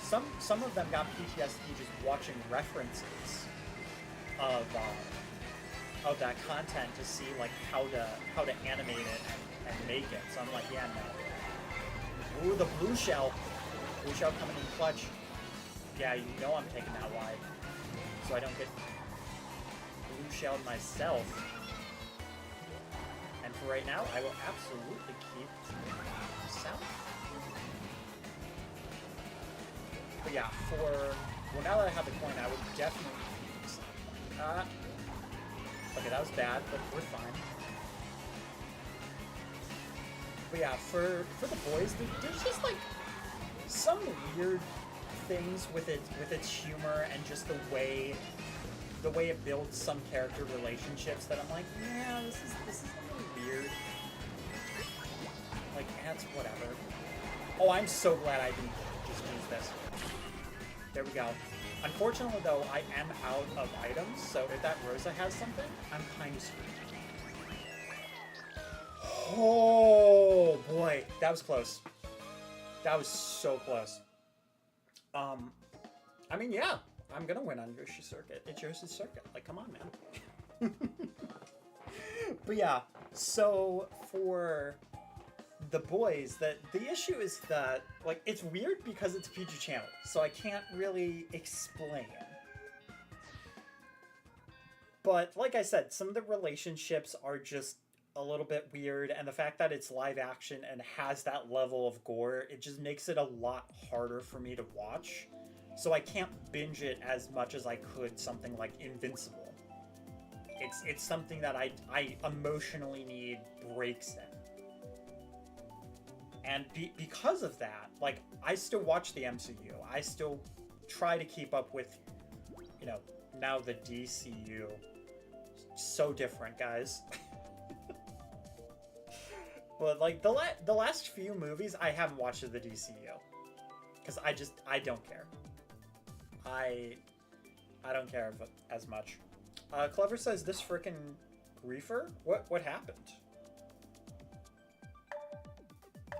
Speaker 1: some of them got PTSD just watching references of that content to see like how to animate it and make it. So I'm like, yeah, no. Ooh, the blue shell coming in clutch. Yeah, you know I'm taking that wide, so I don't get blue shelled myself. And for right now, I will absolutely keep south. But yeah, well, now that I have the coin, I would definitely keep south. Okay, that was bad, but we're fine. But yeah, for the boys, there's just like some weird things with its humor and just the way it builds some character relationships that I'm like, yeah, this is really weird. Like, that's whatever. Oh, I'm so glad I didn't just use this. There we go. Unfortunately, though, I am out of items, so if that Rosa has something, I'm kind of screwed. Oh, boy. That was close. That was so close. I mean, yeah. I'm gonna win on Yoshi's Circuit. It's Yoshi's Circuit. Like, come on, man. But yeah, so for the boys, the issue is that, like, it's weird because it's a PG channel, so I can't really explain. But like I said, some of the relationships are just a little bit weird, and the fact that it's live action and has that level of gore, it just makes it a lot harder for me to watch. So I can't binge it as much as I could something like Invincible. It's something that I emotionally need breaks in. And because of that, like, I still watch the MCU. I still try to keep up with, you know, now the DCU. So different, guys. But, like, the last few movies, I haven't watched of the DCU. Because I don't care. I don't care as much. Clever says, this frickin' reefer? What happened?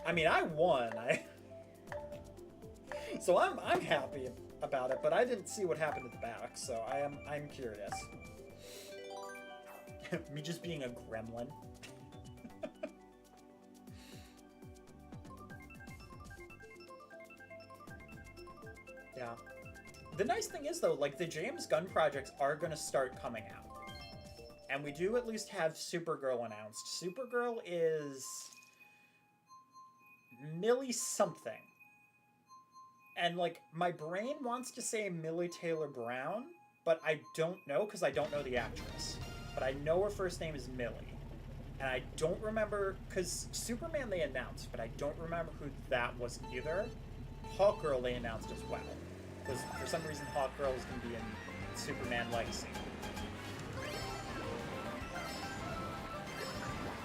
Speaker 1: I mean, I won. So I'm happy about it, but I didn't see what happened at the back, so I'm curious. Me just being a gremlin. Yeah. The nice thing is, though, like, the James Gunn projects are going to start coming out. And we do at least have Supergirl announced. Supergirl is Millie something. And, like, my brain wants to say Millie Taylor Brown, but I don't know because I don't know the actress. but I know her first name is Millie. And I don't remember, because Superman they announced, but I don't remember who that was either. Hawkgirl they announced as well. Because for some reason Hawkgirl is going to be in Superman Legacy.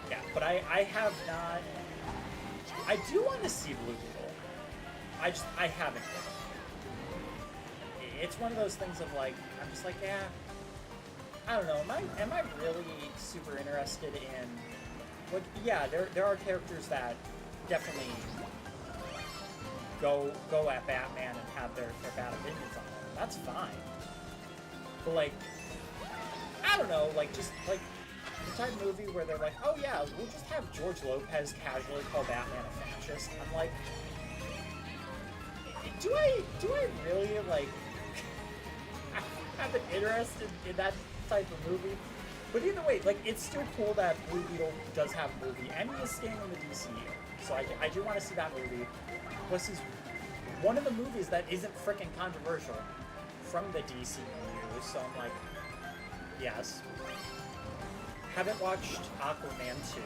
Speaker 1: Yeah, but I have not... I do want to see Blue Beetle. I haven't yet. It's one of those things of like, I'm just like, yeah, I don't know, am I really super interested in... Like, yeah, there are characters that definitely go at Batman and have their bad opinions on him. That's fine. But like, I don't know, like just like the type of movie where they're like, oh yeah, we'll just have George Lopez casually call Batman a fascist. I'm like, do I really like have an interest in that type of movie? But either way, like, it's still cool that Blue Beetle does have a movie, and he is staying in the DCU. So I do want to see that movie. Plus, he's one of the movies that isn't freaking controversial from the DCU, so I'm like, yes. Haven't watched Aquaman 2,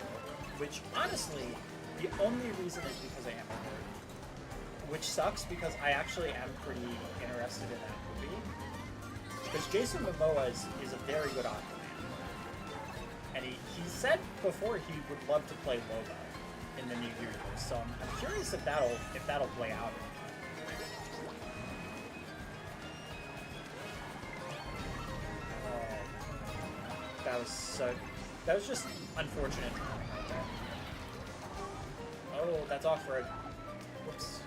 Speaker 1: which, honestly, the only reason is because I am a nerd. Which sucks, because I actually am pretty interested in that movie. Because Jason Momoa is a very good Aquaman. And he said before he would love to play Lobo in the new universe, so I'm curious if that'll play out. That was just unfortunate right there. Oh, that's off-road. Whoops.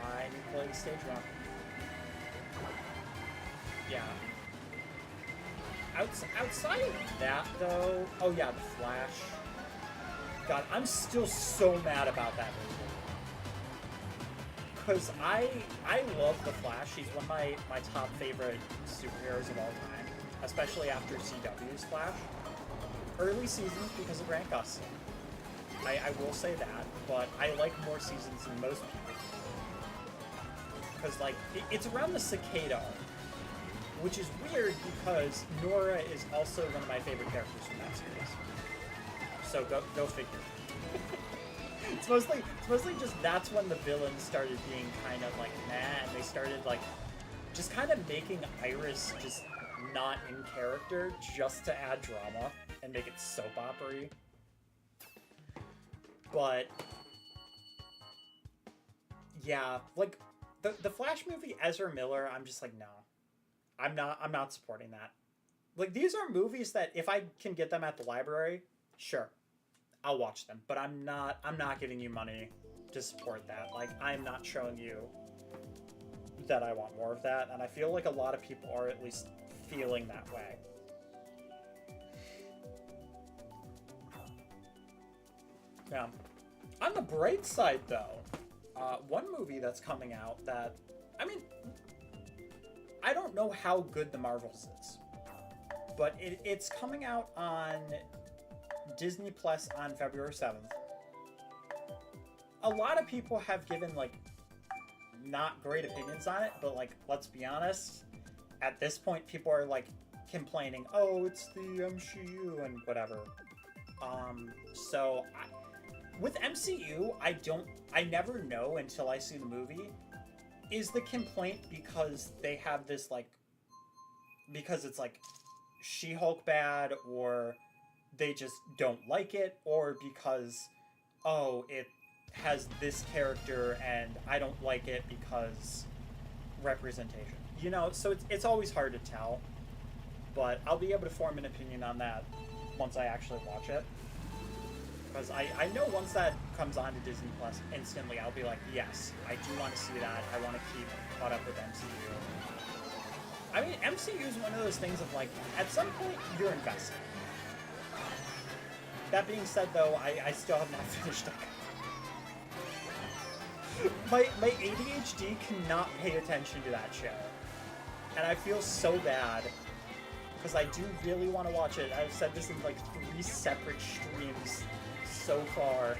Speaker 1: I need to play the stage wrong. Yeah. Outside of that, though... Oh, yeah, The Flash. God, I'm still so mad about that movie. Because I love The Flash. He's one of my top favorite superheroes of all time. Especially after CW's Flash. Early seasons because of Grant Gustin. I will say that, but I like more seasons than most people. Because, like, it's around the Cicada arc. Which is weird because Nora is also one of my favorite characters from that series. So go figure. It's mostly just that's when the villains started being kind of like meh, and they started like just kind of making Iris just not in character just to add drama and make it soap opera-y. But yeah, like the Flash movie, Ezra Miller, I'm just like, no. I'm not supporting that. Like, these are movies that if I can get them at the library, sure, I'll watch them. But I'm not giving you money to support that. Like, I'm not showing you that I want more of that, and I feel like a lot of people are at least feeling that way. Yeah. On the bright side, though, one movie that's coming out that, I mean, I don't know how good the Marvels is, but it's coming out on Disney Plus on February 7th. A lot of people have given, like, not great opinions on it, but, like, let's be honest, at this point, people are, like, complaining, oh, it's the MCU and whatever. So, with MCU, I never know until I see the movie. Is the complaint because they have this, like, because it's, like, She-Hulk bad, or they just don't like it, or because, oh, it has this character and I don't like it because representation. You know, so it's always hard to tell, but I'll be able to form an opinion on that once I actually watch it. Because I know once that comes on to Disney Plus, instantly I'll be like, yes, I do want to see that. I want to keep caught up with MCU. I mean, MCU is one of those things of, like, at some point, you're invested. That being said, though, I still have not finished it. My ADHD cannot pay attention to that show. And I feel so bad. Because I do really want to watch it. I've said this in, like, 3 separate streams so far,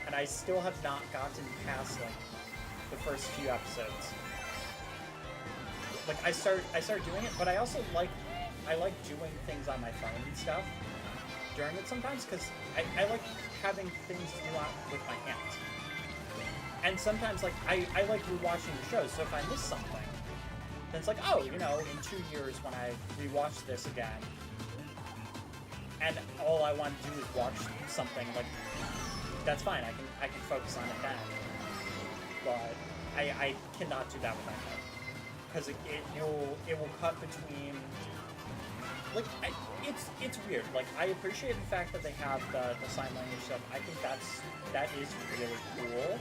Speaker 1: and I still have not gotten past, like, the first few episodes. Like, I start doing it, but I also like like doing things on my phone and stuff during it sometimes, because I like having things to do with my hands. And sometimes, like, I like rewatching the shows, so if I miss something, then it's like, oh, you know, in 2 years when I rewatch this again, and all I want to do is watch something, like, that's fine, I can focus on it then. But I cannot do that with my phone. Because it will cut between, like, it's weird. Like, I appreciate the fact that they have the sign language stuff. I think that is really cool.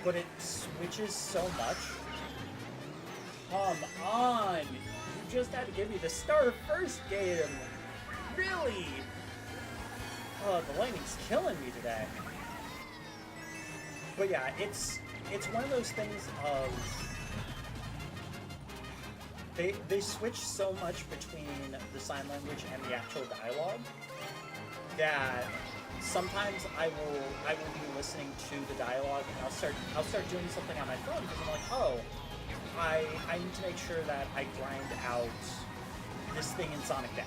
Speaker 1: But it switches so much. Come on! You just had to give me the Star first game! Really? Oh, the lightning's killing me today. But yeah, it's one of those things of... They switch so much between the sign language and the actual dialogue that sometimes I will be listening to the dialogue and I'll start doing something on my phone because I'm like, oh, I need to make sure that I grind out this thing in Sonic Dash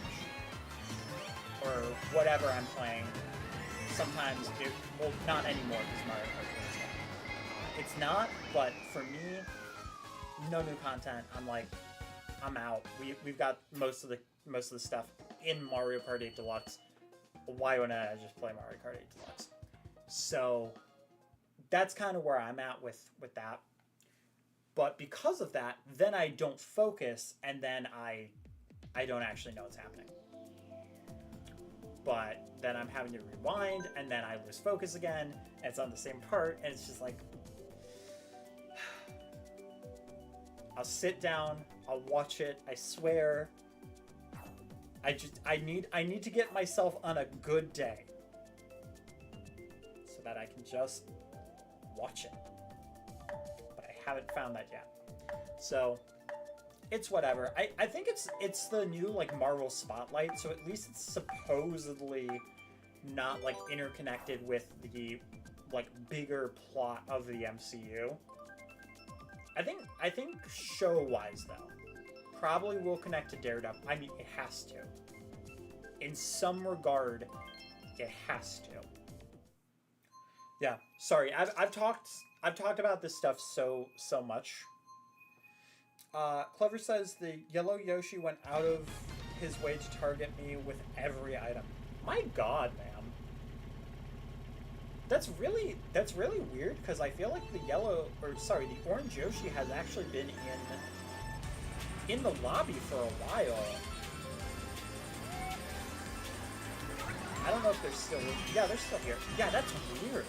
Speaker 1: or whatever I'm playing. Sometimes well, not anymore because Mario Kart is not. It's not, but for me, no new content. I'm like, I'm out. We've got most of the stuff in Mario Kart 8 Deluxe. Why wouldn't I just play Mario Kart 8 Deluxe? So that's kind of where I'm at with that. But because of that, then I don't focus, and then I don't actually know what's happening. But then I'm having to rewind, and then I lose focus again, and it's on the same part, and it's just like... I'll sit down, I'll watch it, I swear. I need to get myself on a good day. So that I can just watch it. But I haven't found that yet. So it's whatever. I think it's the new like Marvel Spotlight, so at least it's supposedly not like interconnected with the like bigger plot of the MCU. I think show-wise, though, probably will connect to Daredevil. I mean, it has to. In some regard, it has to. Yeah, sorry. I've talked about this stuff so much. Clever says the yellow Yoshi went out of his way to target me with every item. My God, man. That's really weird because I feel like the orange Yoshi has actually been in the lobby for a while. I don't know if they're still... Yeah, they're still here. Yeah, that's weird.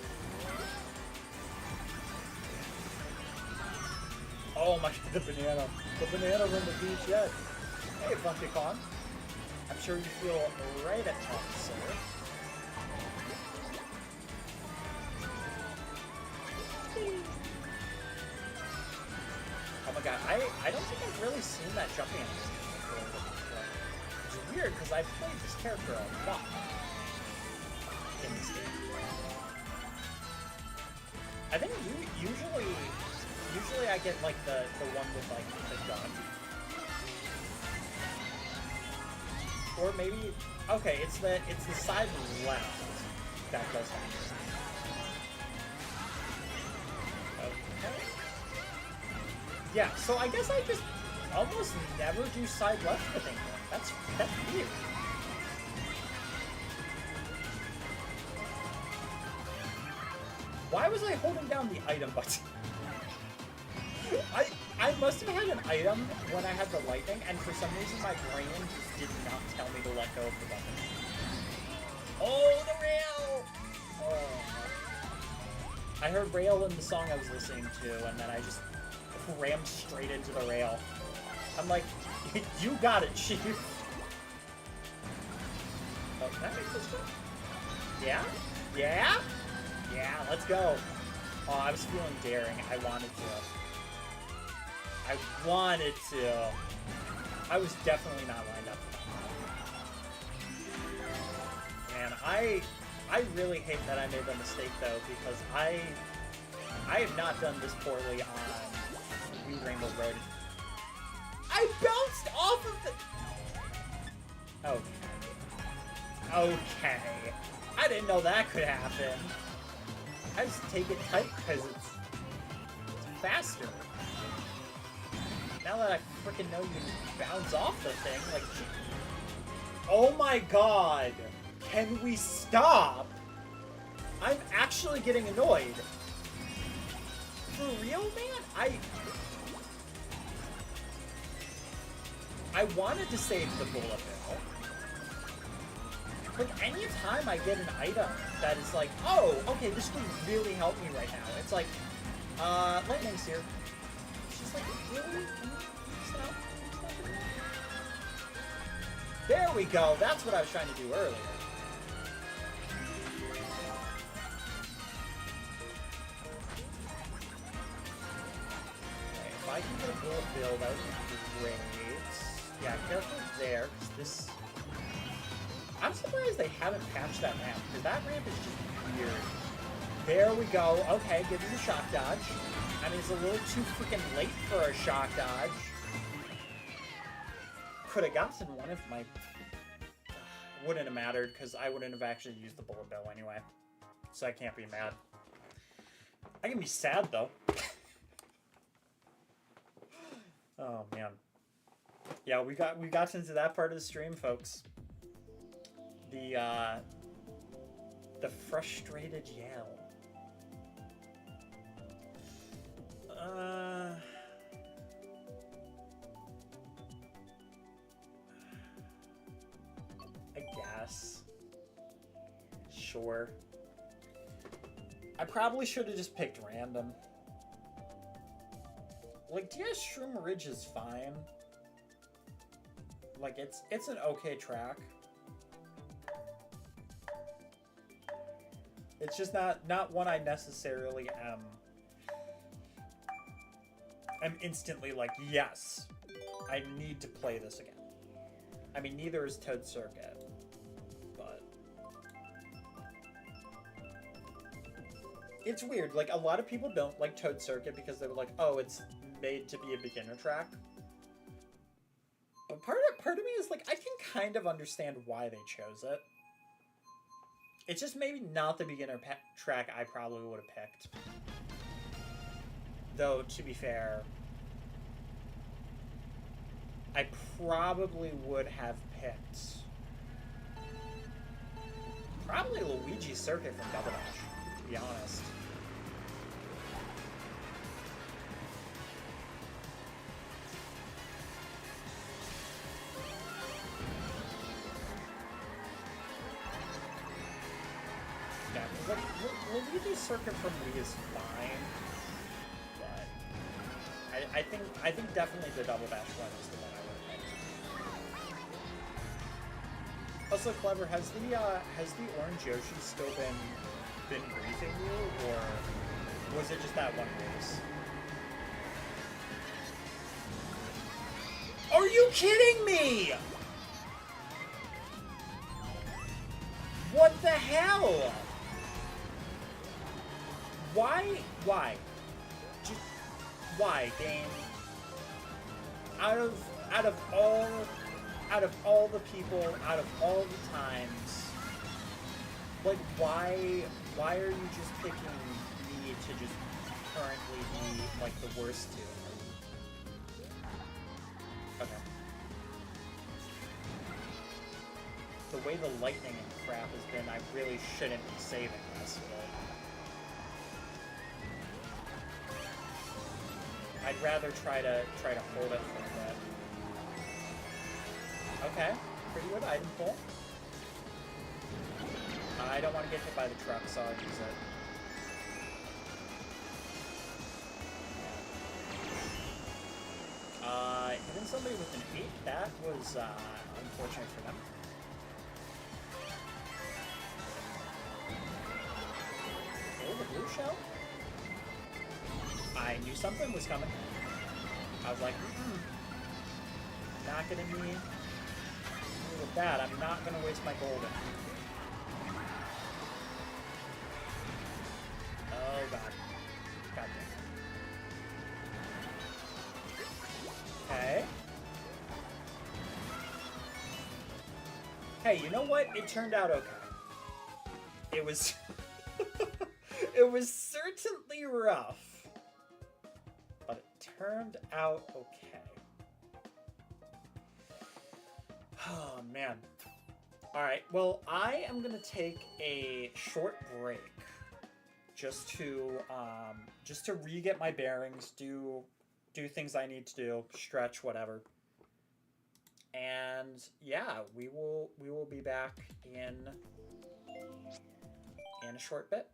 Speaker 1: Oh my... The banana. The banana's on the beach yet. Hey, Funky Kong. I'm sure you feel right at home, sir. Oh my God, I don't think I've really seen that jumping animation before. Which is weird because I've played this character a lot in this game. I think usually I get like the one with like the gun. Or maybe okay, it's the side left that does that. Okay. Yeah, so I guess I just almost never do side left with anyone. That's weird. Why was I holding down the item button? I must have had an item when I had the lightning, and for some reason my brain just did not tell me to let go of the button. Oh, the rail! Oh. I heard rail in the song I was listening to, and then I just rammed straight into the rail. I'm like, you got it, Chief. Oh, can I make this jump? Yeah? Yeah? Yeah, let's go. Oh, I was feeling daring. I wanted to. I was definitely not lined up for that. Man, I really hate that I made that mistake, though, because I have not done this poorly on Rainbow Road. I bounced off of the... Okay. Okay. I didn't know that could happen. I just take it tight because it's faster. Now that I freaking know you can bounce off the thing, like... Oh my god! Can we stop? I'm actually getting annoyed. For real, man? I wanted to save the bullet bill. Like, anytime I get an item that is like, oh, okay, this would really help me right now. It's like, lightning's here. It's just like, really? Stop. There we go. That's what I was trying to do earlier. Okay, if I can get a bullet bill, that would be great. Yeah, careful there, because this... I'm surprised they haven't patched that ramp, because that ramp is just weird. There we go. Okay, give me the shock dodge. I mean, it's a little too freaking late for a shock dodge. Could have gotten one if my... Wouldn't have mattered, because I wouldn't have actually used the bullet bill anyway. So I can't be mad. I can be sad, though. Oh, man. Yeah, we got into that part of the stream, folks. The frustrated yell. I guess. Sure. I probably should have just picked random. Like, DS Shroom Ridge is fine. Like, it's an okay track. It's just not one I necessarily am instantly like, yes, I need to play this again. I mean, neither is Toad Circuit, but it's weird. Like, a lot of people don't like Toad Circuit because they were like, oh, it's made to be a beginner track. But part of me is like, I can kind of understand why they chose it. It's just maybe not the beginner track I probably would have picked. Though, to be fair, I probably would have picked... probably Luigi's Circuit from Double Dash, to be honest. Like, Luigi's Circuit from Wii is fine, but I think definitely the Double Dash one is the one I would have picked. Also, Clever, has the orange Yoshi still been briefing you, or was it just that one race? Are you kidding me? What the hell? Why? Just why, game? Out of all the people, out of all the times, like why are you just picking me to just currently be like the worst two? Okay. The way the lightning and crap has been, I really shouldn't be saving this, but I'd rather try to hold it for a bit. Okay, pretty good item pull. I don't want to get hit by the truck, so I'll use it. Hitting somebody with an 8, that was unfortunate for them. Oh, the blue shell? I knew something was coming. I was like, not gonna be with that. I'm not gonna waste my golden. Oh god. God damn. Okay. Hey, you know what? It turned out okay. It was... it was certainly rough. But it turned out okay. Oh, man. Alright, well, I am going to take a short break. Just to re-get my bearings, do things I need to do, stretch, whatever. And yeah, we will be back in a short bit.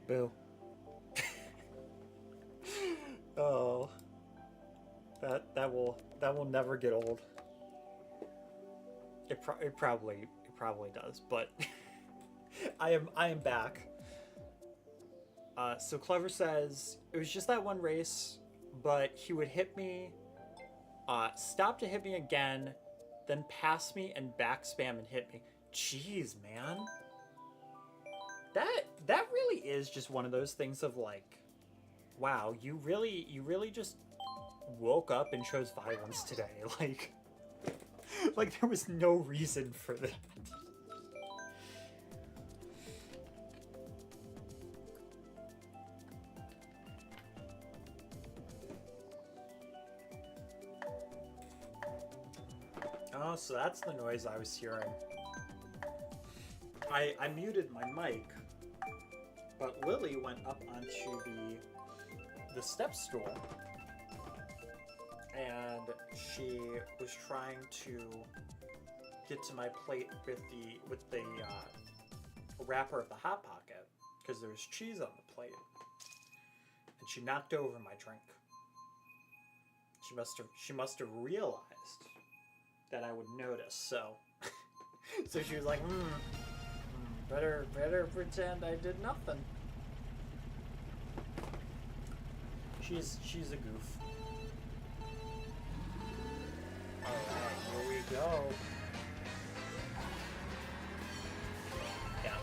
Speaker 1: Boo. Oh, that will never get old. It probably does, but I am back. So Clever says it was just that one race, but he would hit me, stop to hit me again, then pass me and back spam and hit me. Jeez, man. That really is just one of those things of like, wow, you really just woke up and chose violence today. Like there was no reason for that. Oh, so that's the noise I was hearing. I muted my mic, but Lily went up onto the step stool, and she was trying to get to my plate with the wrapper of the Hot Pocket because there was cheese on the plate, and she knocked over my drink. She must have realized that I would notice, so so she was like, better pretend I did nothing. She's a goof. Alright, here we go. Yeah.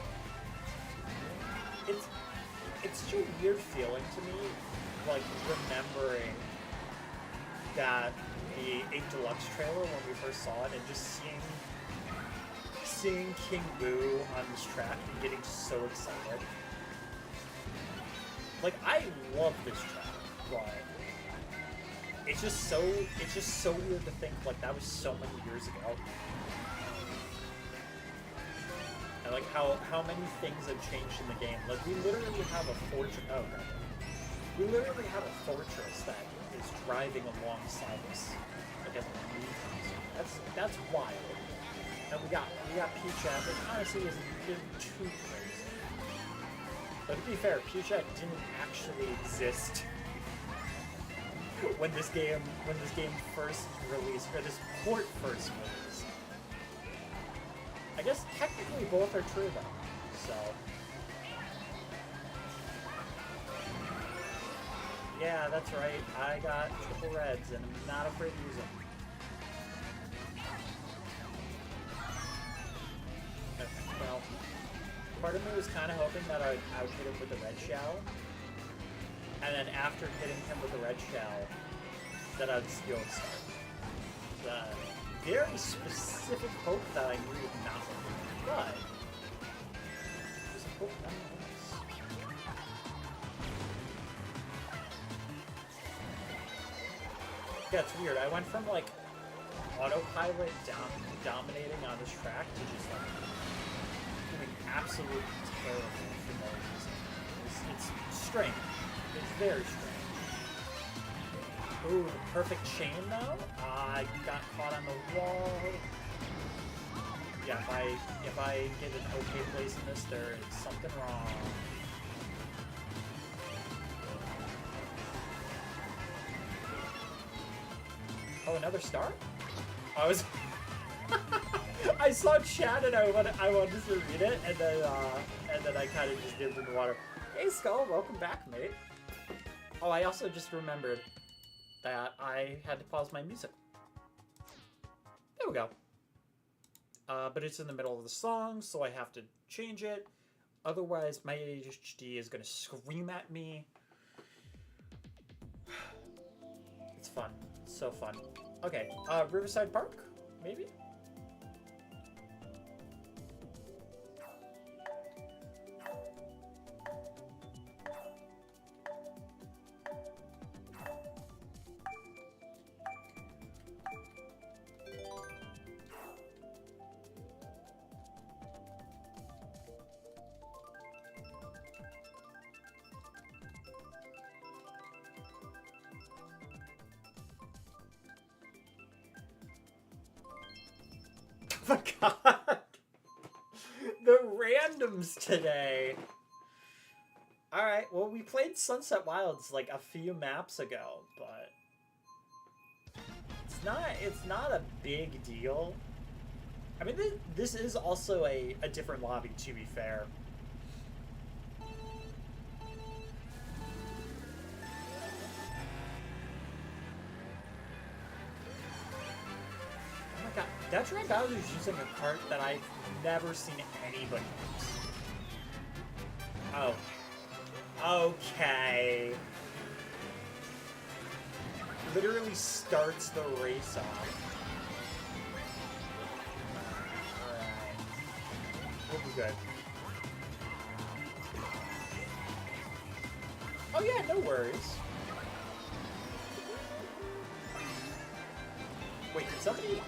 Speaker 1: It's such a weird feeling to me, like, remembering that the 8 Deluxe trailer when we first saw it and just seeing King Boo on this track and getting so excited. Like, I love this track, but it's just so weird to think like that was so many years ago. And like how many things have changed in the game. Like we literally have a fortress. Oh god. We literally have a fortress that is driving alongside us. Like as a new console. That's wild. And we got Peachette, which honestly isn't too crazy. But to be fair, Peachette didn't actually exist when this game first released, or this port first released. I guess technically both are true though. So yeah, that's right. I got triple reds and I'm not afraid to use them. Okay, well, part of me was kind of hoping that I would hit him with the red shell. And then after hitting him with the red shell, that I'd steal the star. The very specific hope that I knew would not work, but it was a hope nonetheless. Yeah, it's weird. I went from like autopilot dominating on this track to just like doing absolutely terrible for no reason. It's strange. It's very strange. Ooh, the perfect chain though. I got caught on the wall. Yeah, if I get an okay place in this, there is something wrong. Oh, another star? I was. I saw chat and I wanted to read it, and then I kind of just dipped in the water. Hey Skull, welcome back, mate. Oh, I also just remembered that I had to pause my music. There we go. But it's in the middle of the song, so I have to change it. Otherwise, my ADHD is gonna scream at me. It's fun. It's so fun. Okay, Riverside Park, maybe? Oh my god! The randoms today! Alright, well we played Sunset Wilds like a few maps ago, but it's not a big deal. I mean, this is also a different lobby, to be fair. That Dry Bowser's using a cart that I've never seen anybody use. Oh. Okay. Literally starts the race off. Alright. We'll be good. Oh yeah, no worries. Wait, did somebody...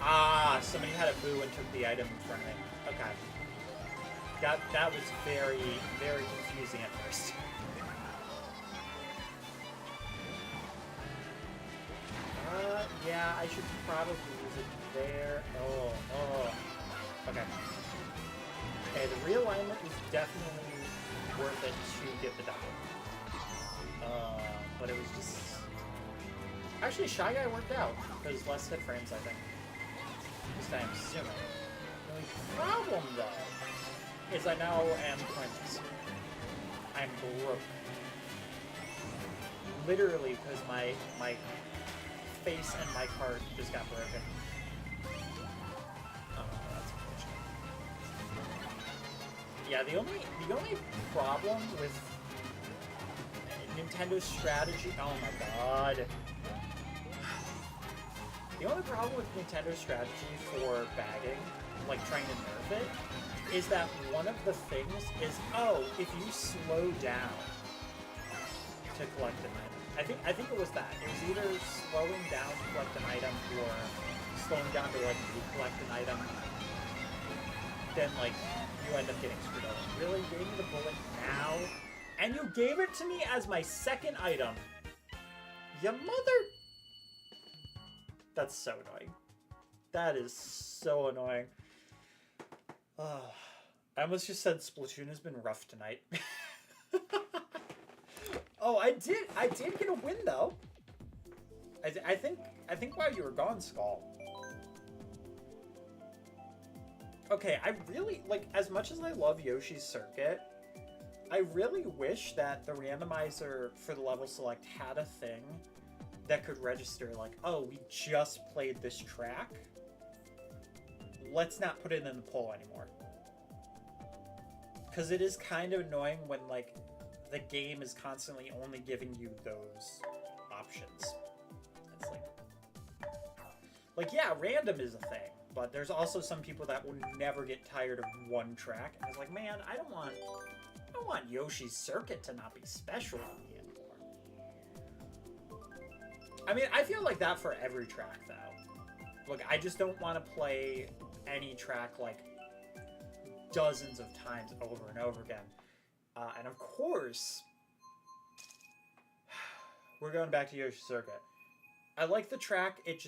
Speaker 1: Ah, somebody had a boo and took the item in front of me. Okay. That was very, very confusing at first. Yeah, I should probably use it there. Oh. Okay. Okay, the realignment is definitely worth it to get the double. But it was just... Actually, Shy Guy worked out. Because less hit frames, I think. This time, zooming. The only problem, though, is I now am pointless. I'm broke. Literally, because my face and my cart just got broken. Oh, that's unfortunate. Yeah, the only problem with Nintendo's strategy. Oh my god. The only problem with Nintendo's strategy for bagging, like trying to nerf it, is that one of the things is, oh, if you slow down to collect an item. I think it was that. It was either slowing down to collect an item or slowing down to like collect an item. Then like you end up getting screwed over. Really? You gave me the bullet now? And you gave it to me as my second item. Ya mother... That's so annoying. That is so annoying. I almost just said Splatoon has been rough tonight. Oh, I did get a win though. I think while you were gone, Skull. Okay, I really like, as much as I love Yoshi's Circuit, I really wish that the randomizer for the level select had a thing that could register like, oh, we just played this track. Let's not put it in the poll anymore. Because it is kind of annoying when like the game is constantly only giving you those options. It's like yeah, random is a thing, but there's also some people that will never get tired of one track, and it's like, man, I don't want Yoshi's Circuit to not be special for me anymore. I mean, I feel like that for every track though. Look, I just don't want to play any track like dozens of times over and over again. And of course, we're going back to Yoshi's Circuit. I like the track, it's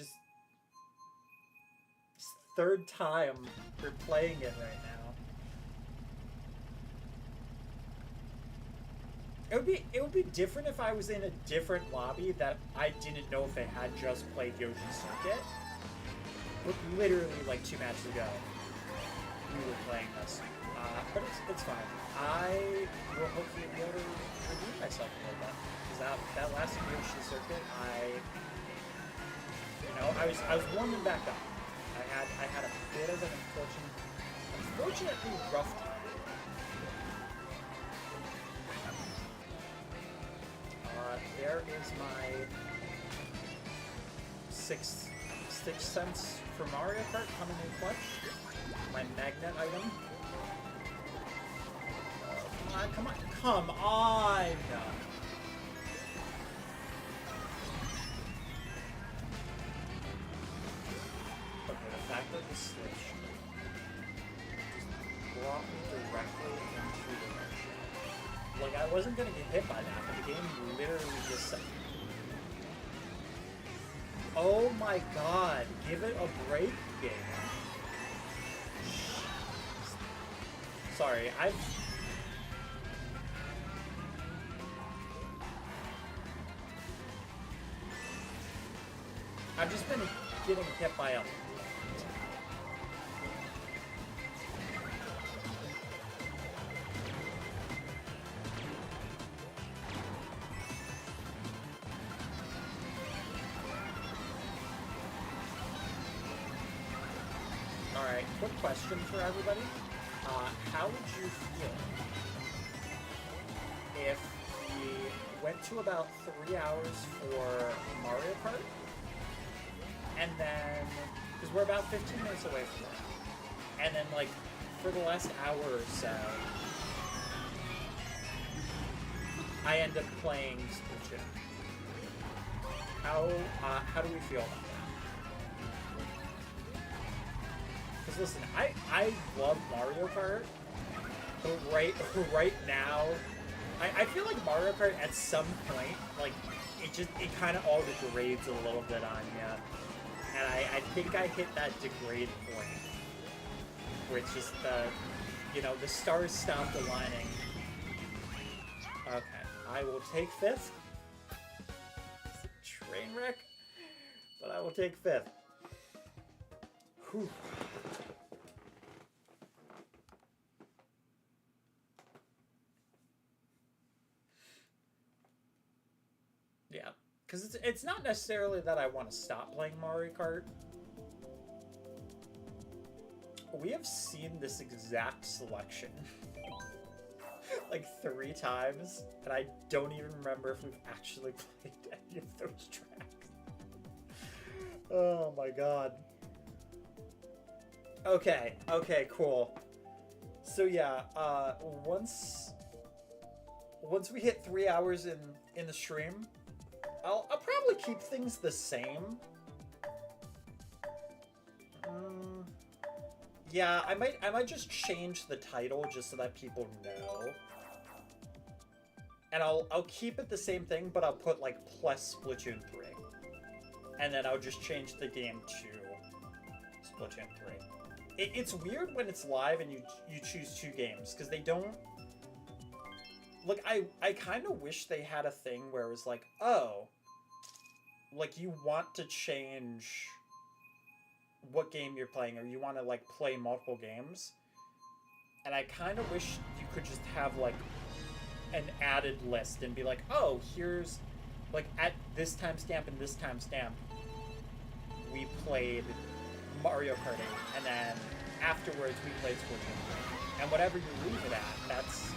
Speaker 1: third time we're playing it right now. It would be different if I was in a different lobby that I didn't know if they had just played Yoshi's Circuit. But literally like 2 matches ago, we were playing this. But it's fine. I will hopefully be able to redeem myself a little bit. Because that last Yoshi's Circuit, I was warming back up. I had a bit of an unfortunately rough time. There is my sixth sense for Mario Kart coming in clutch. My magnet item. Come on! Okay, the fact that the switch just brought me directly into the red shell. Like, I wasn't gonna get hit by that, but the game literally just said, oh my god, give it a break, game. Sorry, I've just been getting hit by a... Alright, quick question for everybody. How would you feel if we went to about 3 hours for Mario Kart? And then, because we're about 15 minutes away from that. And then, like, for the last hour or so, I end up playing Splatoon. How do we feel about that? Because listen, I love Mario Kart, but right now, I feel like Mario Kart at some point, like, it kind of all degrades a little bit on you. And I think I hit that degrade point where it's just the stars stopped aligning. Okay, I will take 5th. It's a train wreck, but I will take 5th. Whew. Yeah, Because it's not necessarily that I want to stop playing Mario Kart. We have seen this exact selection like 3 times, and I don't even remember if we've actually played any of those tracks. Oh my god. Okay, cool. So yeah, once we hit 3 hours in the stream, I'll probably keep things the same. Yeah, I might just change the title just so that people know. And I'll keep it the same thing, but I'll put like plus Splatoon 3. And then I'll just change the game to Splatoon 3. It's weird when it's live and you choose 2 games, because they don't... Like, I kind of wish they had a thing where it was like, oh, like you want to change what game you're playing, or you want to like play multiple games. And I kind of wish you could just have like an added list and be like, oh, here's like at this timestamp and this timestamp we played Mario Kart 8, and then afterwards we played Splatoon. And whatever you leave it at, that's,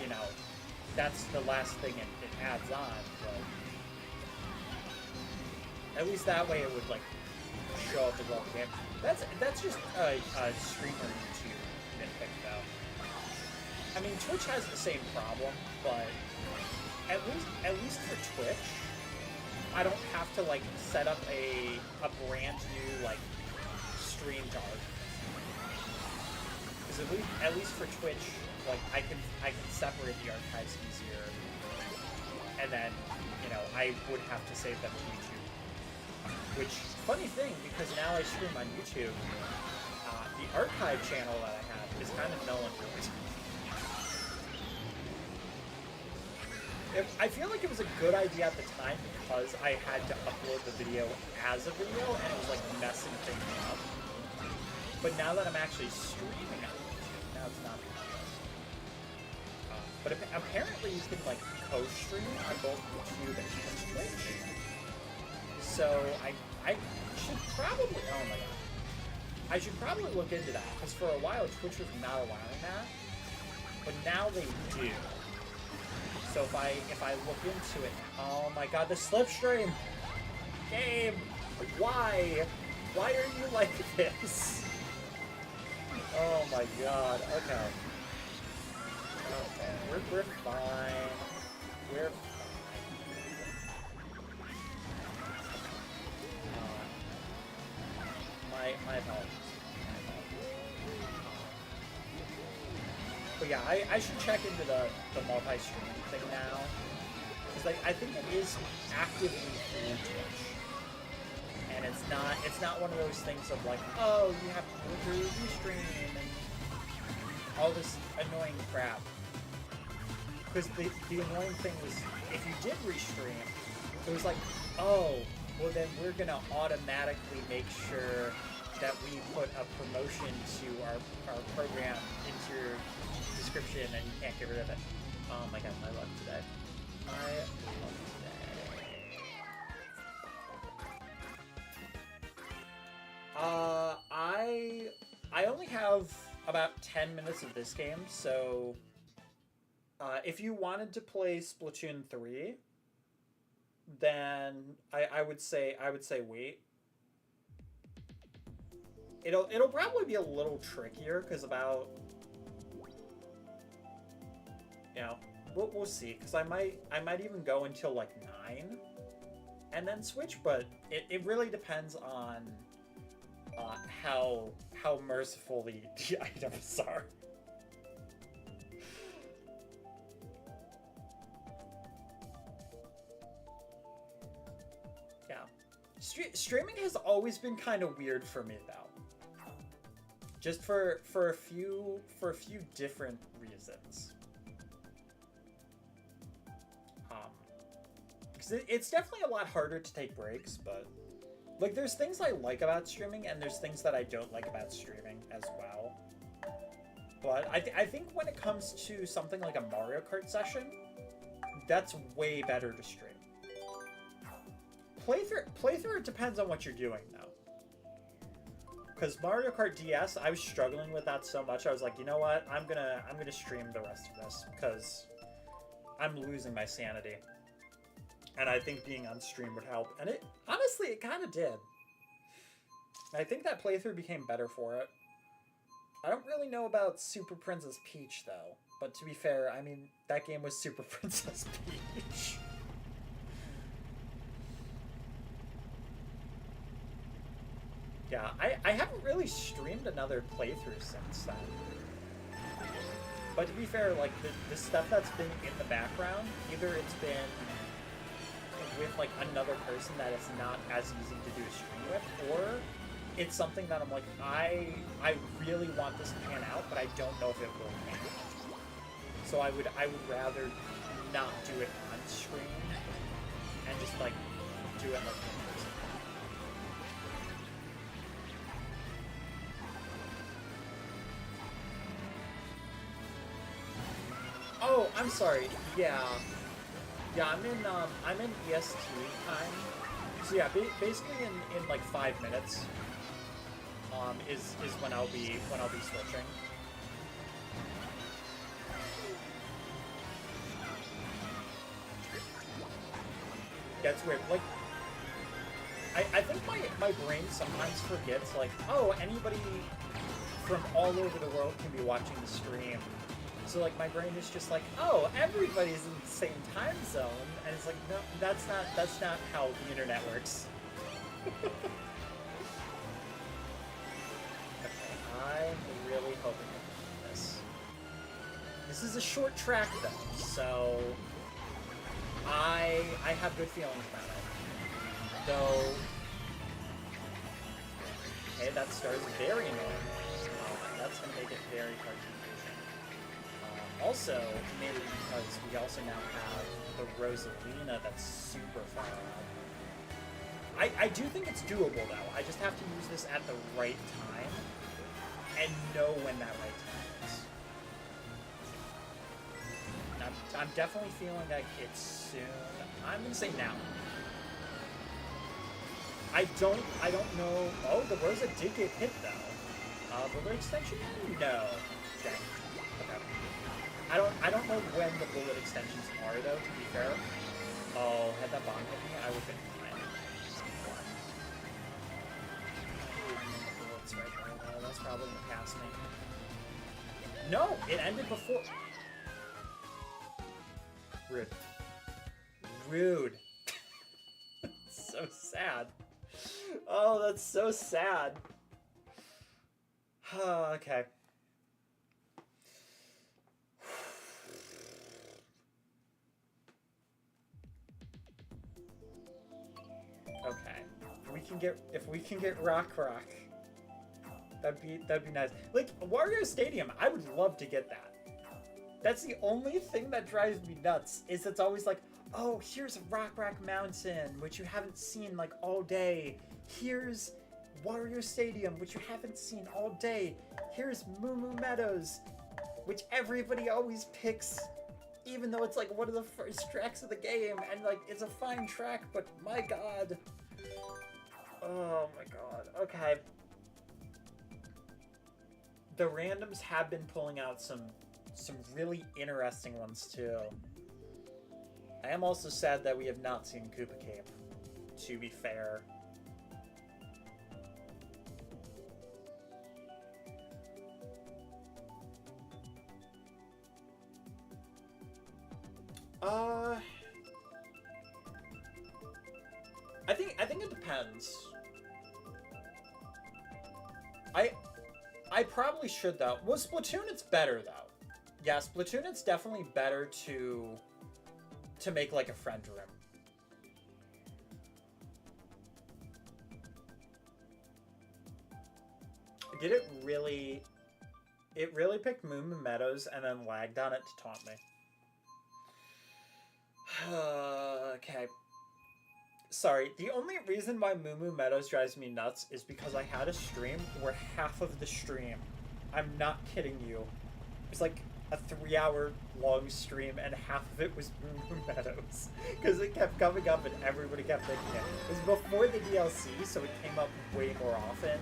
Speaker 1: you know, that's the last thing it adds on. But at least that way it would like show up as well the game. That's just a streamer YouTube nitpick though. I mean, Twitch has the same problem, but at least for Twitch, I don't have to like set up a brand new like stream guard. Because at least for Twitch, like I can separate the archives easier, and then, you know, I would have to save them to YouTube. Which, funny thing, because now I stream on YouTube, the archive channel that I have is kind of null and void. I feel like it was a good idea at the time because I had to upload the video as a video, and it was like messing things up. But now that I'm actually streaming on YouTube, now it's not a big deal. But apparently you can like co-stream on both YouTube and Twitch. So I should probably, oh my god, I should probably look into that, because for a while Twitch was not allowing that, but now they do. So if I look into it, oh my god, the slipstream game, why are you like this? Oh my god. Okay, we're fine. We're my apologies. But yeah, I should check into the multi-stream thing now, because like I think it is actively through Twitch, and it's not one of those things of like, oh, you have to go through restream and all this annoying crap. Because the annoying thing was, if you did restream, it was like, oh, well then we're gonna automatically make sure that we put a promotion to our program into your description, and you can't get rid of it. Oh my god, my luck today. My luck today. I only have about 10 minutes of this game, so if you wanted to play Splatoon 3, then I would say wait. It'll probably be a little trickier, because about, you know, we'll see, because I might even go until like 9 and then switch, but it really depends on how merciful the items are. Yeah, streaming has always been kind of weird for me though. Just for a few different reasons. Because it's definitely a lot harder to take breaks, but like there's things I like about streaming, and there's things that I don't like about streaming as well. But I think when it comes to something like a Mario Kart session, that's way better to stream. Playthrough depends on what you're doing though. Because Mario Kart DS, I was struggling with that so much. I was like, you know what? I'm gonna stream the rest of this because I'm losing my sanity. And I think being on stream would help. And it honestly, it kind of did. I think that playthrough became better for it. I don't really know about Super Princess Peach though. But to be fair, I mean, that game was Super Princess Peach. Yeah, I haven't really streamed another playthrough since then. But to be fair, like, the stuff that's been in the background, either it's been with, like, another person that is not as easy to do a stream with, or it's something that I'm like, I really want this to pan out, but I don't know if it will pan out. So I would rather not do it on screen and just, like, do it, like, in person. Oh, I'm sorry. Yeah, I'm in EST time. So yeah, basically in like 5 minutes, is when I'll be switching. That's weird. Like, I think my brain sometimes forgets, like, oh, anybody from all over the world can be watching the stream. So, like, my brain is just like, oh, everybody's in the same time zone. And it's like, no, that's not how the internet works. Okay, I'm really hoping I can this. This is a short track, though, so I have good feelings about it. Though, hey, that star's very annoying. That's going to make it very hard to also, maybe because we also now have the Rosalina that's super far out. I do think it's doable, though. I just have to use this at the right time and know when that right time is. I'm definitely feeling like it's soon. I'm going to say now. I don't know. Oh, the Rosa did get hit, though. Bullet extension? No. Okay. Okay. I don't know when the bullet extensions are, though, to be fair. Oh, had that bomb hit me, I would have been fine. Bullets right there, though. That's probably gonna pass me. No! It ended before... Rude. Rude. So sad. Oh, that's so sad. Okay. Okay. If we can get Rock, that'd be nice. Like Wario Stadium, I would love to get that. That's the only thing that drives me nuts. Is it's always like, oh, here's Rock Mountain, which you haven't seen like all day. Here's Wario Stadium, which you haven't seen all day. Here's Moo Moo Meadows, which everybody always picks, even though it's like one of the first tracks of the game, and like it's a fine track, but my god. Oh my god. Okay. The randoms have been pulling out some really interesting ones too. I am also sad that we have not seen Koopa Cape, to be fair. I think it depends. I probably should though. Well, Splatoon it's better though. Yeah, Splatoon it's definitely better to make like a friend room. Did it really? It really picked Moo Moo Meadows and then lagged on it to taunt me. Okay. Sorry, the only reason why Moo Moo Meadows drives me nuts is because I had a stream where half of the stream, I'm not kidding you, it's like a 3-hour long stream, and half of it was Moo Moo Meadows because it kept coming up and everybody kept thinking it. It was before the DLC, so it came up way more often.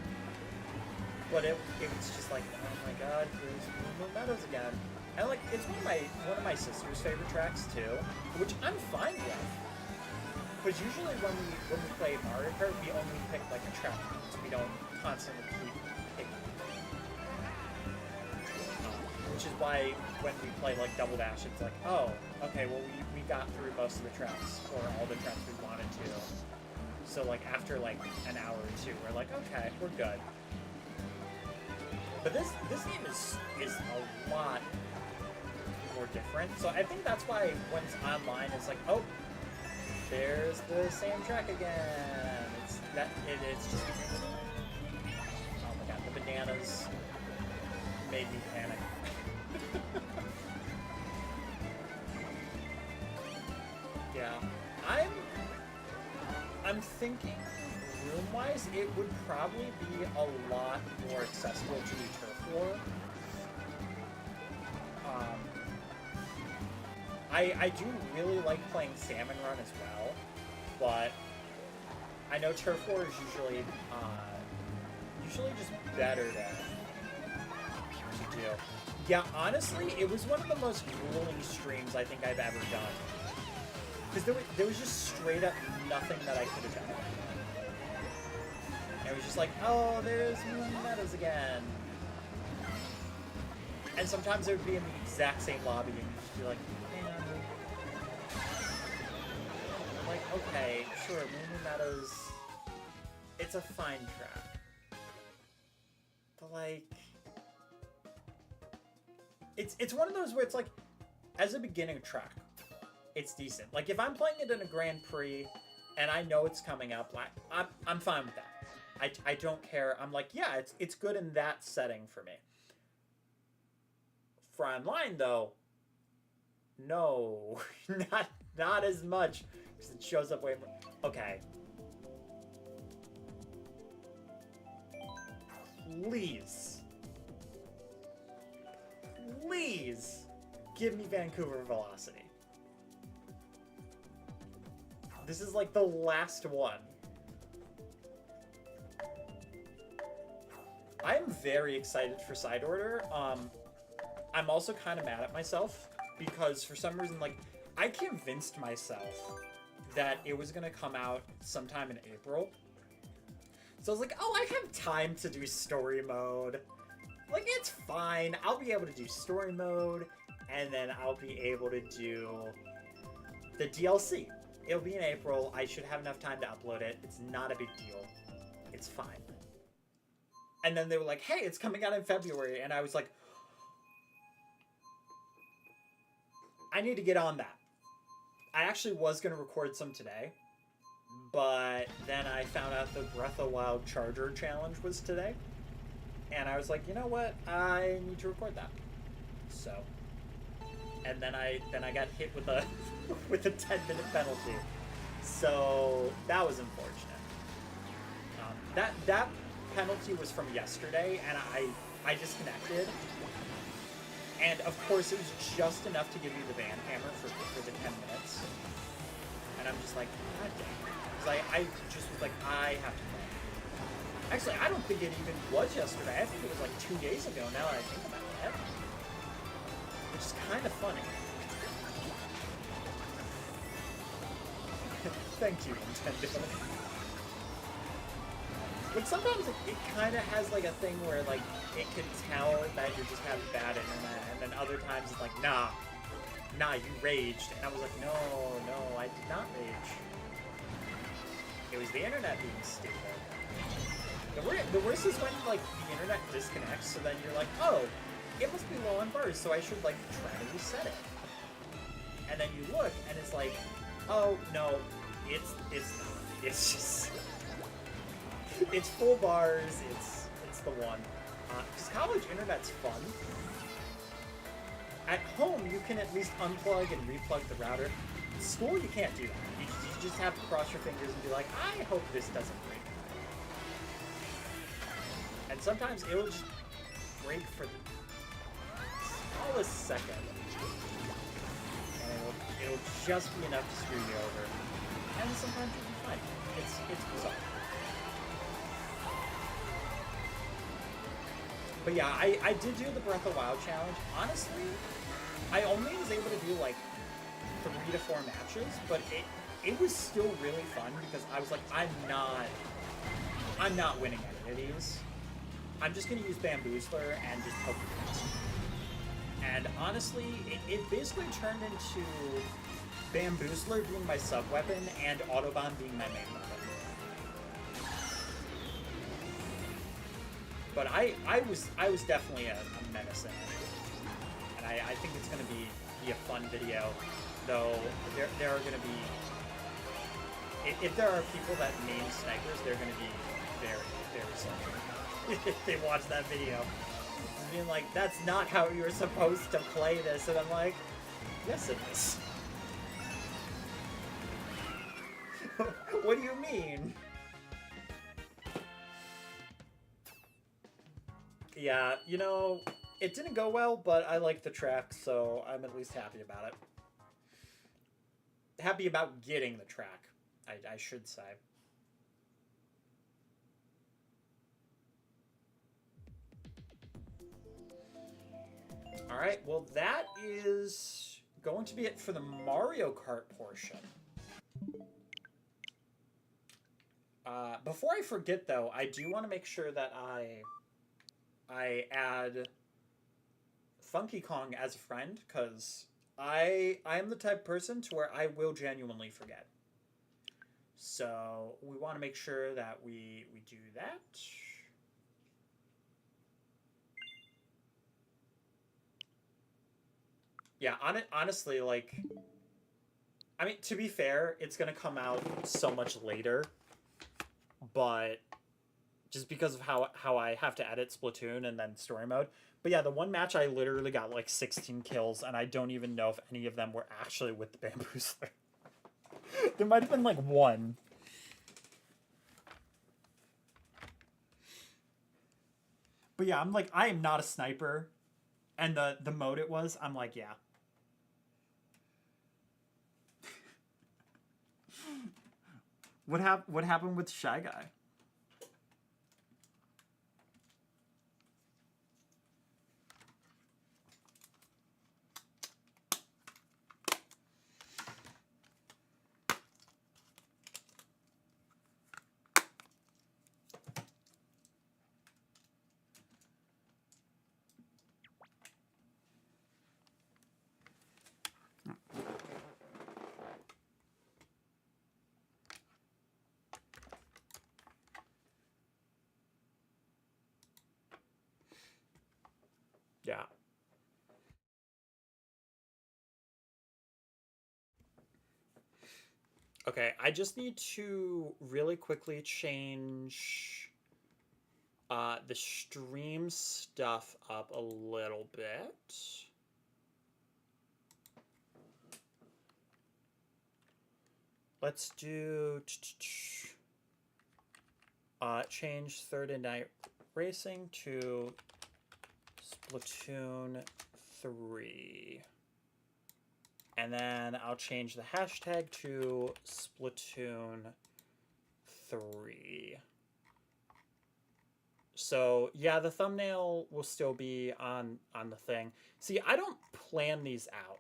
Speaker 1: But it was just like, oh my god, there's Moo Moo Meadows again. And like, it's one of my sister's favorite tracks too, which I'm fine with. Because usually when we play Mario Kart, we only pick like a track, so we don't constantly keep picking. Which is why when we play like Double Dash, it's like, oh, okay, well we got through most of the tracks, or all the tracks we wanted to. So like after like an hour or two, we're like, okay, we're good. But this game is a lot more different. So I think that's why when it's online, it's like, oh, there's the same track again. It's just, oh my god, the bananas made me panic. Yeah, I'm thinking room-wise, it would probably be a lot more accessible to the turf war. I do really like playing Salmon Run as well, but I know turf war is usually just better to do. Yeah, honestly, it was one of the most grueling streams I think I've ever done. Because there was just straight up nothing that I could have done. And it was just like, oh, there's Moo Moo Meadows again. And sometimes it would be in the exact same lobby and you'd just be like, man. I'm like, okay, sure, Moo Moo Meadows, it's a fine track. But like, it's one of those where it's like, as a beginning track, it's decent. Like, if I'm playing it in a Grand Prix and I know it's coming up, like, I'm fine with that. I don't care. I'm like, yeah, it's good in that setting for me. For online, though, no, not as much, because it shows up way more. Okay. Please give me Vancouver Velocity. This is like the last one. I'm very excited for Side Order. I'm also kind of mad at myself because for some reason, like, I convinced myself that it was going to come out sometime in April. So I was like, oh, I have time to do story mode. Like, it's fine. I'll be able to do story mode, and then I'll be able to do the DLC. It'll be in April. I should have enough time to upload it. It's not a big deal. It's fine. And then they were like, hey, it's coming out in February. And I was like, I need to get on that. I actually was going to record some today. But then I found out the Breath of the Wild Charger Challenge was today. And I was like, you know what? I need to record that. So. And then I got hit with a with a 10-minute penalty. So that was unfortunate. That penalty was from yesterday, and I disconnected. And of course, it was just enough to give me the van hammer for the 10 minutes. And I'm just like, god dang. Because I just was like, I have to play. Actually, I don't think it even was yesterday. I think it was like 2 days ago now that I think about it. Which is kind of funny. Thank you, Nintendo. But sometimes it kind of has like a thing where like it can tell that you're just having bad internet, and then other times it's like, nah, you raged. And I was like, no, I did not rage. It was the internet being stupid. The worst is when like the internet disconnects, so then you're like, oh, it must be low on bars, so I should like try to reset it. And then you look, and it's like, oh no, it's not. It's just, it's full bars. It's the one. Because college internet's fun. At home, you can at least unplug and replug the router. In school, you can't do that. You just have to cross your fingers and be like, I hope this doesn't break. And sometimes it'll just break for the smallest second. And it'll just be enough to screw you over. And sometimes it'll be fine. It's bizarre. But yeah, I did do the Breath of the Wild challenge. Honestly, I only was able to do like 3 to 4 matches, but it was still really fun because I was like, I'm not winning any of these. I'm just gonna use Bamboozler and just poke it. And honestly, it basically turned into Bamboozler being my sub weapon and Autobahn being my main weapon. But I was definitely a menace in it. And I think it's gonna be a fun video. Though there are gonna be, if there are people that name snipers, they're gonna be very, very sorry if they watch that video. Just being like, that's not how you were supposed to play this, and I'm like, yes it is. What do you mean? Yeah, you know, it didn't go well, but I like the track, so I'm at least happy about it. Happy about getting the track, I should say. Alright, well that is going to be it for the Mario Kart portion. Before I forget though, I do want to make sure that I add Funky Kong as a friend, because I am the type of person to where I will genuinely forget. So we want to make sure that we do that. Yeah, honestly, like, I mean, to be fair, it's going to come out so much later, but just because of how I have to edit Splatoon and then story mode. But yeah, the one match I literally got like 16 kills, and I don't even know if any of them were actually with the Bamboozler. There might have been like one. But yeah, I'm like, I am not a sniper. And the mode it was, I'm like, yeah. What happened with Shy Guy? Yeah. Okay, I just need to really quickly change the stream stuff up a little bit. Let's do change Third and Night Racing to Splatoon 3. And then I'll change the hashtag to Splatoon 3. So yeah, the thumbnail will still be on the thing. See, I don't plan these out.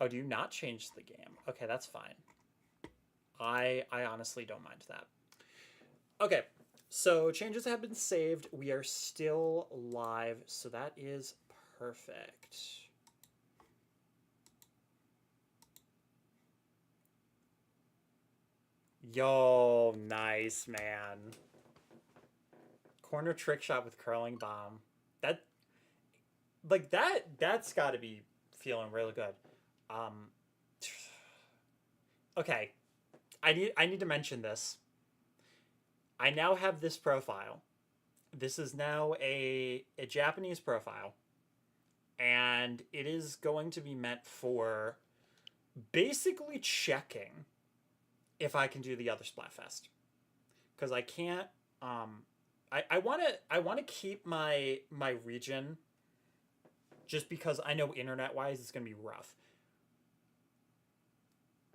Speaker 1: Oh, do you not change the game? Okay, that's fine. I honestly don't mind that. Okay, so changes have been saved. We are still live, so that is perfect. Yo, nice, man. Corner trick shot with curling bomb. That's got to be feeling really good. Okay, I need to mention this. I now have this profile. This is now a Japanese profile, and it is going to be meant for basically checking if I can do the other Splatfest, because I can't I want to keep my region, just because I know internet wise it's gonna be rough.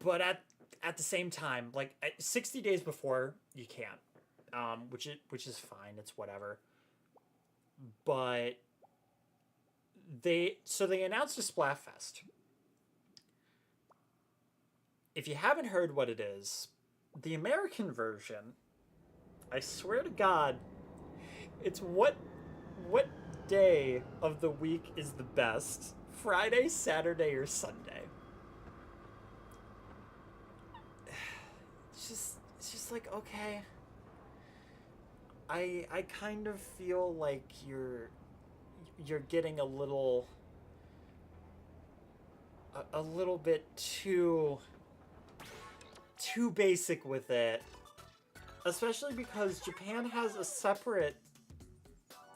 Speaker 1: But at the same time, like 60 days before, you can't, which is fine. It's whatever. But they announced a Splatfest. If you haven't heard what it is, the American version, I swear to God, it's what day of the week is the best? Friday, Saturday, or Sunday? It's just like, okay. I kind of feel like you're getting a little bit too basic with it, especially because Japan has a separate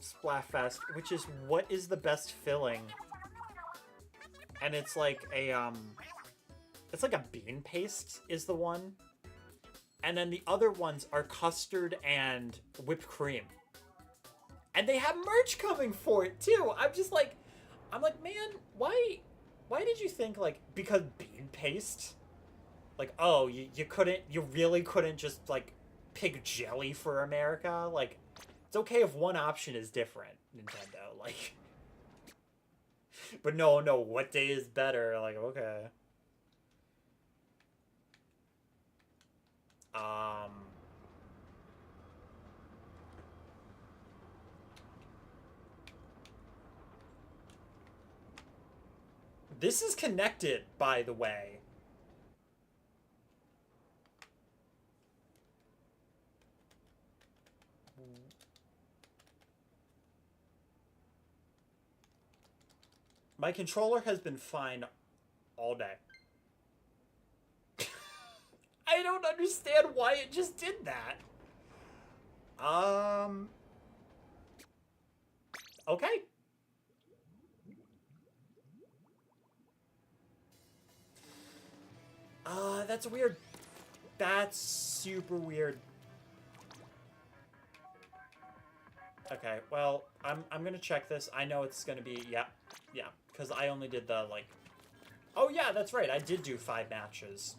Speaker 1: Splatfest, which is what is the best filling, and it's like a bean paste is the one, and then the other ones are custard and whipped cream, and they have merch coming for it too. I'm like, man, why did you think, like, because bean paste, like, oh, you really couldn't just like pick jelly for America? Like, it's okay if one option is different, Nintendo, like. But no, what day is better? Like, okay. This is connected, by the way. My controller has been fine all day. I don't understand why it just did that. Okay. That's weird. That's super weird. Okay, well, I'm gonna check this. I know it's gonna be, yeah, because I only did the, like, oh yeah, that's right, I did do 5 matches.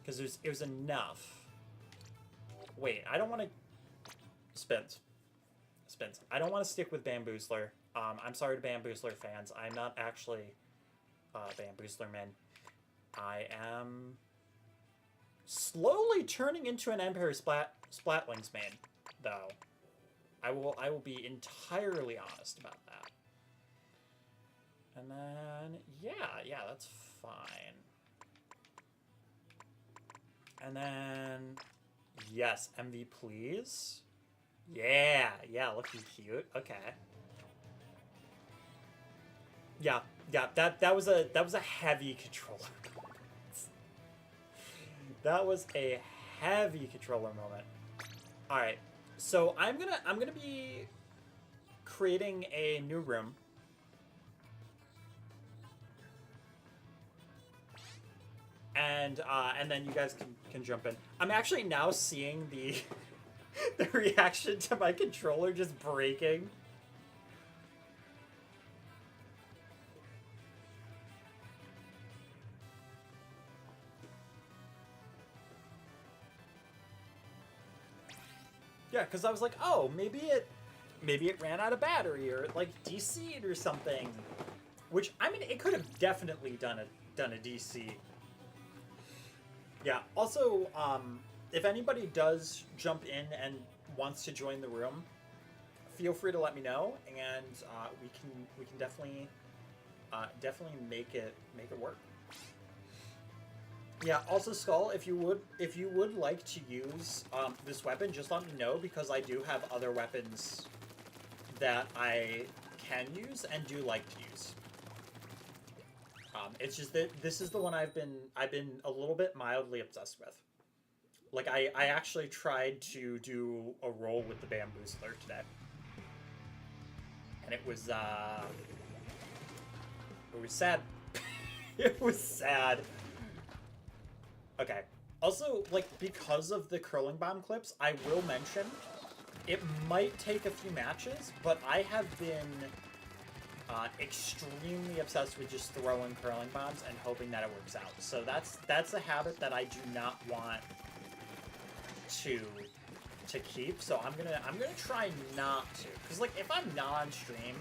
Speaker 1: Because it was enough. Wait, I don't want to... Spins. I don't want to stick with Bamboozler. I'm sorry to Bamboozler fans. I'm not actually Bamboozler man. I am slowly turning into an Empire Splatlings main, though. I will be entirely honest about that. And then, yeah, that's fine. And then, yes, MV please. Yeah, looking cute. Okay. Yeah, that was a heavy controller. That was a heavy controller moment. All right, so I'm gonna be creating a new room. And then you guys can jump in. I'm actually now seeing the the reaction to my controller just breaking. Yeah, because I was like, oh, maybe it ran out of battery, or it, like, DC'd or something. Which, I mean, it could have definitely done a DC. Yeah, also, if anybody does jump in and wants to join the room, feel free to let me know, and we can definitely make it work. Yeah, also Skull, if you would like to use this weapon, just let me know, because I do have other weapons that I can use and do like to use. It's just that this is the one I've been a little bit mildly obsessed with. Like, I actually tried to do a roll with the Bamboozler today, and it was sad. It was sad. Okay. Also, like, because of the curling bomb clips, I will mention It might take a few matches, but I have been extremely obsessed with just throwing curling bombs and hoping that it works out. So that's a habit that I do not want to keep. So I'm gonna try not to, because like if I'm not on stream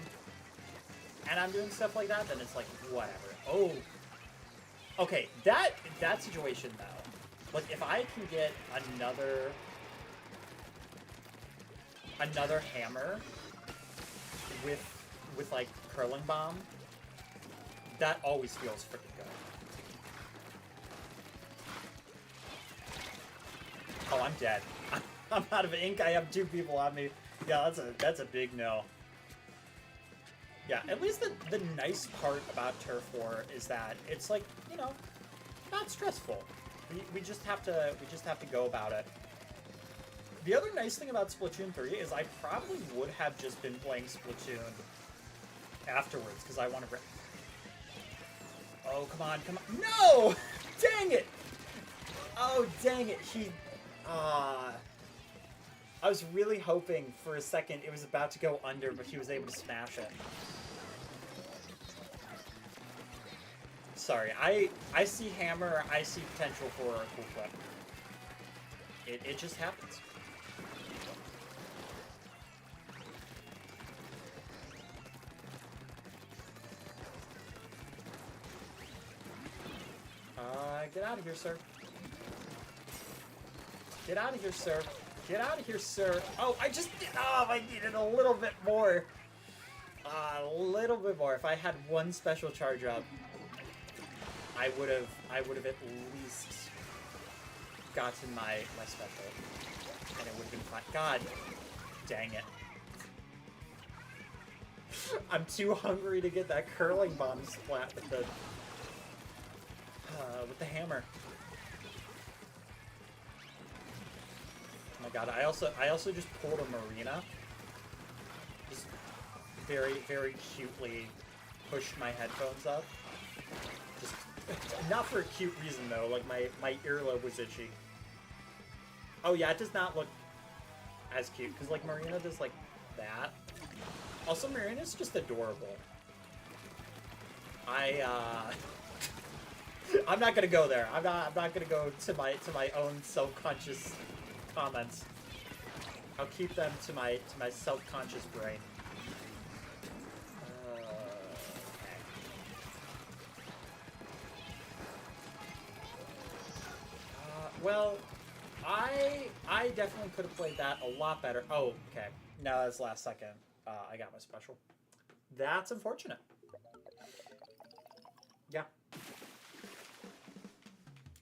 Speaker 1: and I'm doing stuff like that, then it's like whatever. Oh, okay, that situation though, like if I can get another hammer with like curling bomb, that always feels freaking good. Oh, I'm dead. I'm out of ink. I have 2 people on me. Yeah, that's a big no. Yeah, at least the nice part about Turf War is that it's like, you know, not stressful. We just have to go about it. The other nice thing about Splatoon 3 is I probably would have just been playing Splatoon afterwards, because I want to... Oh, come on, come on. No! Dang it! Oh, dang it. I was really hoping for a second it was about to go under, but he was able to smash it. Sorry, I see hammer, I see potential for a cool flip. It just happens. Get out of here, sir. Get out of here, sir. Get out of here, sir. Oh, I needed a little bit more. A little bit more. If I had one special charge up, I would have at least gotten my special. And it would have been fine. God dang it. I'm too hungry to get that curling bomb splat with the hammer. Oh my god, I also just pulled a Marina. Just very, very cutely pushed my headphones up. Just not for a cute reason though, like my earlobe was itchy. Oh yeah, it does not look as cute, because like Marina does like that. Also, Marina's just adorable. I'm not gonna go there. I'm not gonna go to my own self-conscious comments. I'll keep them to my self-conscious brain. Okay. Well, I definitely could have played that a lot better. Oh, okay. No, that's last second. I got my special. That's unfortunate. Yeah.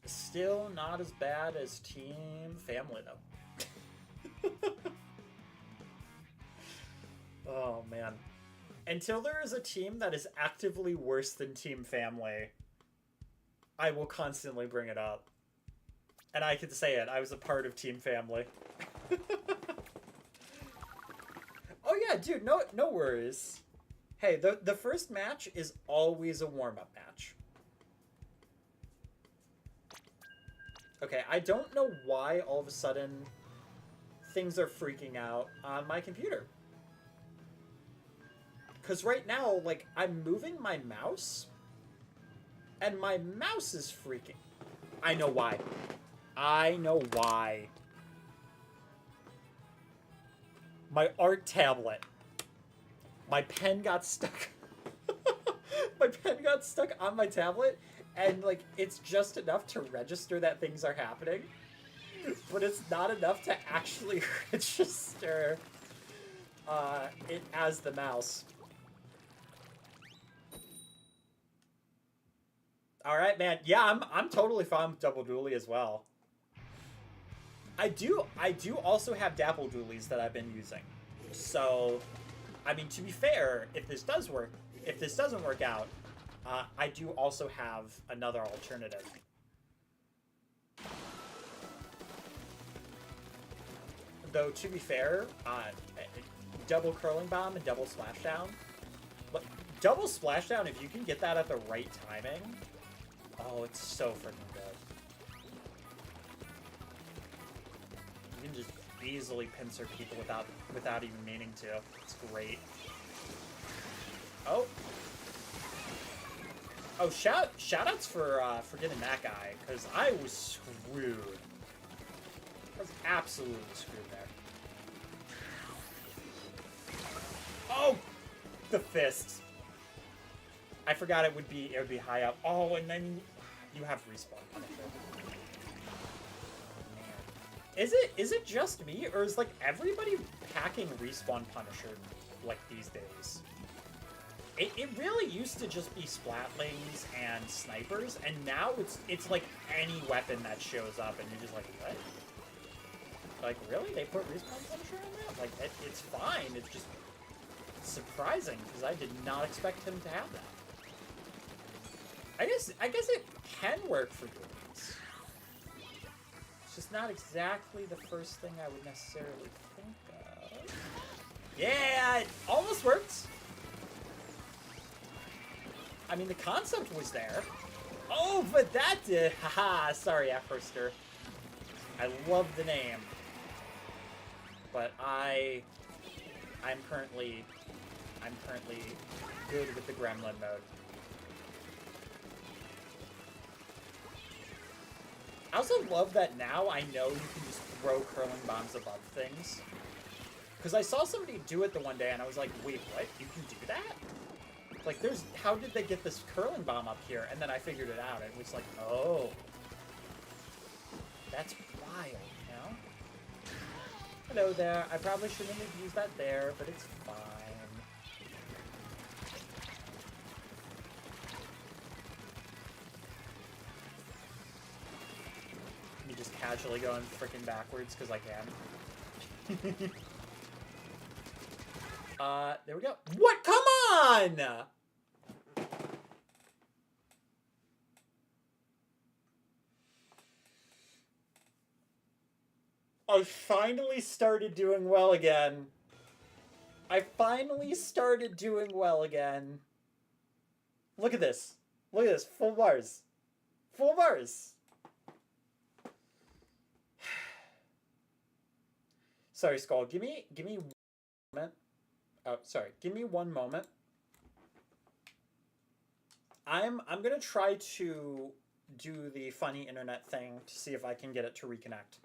Speaker 1: Still not as bad as Team Family, though. Oh, man. Until there is a team that is actively worse than Team Family, I will constantly bring it up. And I can say it. I was a part of Team Family. Oh, yeah, dude. No worries. Hey, the first match is always a warm-up match. Okay, I don't know why all of a sudden things are freaking out on my computer. Because right now, like, I'm moving my mouse, and my mouse is freaking. I know why. I know why. My art tablet. My pen got stuck. My pen got stuck on my tablet, and like it's just enough to register that things are happening, but it's not enough to actually register it as the mouse. All right, man. Yeah, I'm totally fine with double dually as well. I do also have dapple dualies that I've been using. So, I mean, to be fair, if this doesn't work out, I do also have another alternative. Though, to be fair, double curling bomb and double splashdown. But double splashdown, if you can get that at the right timing, oh, it's so freaking good. You can just easily pincer people without even meaning to. It's great. Oh. Oh, shoutouts for getting that guy, because I was screwed. I was absolutely screwed there. Oh, the fist. I forgot it would be high up. Oh, and then you have respawn Punisher. Man. Is it just me, or is like everybody packing respawn Punisher like these days? It really used to just be splatlings and snipers, and now it's like any weapon that shows up, and you're just like, what? Like, really? They put respawn Punisher on that? Like, it's fine. It's just surprising, because I did not expect him to have that. I guess it can work for duels. It's just not exactly the first thing I would necessarily think of. Yeah, it almost worked. I mean, the concept was there. Oh, but that did. Haha, sorry, Afroster. I love the name. But I'm currently good with the gremlin mode. I also love that now I know you can just throw curling bombs above things. Because I saw somebody do it the one day and I was like, wait, what? You can do that? Like, how did they get this curling bomb up here? And then I figured it out. It was like, oh. That's wild, you know? Hello there. I probably shouldn't have used that there, but it's fine. Me just casually going freaking backwards because I can. There we go. What? Come on! I finally started doing well again. I finally started doing well again. Look at this. Look at this. Full bars. Full bars. Sorry, Skull. Give me 1 moment. Oh, sorry. Give me 1 moment. I'm gonna try to do the funny internet thing to see if I can get it to reconnect.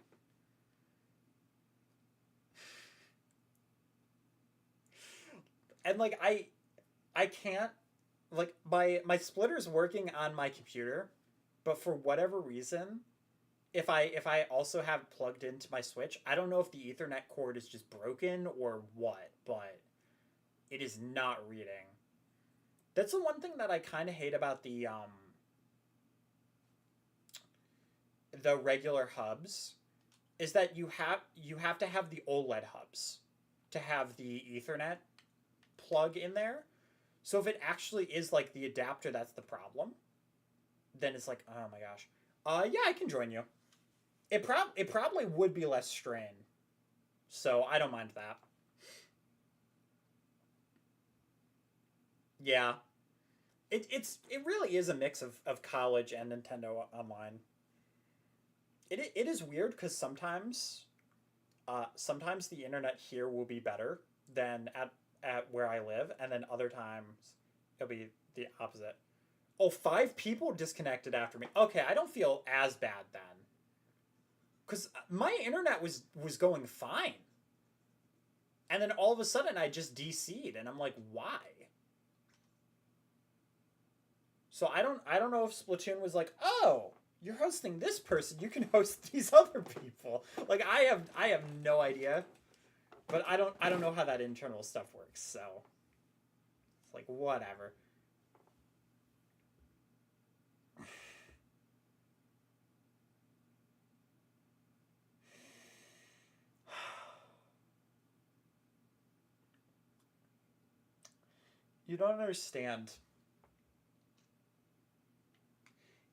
Speaker 1: And like I can't, like, my splitter's working on my computer, but for whatever reason, if I also have plugged into my Switch, I don't know if the Ethernet cord is just broken or what, but it is not reading. That's the one thing that I kind of hate about the regular hubs, is that you have to have the OLED hubs to have the Ethernet plug in there. So if it actually is like the adapter that's the problem, then it's like, oh my gosh. Yeah, I can join you. It probably would be less strain. So I don't mind that. Yeah. It really is a mix of college and Nintendo Online. It is weird because sometimes the internet here will be better than at where I live, and then other times it'll be the opposite. Oh, 5 people disconnected after me. Okay, I don't feel as bad then. Because my internet was going fine. And then all of a sudden I just DC'd, and I'm like, why? So I don't know if Splatoon was like, oh, you're hosting this person, you can host these other people. Like, I have no idea. But I don't know how that internal stuff works, so it's like, whatever. You don't understand.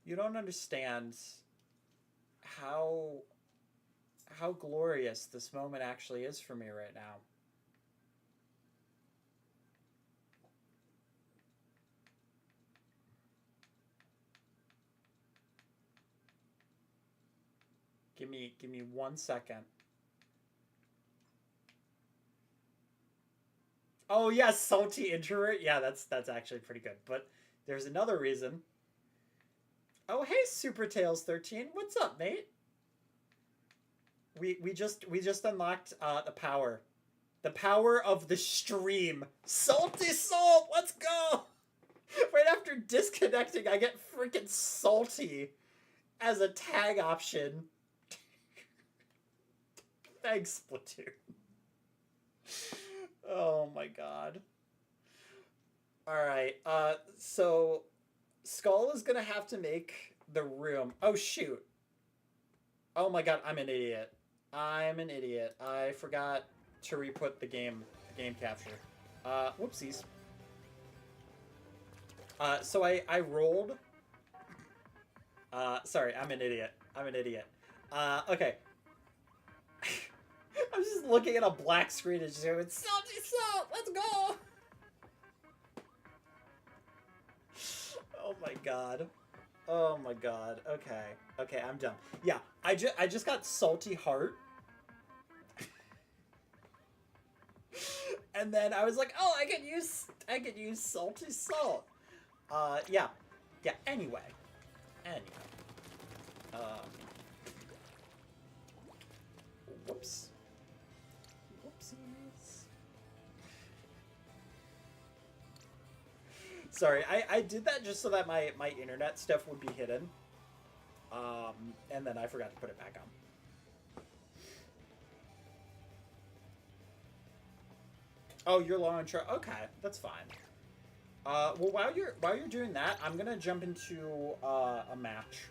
Speaker 1: You don't understand how glorious this moment actually is for me right now. Give me 1 second. Oh yeah, salty introvert. Yeah, that's actually pretty good. But there's another reason. Oh hey, Super Tails 13. What's up, mate? We just unlocked the power. The power of the stream. Salty salt. Let's go. Right after disconnecting, I get freaking salty as a tag option. Thanks, Splatoon. Oh my god. Alright, so Skull is gonna have to make the room. Oh shoot. Oh my god, I'm an idiot. I'm an idiot. I forgot to re-put the game capture. Whoopsies. So I rolled. Sorry, I'm an idiot. I'm an idiot. Okay. I'm just looking at a black screen and just going, salty salt, let's go! Oh my god. Oh my god. Okay. Okay, I'm done. Yeah, I just got salty heart. And then I was like, oh, I could use salty salt. Yeah. Yeah, anyway. Whoops. Whoopsies. Sorry, I did that just so that my internet stuff would be hidden. And then I forgot to put it back on. Oh, you're low on char. Okay, that's fine. Well, while you're doing that, I'm gonna jump into a match.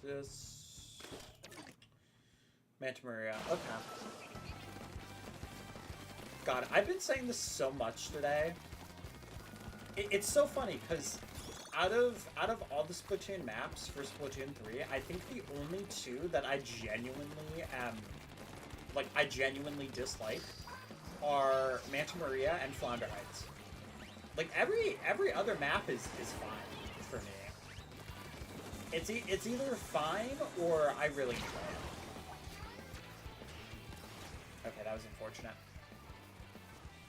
Speaker 1: This Manta Maria. Okay. God, I've been saying this so much today. It's so funny because out of all the Splatoon maps for Splatoon 3, I think the only two that I genuinely dislike are Manta Maria and Flounder Heights. Like every other map is fine for me. It's either fine or I really enjoy it. Okay, that was unfortunate.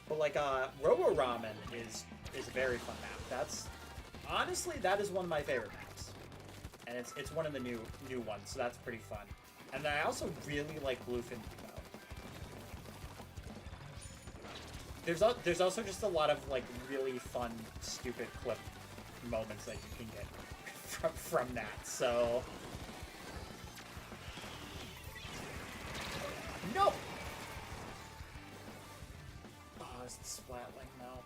Speaker 1: But like Robo Ramen is a very fun map. That's honestly that is one of my favorite maps. And it's one of the new ones, so that's pretty fun. And then I also really like Bluefin Depot. There's also just a lot of like really fun, stupid clip moments that you can get from that, so... No! Oh, it's the Splatling, no.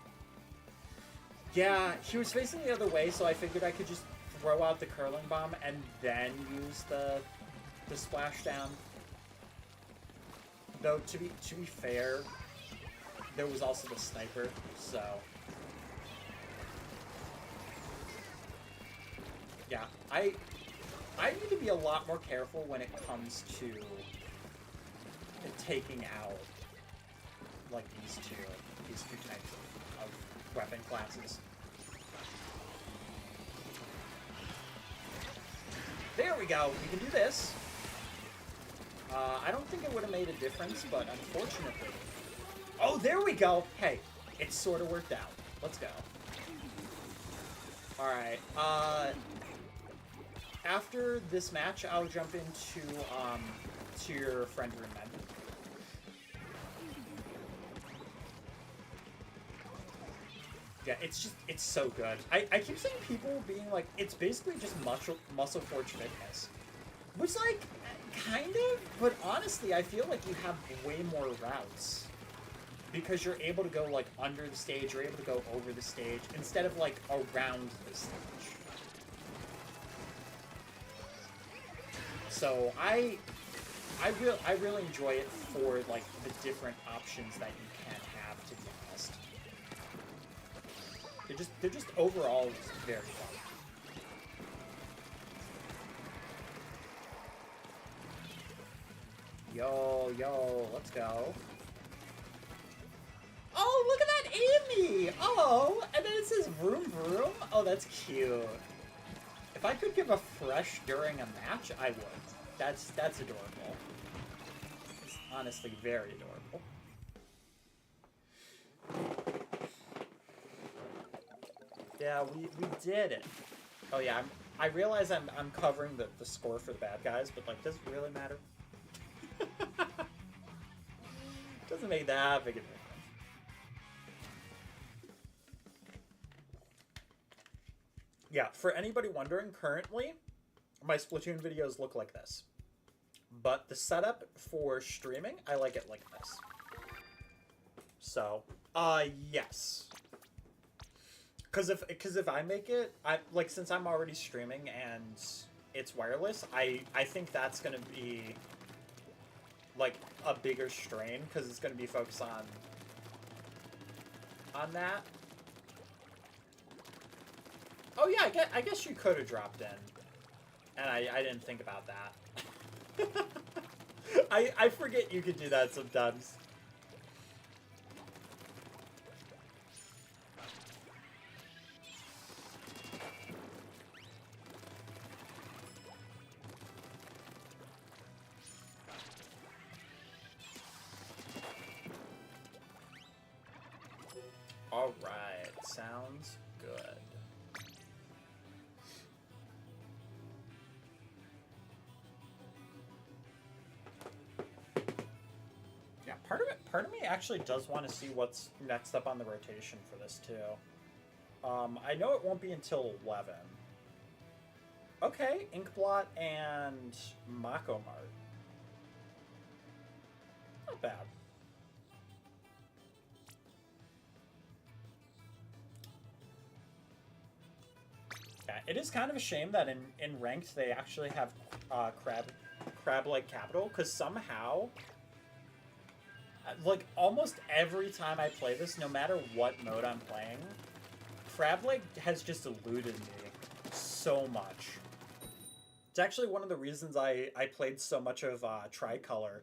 Speaker 1: Yeah, he was facing the other way, so I figured I could just throw out the curling bomb and then use the splashdown. Though, to be fair, there was also the sniper, so... Yeah, I need to be a lot more careful when it comes to taking out like these two types of weapon classes. There we go. We can do this. I don't think it would have made a difference, but unfortunately. Oh, there we go. Hey, it sort of worked out. Let's go. All right. After this match, I'll jump into to your friend room then. Yeah, it's so good. I keep seeing people being like, it's basically just muscle forge fitness. Which, like, kind of, but honestly, I feel like you have way more routes. Because you're able to go, like, under the stage, you're able to go over the stage, instead of, like, around the stage. So, I really enjoy it for, like, the different options that you can have, to be honest. They're just overall just very fun. Yo, let's go. Oh, look at that Amy! Oh, and then it says vroom vroom. Oh, that's cute. If I could give a fresh during a match, I would. That's adorable. It's honestly very adorable. Yeah, we did it. Oh yeah, I realize I'm covering the score for the bad guys, but like, does it really matter? Doesn't make that big a difference. Yeah, for anybody wondering, currently, my Splatoon videos look like this. But the setup for streaming, I like it like this. So, yes. Because if I make it, since I'm already streaming and it's wireless, I think that's gonna be like a bigger strain because it's gonna be focused on that. Oh yeah, I guess you could have dropped in, and I didn't think about that. I forget you could do that sometimes. All right, sounds good. Yeah, part of me actually does want to see what's next up on the rotation for this too. I know it won't be until 11. Okay, Inkblot and Mako Mart. Not bad. Yeah, it is kind of a shame that in ranked they actually have crab-like capital, because somehow, like, almost every time I play this, no matter what mode I'm playing, crab-like has just eluded me so much. It's actually one of the reasons I played so much of Tricolor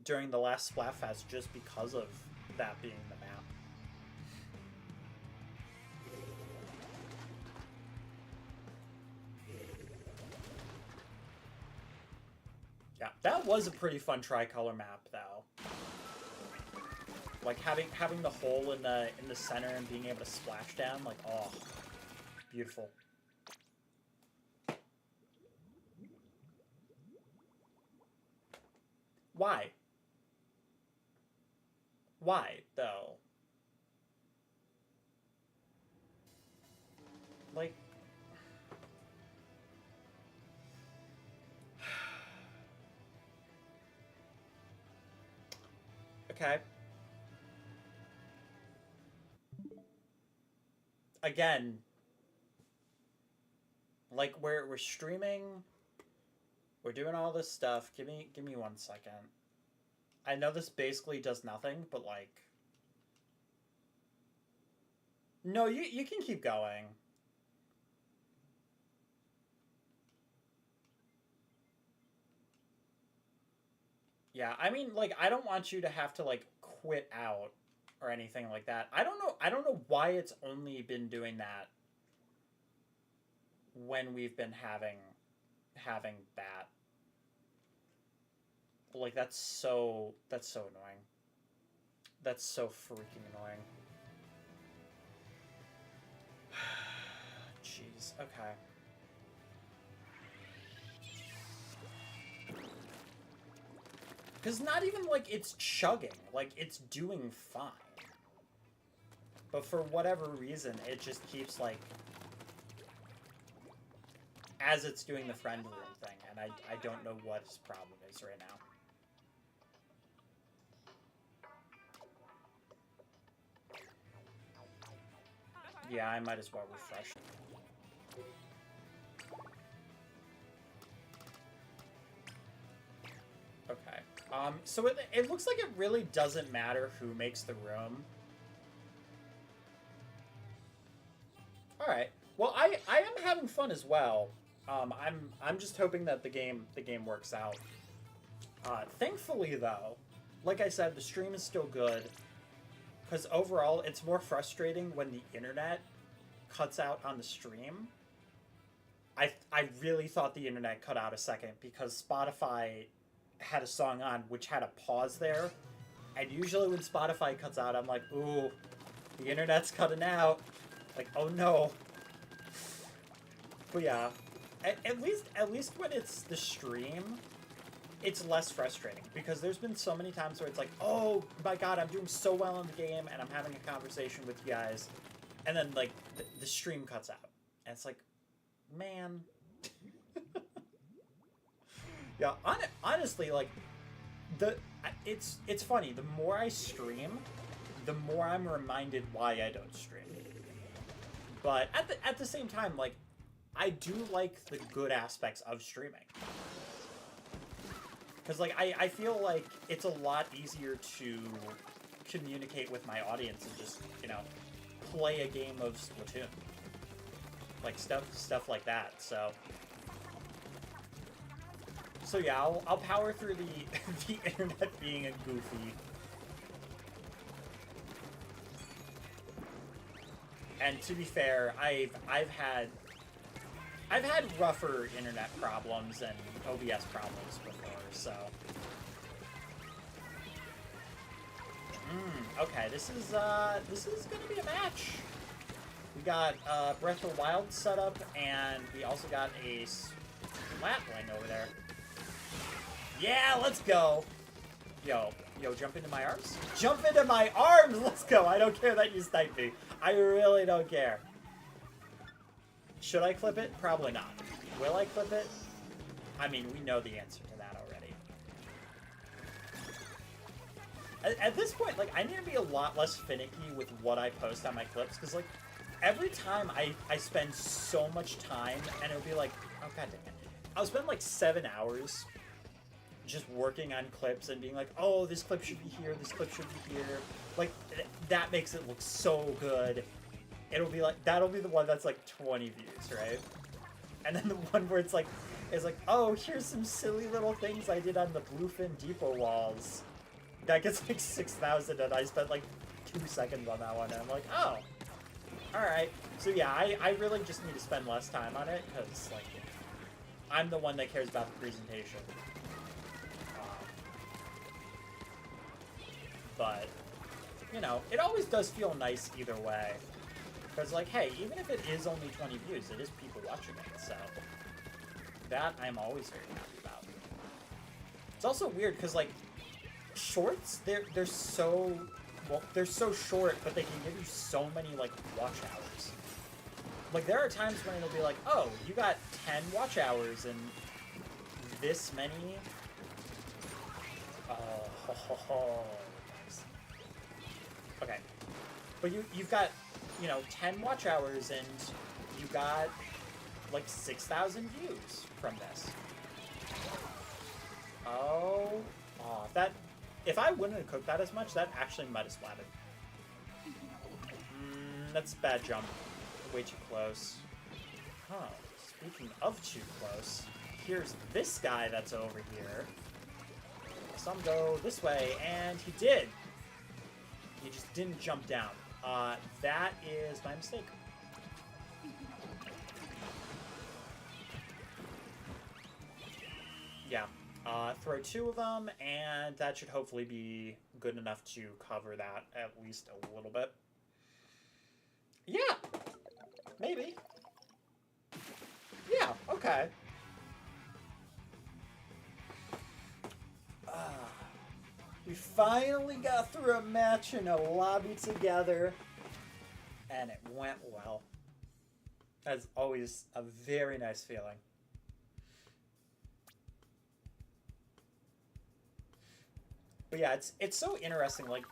Speaker 1: during the last Splatfest, just because of that being the map. Yeah, that was a pretty fun Tricolor map, though. Like having the hole in the center and being able to splash down, like, oh, beautiful. Why? Why, though? Like... Okay. Again, like, we're streaming, we're doing all this stuff. Give me 1 second. I know this basically does nothing, but like... No, you can keep going. Yeah, I mean, like, I don't want you to have to, like, quit out or anything like that. I don't know why it's only been doing that when we've been having that. Like, that's so annoying. That's so freaking annoying. Jeez, okay. Because not even, like, it's chugging. Like, it's doing fine. But for whatever reason, it just keeps, like... As it's doing the friend room thing, and I don't know what his problem is right now. Yeah, I might as well refresh. Okay. So it looks like it really doesn't matter who makes the room. Well, I am having fun as well. I'm just hoping that the game works out. Thankfully, though, like I said, the stream is still good. Because overall, it's more frustrating when the internet cuts out on the stream. I really thought the internet cut out a second because Spotify had a song on which had a pause there. And usually when Spotify cuts out, I'm like, ooh, the internet's cutting out. Like, oh no. But yeah, at least when it's the stream, it's less frustrating because there's been so many times where it's like, oh my god, I'm doing so well in the game and I'm having a conversation with you guys, and then like the stream cuts out, and it's like, man. Yeah, honestly, like it's funny. The more I stream, the more I'm reminded why I don't stream. But at the same time, like, I do like the good aspects of streaming. Because, like, I feel like it's a lot easier to communicate with my audience and just, you know, play a game of Splatoon. Like, stuff like that, so... So yeah, I'll power through the internet being a goofy. And to be fair, I've had rougher internet problems and OBS problems before, so. Okay, this is gonna be a match. We got Breath of the Wild set up, and we also got a Splatling over there. Yeah, let's go. Yo, jump into my arms? Jump into my arms! Let's go. I don't care that you sniped me. I really don't care. Should I clip it? Probably not. Will I clip it? I mean, we know the answer to that already. At this point, like, I need to be a lot less finicky with what I post on my clips, because, like, every time I spend so much time, and it'll be like, oh, god dang it. I'll spend, like, 7 hours just working on clips and being like, oh, this clip should be here, this clip should be here. Like, that makes it look so good. It'll be like, that'll be the one that's like 20 views, right? And then the one where it's like, oh, here's some silly little things I did on the Bluefin Depot walls. That gets like 6,000 and I spent like 2 seconds on that one. And I'm like, oh, alright. So yeah, I really just need to spend less time on it because, like, I'm the one that cares about the presentation. But, you know, it always does feel nice either way. Because, like, hey, even if it is only 20 views, it is people watching it, so that I'm always very happy about. It's also weird because, like, shorts, they're so, well, they're so short, but they can give you so many, like, watch hours. Like, there are times when it'll be like, oh, you got 10 watch hours and this many. Okay, but you've got, you know, 10 watch hours and you got like 6,000 views from this. Oh, if I wouldn't have cooked that as much, that actually might have splatted. That's a bad jump. Way too close. Huh, speaking of too close, here's this guy that's over here. Some go this way, and he did. He just didn't jump down. That is my mistake. Yeah. Throw 2 of them, and that should hopefully be good enough to cover that at least a little bit. Yeah. Maybe. Yeah, okay. We finally got through a match in a lobby together, and it went well. That's always a very nice feeling. But yeah, it's so interesting. Like,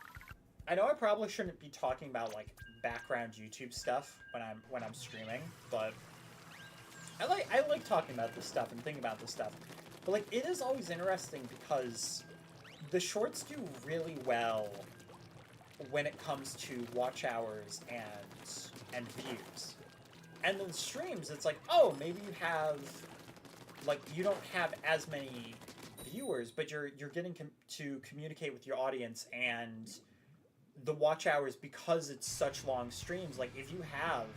Speaker 1: I know I probably shouldn't be talking about like background YouTube stuff when I'm streaming, but I like talking about this stuff and thinking about this stuff. But like, it is always interesting because the shorts do really well when it comes to watch hours and views. And then streams, it's like, oh, maybe you have, like, you don't have as many viewers, but you're getting to communicate with your audience, and the watch hours, because it's such long streams, like, if you have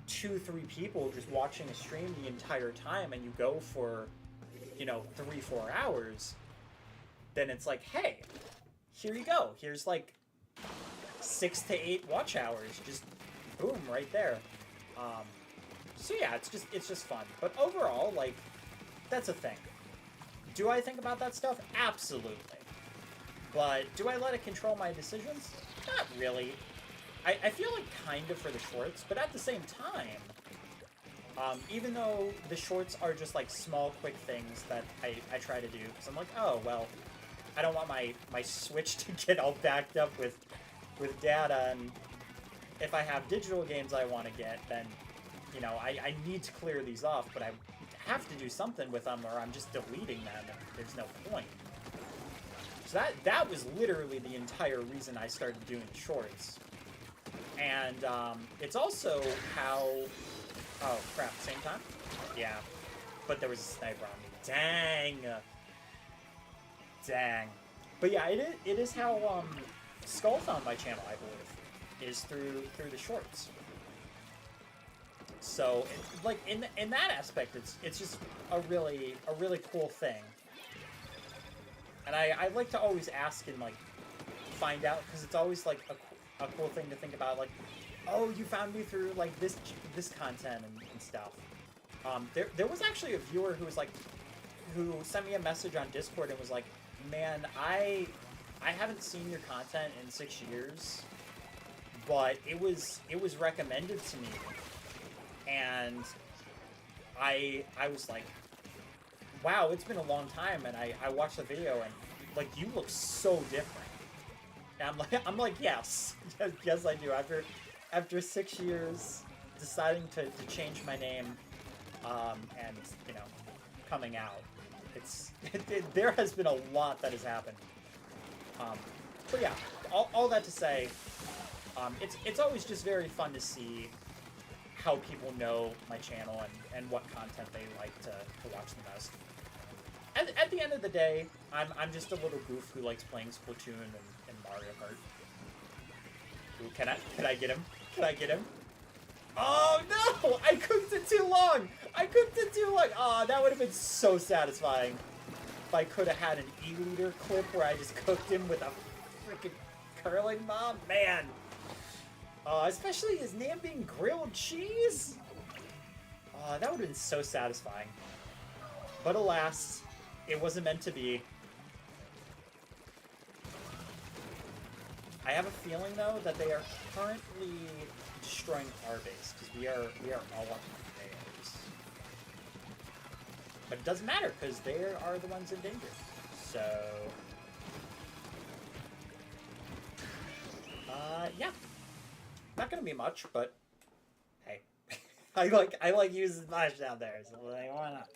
Speaker 1: 2-3 people just watching a stream the entire time, and you go for, 3-4 hours, then it's like, hey, here you go. Here's like 6 to 8 watch hours. Just boom, right there. So yeah, it's just fun. But overall, like, that's a thing. Do I think about that stuff? Absolutely. But do I let it control my decisions? Not really. I feel like kind of for the shorts, but at the same time, even though the shorts are just like small, quick things that I try to do, because I'm like, oh, well, I don't want my Switch to get all backed up with data, and if I have digital games I want to get, then, I need to clear these off, but I have to do something with them or I'm just deleting them, and there's no point. So that was literally the entire reason I started doing shorts. And it's also how... Oh, crap, same time? Yeah. But there was a sniper on me. Dang! Dang. But yeah, it is how Skull found my channel, I believe, is through the shorts. So, like, in that aspect, it's just a really cool thing. And I like to always ask and, like, find out, because it's always, like, a cool thing to think about, like, oh, you found me through, like, this content and stuff. There was actually a viewer who was, like, who sent me a message on Discord and was like, man, I haven't seen your content in 6 years, but it was recommended to me, and I was like, wow, it's been a long time, and I watched the video, and, like, you look so different. And I'm like, yes, I do. After 6 years, deciding to change my name, and, coming out, there has been a lot that has happened. But yeah, all that to say, it's always just very fun to see how people know my channel and what content they like to watch the most. At the end of the day, I'm just a little goof who likes playing Splatoon and Mario Kart. Ooh, can I get him? Can I get him? Oh no! I cooked it too long! Oh, that would have been so satisfying if I could have had an E-liter clip where I just cooked him with a freaking curling bomb. Man! Especially his name being grilled cheese? Oh, that would have been so satisfying. But alas, it wasn't meant to be. I have a feeling, though, that they are currently destroying our base, because we are all up in theirs. But it doesn't matter, because they are the ones in danger. So... yeah. Not gonna be much, but... Hey. I like using Smash down there, so why not?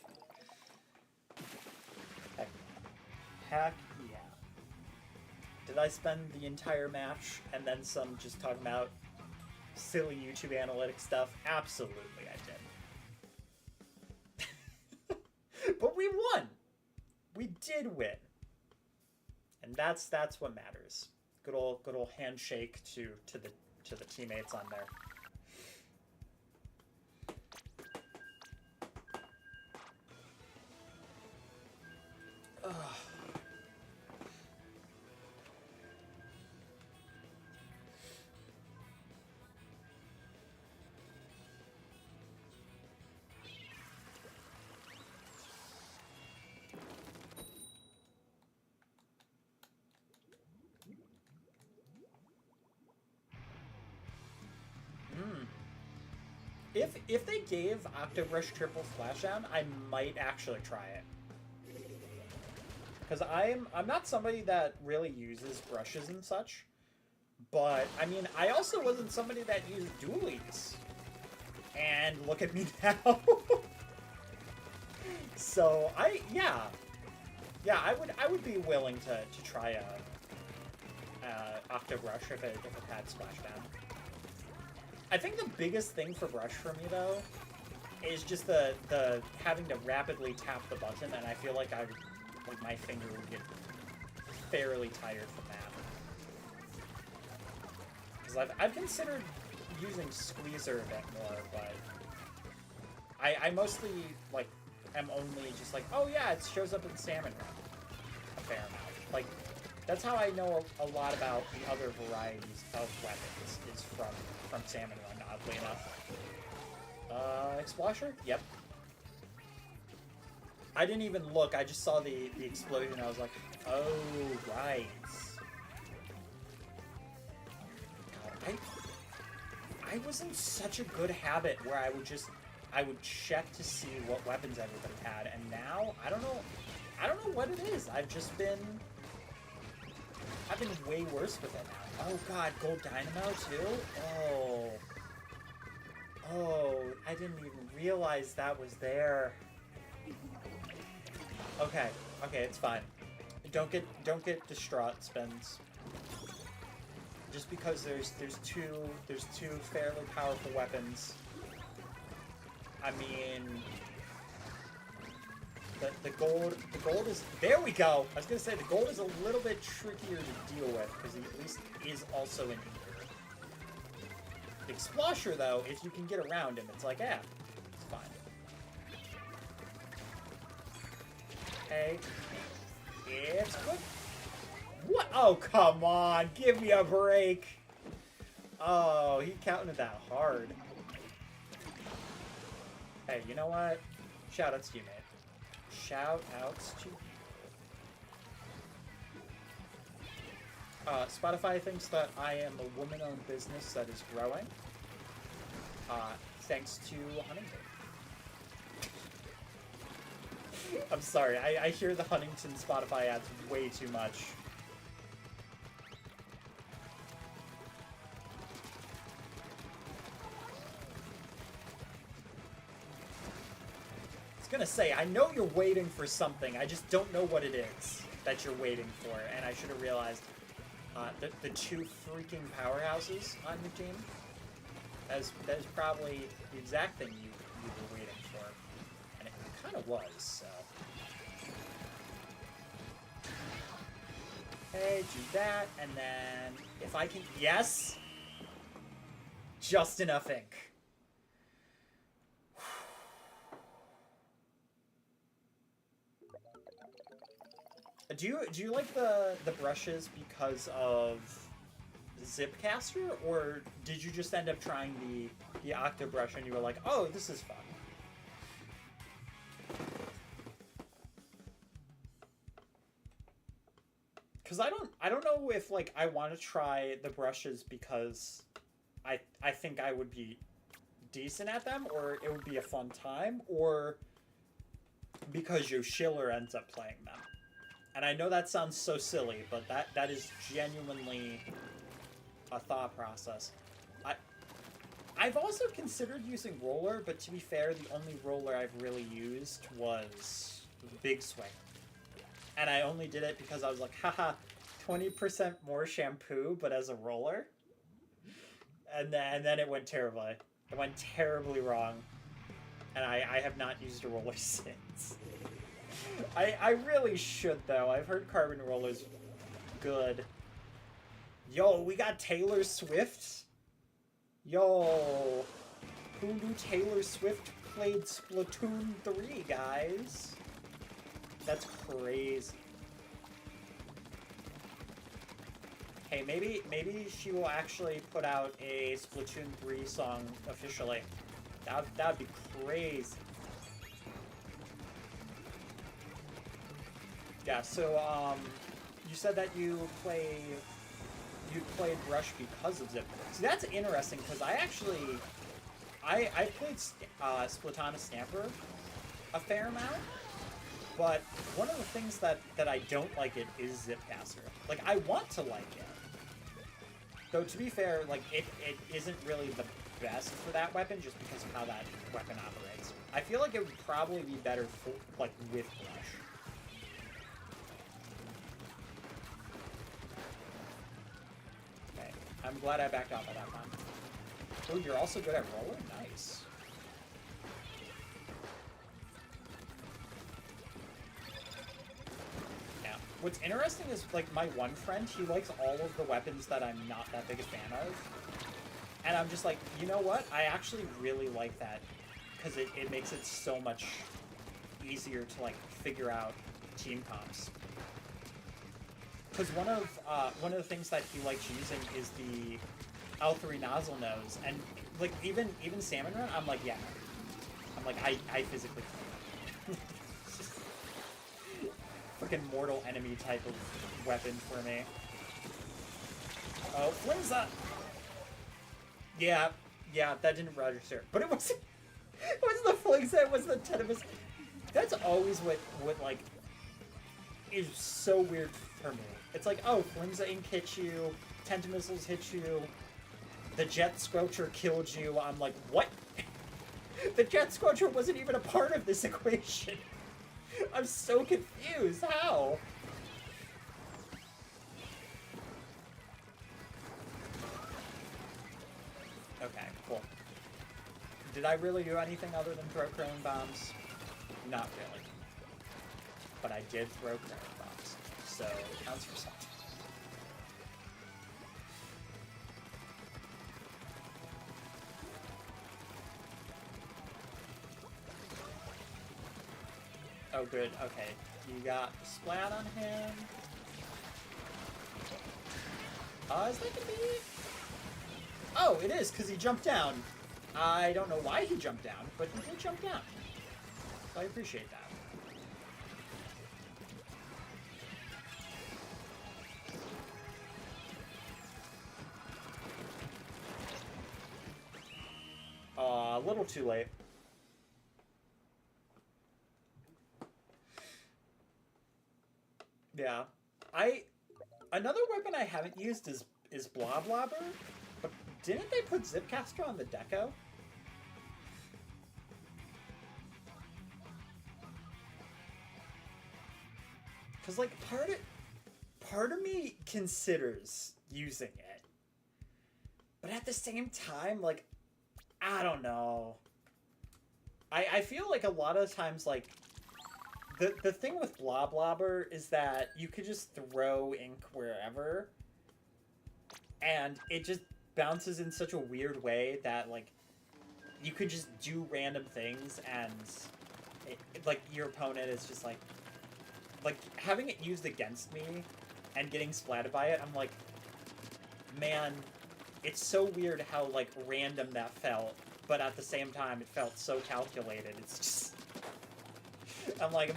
Speaker 1: Heck yeah. Did I spend the entire match and then some just talking about silly YouTube analytics stuff? Absolutely I did. But we won! We did win. And that's what matters. Good old handshake to the teammates on there. Ugh. If they gave Octobrush Triple Splashdown, I might actually try it. Because I'm not somebody that really uses brushes and such. But, I mean, I also wasn't somebody that used dualies. And look at me now. So, yeah, I would be willing to try a Octobrush if it had Splashdown. I think the biggest thing for brush for me though is just the having to rapidly tap the button, and I feel like my finger would get fairly tired from that. Because I've considered using squeezer a bit more, but I mostly like am only just like, oh yeah, it shows up in Salmon Run a fair amount. Like that's how I know a lot about the other varieties of weapons is from Salmon Run, oddly enough. Explosion? Yep. I didn't even look, I just saw the explosion, I was like, oh, right. God, I was in such a good habit where I would check to see what weapons everybody had, and now, I don't know what it is. I've been way worse with it now. Oh god, gold dynamo too? Oh, I didn't even realize that was there. Okay, it's fine. Don't get distraught, Spence. Just because there's two fairly powerful weapons. I mean, the gold is, there we go. I was gonna say the gold is a little bit trickier to deal with because he at least is also an eater. The Explosher though, if you can get around him, it's like, it's fine. Okay, it's good. What? Oh, come on, give me a break. Oh, he counted that hard. Hey, you know what? Shoutouts to you, mate. Shoutouts to you. Spotify thinks that I am a woman-owned business that is growing. Thanks to Huntington. I'm sorry, I hear the Huntington Spotify ads way too much. Gonna say, I know you're waiting for something, I just don't know what it is that you're waiting for, and I should have realized the two freaking powerhouses on your team. That is probably the exact thing you were waiting for, and it kind of was, so. Okay, do that, and then if I can, yes! Just enough ink. Do you like the brushes because of Zipcaster, or did you just end up trying the Octo brush and you were like, oh, this is fun? Because I don't know if like I want to try the brushes because I think I would be decent at them, or it would be a fun time, or because Yoshiller ends up playing them. And I know that sounds so silly, but that is genuinely a thought process. I've also considered using roller, but to be fair, the only roller I've really used was Big Swing. And I only did it because I was like, haha, 20% more shampoo, but as a roller. And then it went terribly. It went terribly wrong. And I have not used a roller since. I really should, though. I've heard carbon rollers good. Yo, we got Taylor Swift. Yo. Who knew Taylor Swift played Splatoon 3, guys? That's crazy. Hey, maybe she will actually put out a Splatoon 3 song officially. That'd be crazy. Yeah, so, you said that you played Rush because of Zip. So that's interesting, because I played Splatoon Stamper a fair amount, but one of the things that I don't like it is Zipcaster. Like, I want to like it. Though, to be fair, like, it isn't really the best for that weapon, just because of how that weapon operates. I feel like it would probably be better for, like, with Rush. I'm glad I backed off at that time. Oh, you're also good at rolling? Nice. Yeah. What's interesting is, like, my one friend, he likes all of the weapons that I'm not that big a fan of. And I'm just like, you know what? I actually really like that. Because it makes it so much easier to, like, figure out team comps. Because one of the things that he likes using is the L3 nozzle nose, and like even Salmon Run, I'm like, yeah, I'm like, I physically can't. Freaking mortal enemy type of weapon for me. Oh, flings up. Yeah, that didn't register, but it wasn't. It wasn't the flings. It was the Tenemis. That's always what like is so weird for me. It's like, oh, Flimsa Ink hits you, Tentamissiles hit you, the Jet Squelcher killed you. I'm like, what? The Jet Squelcher wasn't even a part of this equation. I'm so confused. How? Okay, cool. Did I really do anything other than throw crane bombs? Not really. But I did throw crane bombs, so it counts for something. Oh, good. Okay. You got Splat on him. Is that gonna be it? Oh, it is, because he jumped down. I don't know why he jumped down, but he did jump down. So I appreciate that. A little too late. Yeah. Another weapon I haven't used is Bloblobber, but didn't they put Zipcaster on the Deco? Cause like part of me considers using it. But at the same time, like, I don't know. I feel like a lot of times, like, the thing with Bloblobber is that you could just throw ink wherever, and it just bounces in such a weird way that, like, you could just do random things, and, like, your opponent is just, like, having it used against me and getting splatted by it, I'm like, man, it's so weird how, like, random that felt, but at the same time, it felt so calculated. It's just... I'm like,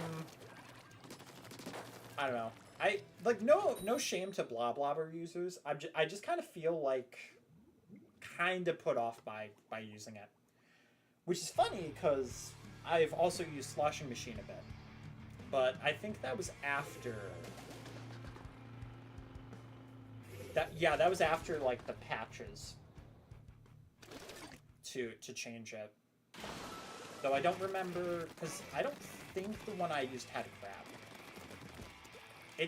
Speaker 1: I don't know. No shame to Bloblobber users. I just kind of feel like kind of put off by using it. Which is funny, because I've also used Sloshing Machine a bit. But I think that was after... that was after, like, the patches to change it. Though I don't remember, because I don't think the one I used had crab.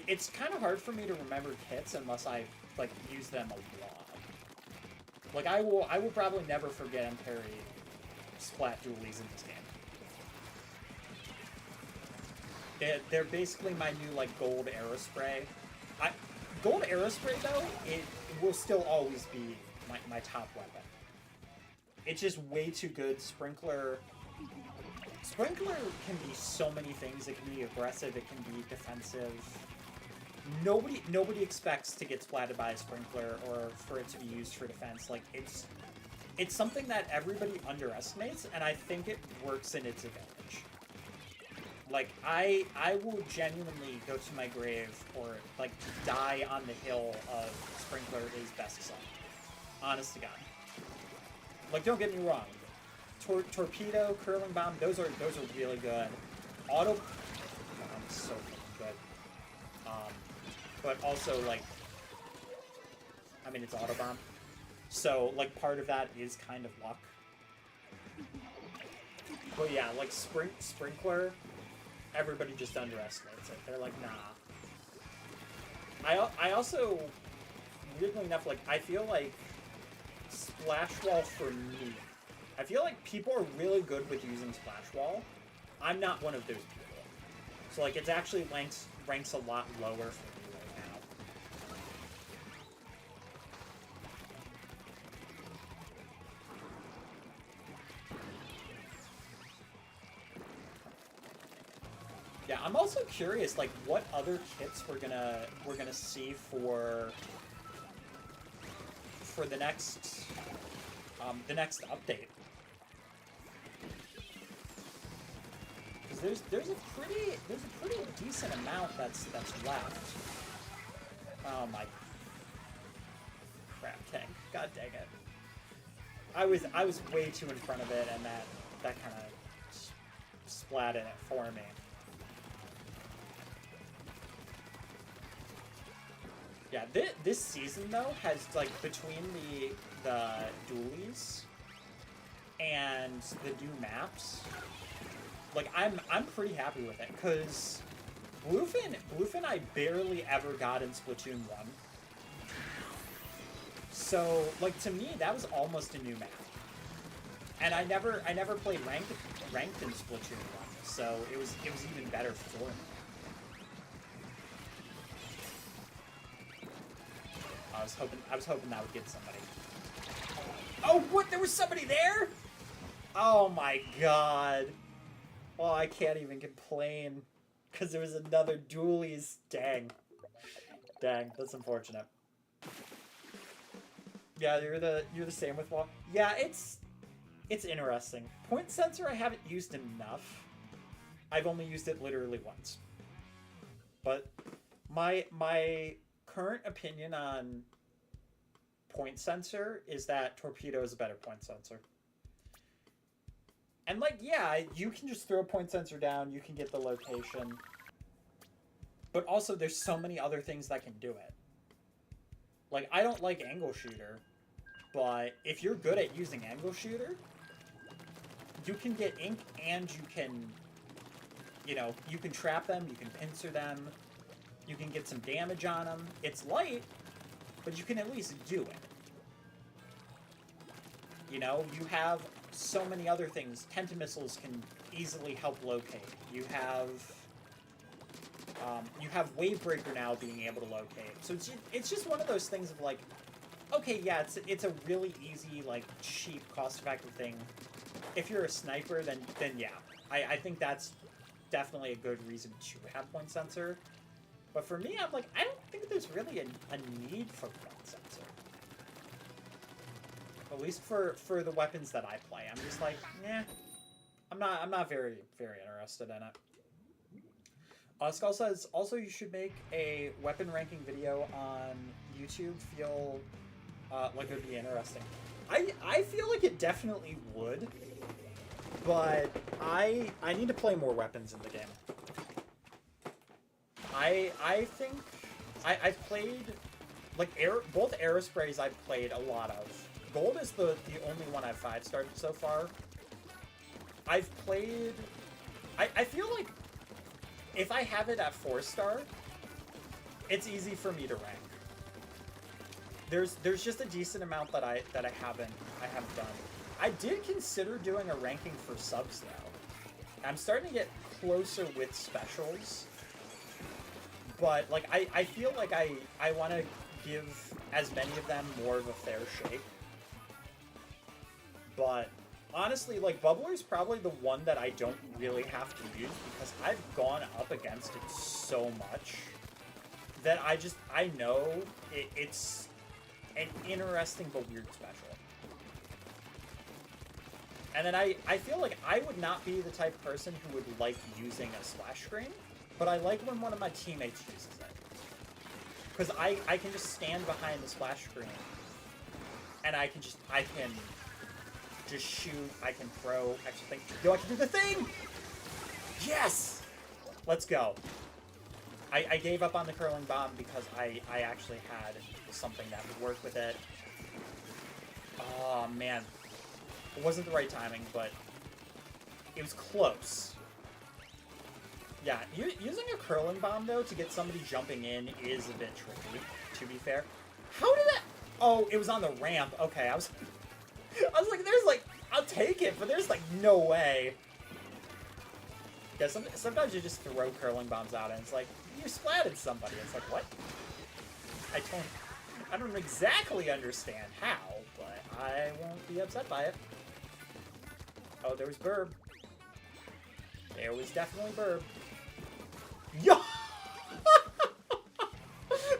Speaker 1: It's kind of hard for me to remember kits unless I, like, use them a lot. Like, I will probably never forget and parry Splat Dualies in this game. They're basically my new, like, gold Aerospray. Gold Aerospray, though, it will still always be my top weapon. It's just way too good. Sprinkler can be so many things. It can be aggressive, it can be defensive. Nobody expects to get splatted by a Sprinkler or for it to be used for defense. Like, it's something that everybody underestimates, and I think it works in its advantage. Like, I will genuinely go to my grave or, like, die on the hill of Sprinkler is best son. Honest to God. Like, don't get me wrong. Torpedo, Curling Bomb, those are really good. Auto Bomb is so good. But also, like, I mean, it's Auto Bomb. So, like, part of that is kind of luck. But yeah, like, Sprinkler, everybody just underestimates it. They're like, nah. I also, weirdly enough, like, I feel like Splash Wall for me. I feel like people are really good with using Splash Wall. I'm not one of those people. So, like, it's actually ranks a lot lower for me right now. Yeah, I'm also curious, like, what other kits we're gonna see for the next update. Because there's a pretty decent amount that's left. Oh my crap tank! God dang it! I was way too in front of it, and that kind of splatted it for me. Yeah, this season though has, like, between the dualies and the new maps, like, I'm pretty happy with it, because Bluefin I barely ever got in Splatoon 1. So, like, to me that was almost a new map. And I never played ranked in Splatoon 1, so it was even better for me. I was hoping that would get somebody. Oh, what? There was somebody there? Oh my god. Oh, I can't even complain because there was another dualies. Dang. Dang, that's unfortunate. Yeah, you're the same with wall. Yeah, it's interesting. Point sensor I haven't used enough. I've only used it literally once. But my current opinion on point sensor is that torpedo is a better point sensor. And, like, yeah, you can just throw a point sensor down, you can get the location. But also there's so many other things that can do it. Like, I don't like angle shooter, but if you're good at using angle shooter, you can get ink and you can, you know, you can trap them, you can pincer them, you can get some damage on them. It's light, but you can at least do it. You know, you have so many other things. Tentamissiles can easily help locate. You have Wavebreaker now being able to locate. So it's just one of those things of, like, okay, yeah, it's a really easy, like, cheap, cost-effective thing. If you're a sniper, then yeah. I think that's definitely a good reason to have point sensor. But for me, I'm like, I don't think there's really a need for point sensor. At least for the weapons that I play. I'm just like, nah. I'm not very, very interested in it. Skull says, also you should make a weapon ranking video on YouTube. Feel like it would be interesting. I feel like it definitely would. But I need to play more weapons in the game. I think I've played, like, both Aerosprays I've played a lot of. Gold is the only one I've 5-starred so far. I've played, I feel like if I have it at 4-star, it's easy for me to rank. There's just a decent amount that I haven't done. I did consider doing a ranking for subs though. I'm starting to get closer with specials. But, like, I feel like I want to give as many of them more of a fair shake. But, honestly, like, Bubbler's probably the one that I don't really have to use because I've gone up against it so much that I know it's an interesting but weird special. And then I feel like I would not be the type of person who would like using a splash screen. But I like when one of my teammates uses it. Because I can just stand behind the splash screen. And I can just shoot, I can throw extra things. Yo, I can do the thing! Yes! Let's go. I gave up on the curling bomb because I actually had something that would work with it. Oh, man. It wasn't the right timing, but it was close. Yeah, using a curling bomb, though, to get somebody jumping in is a bit tricky, to be fair. How did that... Oh, it was on the ramp. Okay, I was like, there's like, I'll take it, but there's like no way. Yeah, sometimes you just throw curling bombs out and it's like, you splatted somebody. It's like, what? I don't exactly understand how, but I won't be upset by it. Oh, there was Burb. There was definitely Burb. Yo!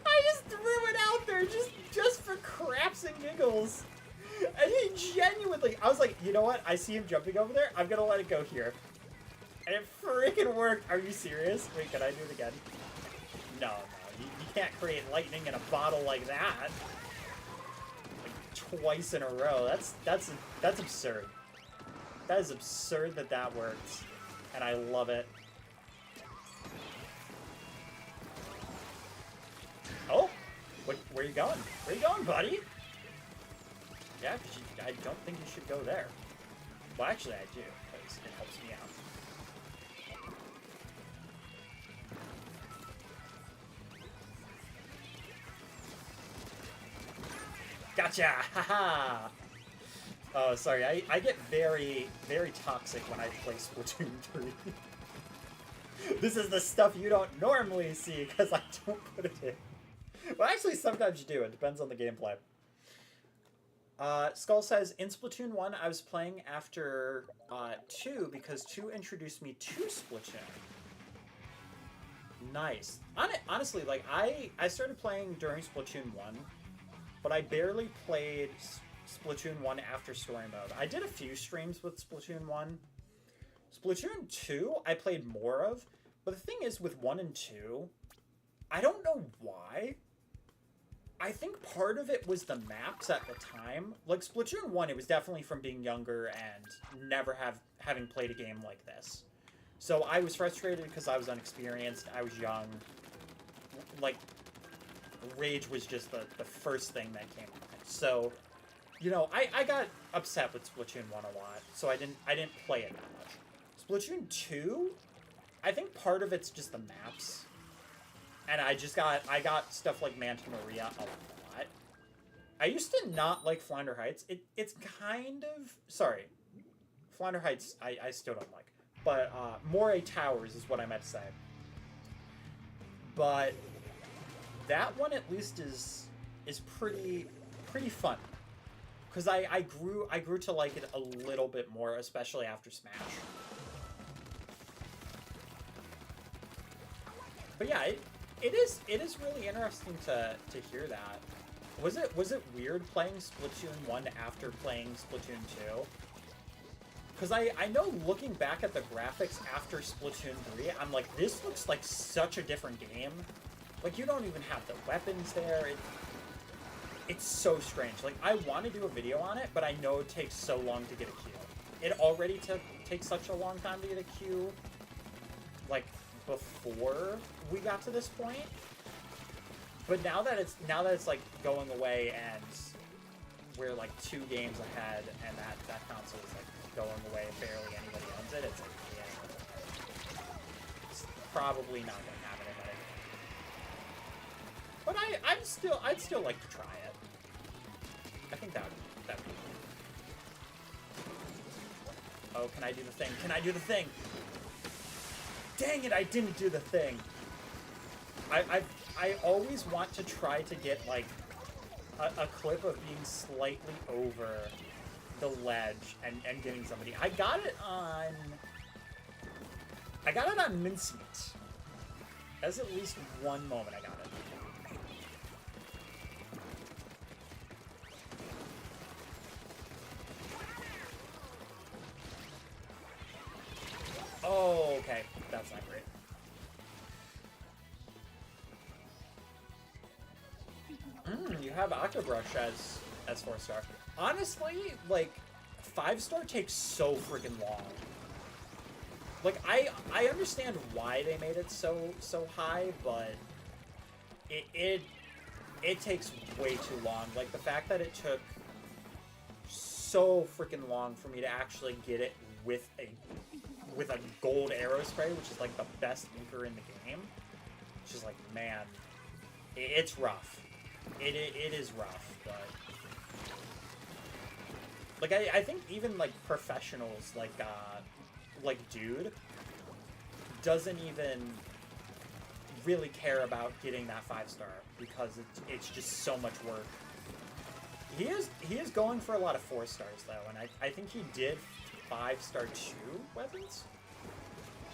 Speaker 1: I just threw it out there just for craps and giggles. And he genuinely, I was like, you know what? I see him jumping over there. I'm gonna let it go here. And it freaking worked. Are you serious? Wait, can I do it again? No. You can't create lightning in a bottle like that. Like, twice in a row. That's absurd. That is absurd that works. And I love it. Oh! Where are you going? Where are you going, buddy? Yeah, because I don't think you should go there. Well, actually, I do, because it helps me out. Gotcha! Haha! Oh, sorry. I get very, very toxic when I play Splatoon 3. This is the stuff you don't normally see because I don't put it in. Well, actually, sometimes you do. It depends on the gameplay. Skull says, in Splatoon 1, I was playing after 2 because 2 introduced me to Splatoon. Nice. Honestly, like, I started playing during Splatoon 1, but I barely played Splatoon 1 after story mode. I did a few streams with Splatoon 1. Splatoon 2, I played more of, but the thing is, with 1 and 2, I don't know why. I think part of it was the maps at the time. Like, Splatoon 1, it was definitely from being younger and never having played a game like this. So I was frustrated because I was unexperienced, I was young. Like, Rage was just the first thing that came on. So, you know, I got upset with Splatoon 1 a lot, so I didn't play it that much. Splatoon 2, I think part of it's just the maps. And I got stuff like Manta Maria a lot. I used to not like Flounder Heights. It's kind of... Sorry. Flounder Heights, I still don't like. But Moray Towers is what I meant to say. But that one at least is pretty fun. Because I grew to like it a little bit more, especially after Smash. But yeah, it is really interesting to hear that. Was it weird playing Splatoon 1 after playing Splatoon 2? Because I know looking back at the graphics after Splatoon 3, I'm like, this looks like such a different game. Like, you don't even have the weapons there. It's so strange. Like, I want to do a video on it, but I know it takes so long to get a queue. It already takes such a long time to get a queue. Like, before we got to this point. But now that it's like going away and we're like 2 games ahead and that console is like going away and barely anybody owns it, it's like, yeah, it's probably not gonna happen anymore. But I'd still like to try it. I think that'd be cool. Oh, can I do the thing? Can I do the thing? Dang it, I didn't do the thing. I always want to try to get, like, a clip of being slightly over the ledge and getting somebody. I got it on Mincemeat. There's at least one moment I got it. Oh, okay. That's not great. You have Octobrush as 4-star. Honestly, like, 5-star takes so freaking long. Like, I understand why they made it so high, but it takes way too long. Like, the fact that it took so freaking long for me to actually get it with a gold arrow spray, which is like the best inker in the game. It's just like, man, it's rough. It is rough, but Like, I think even, like, professionals, like Dude, doesn't even really care about getting that 5-star because it's just so much work. He is going for a lot of 4-stars, though, and I think he did 5-star 2 weapons.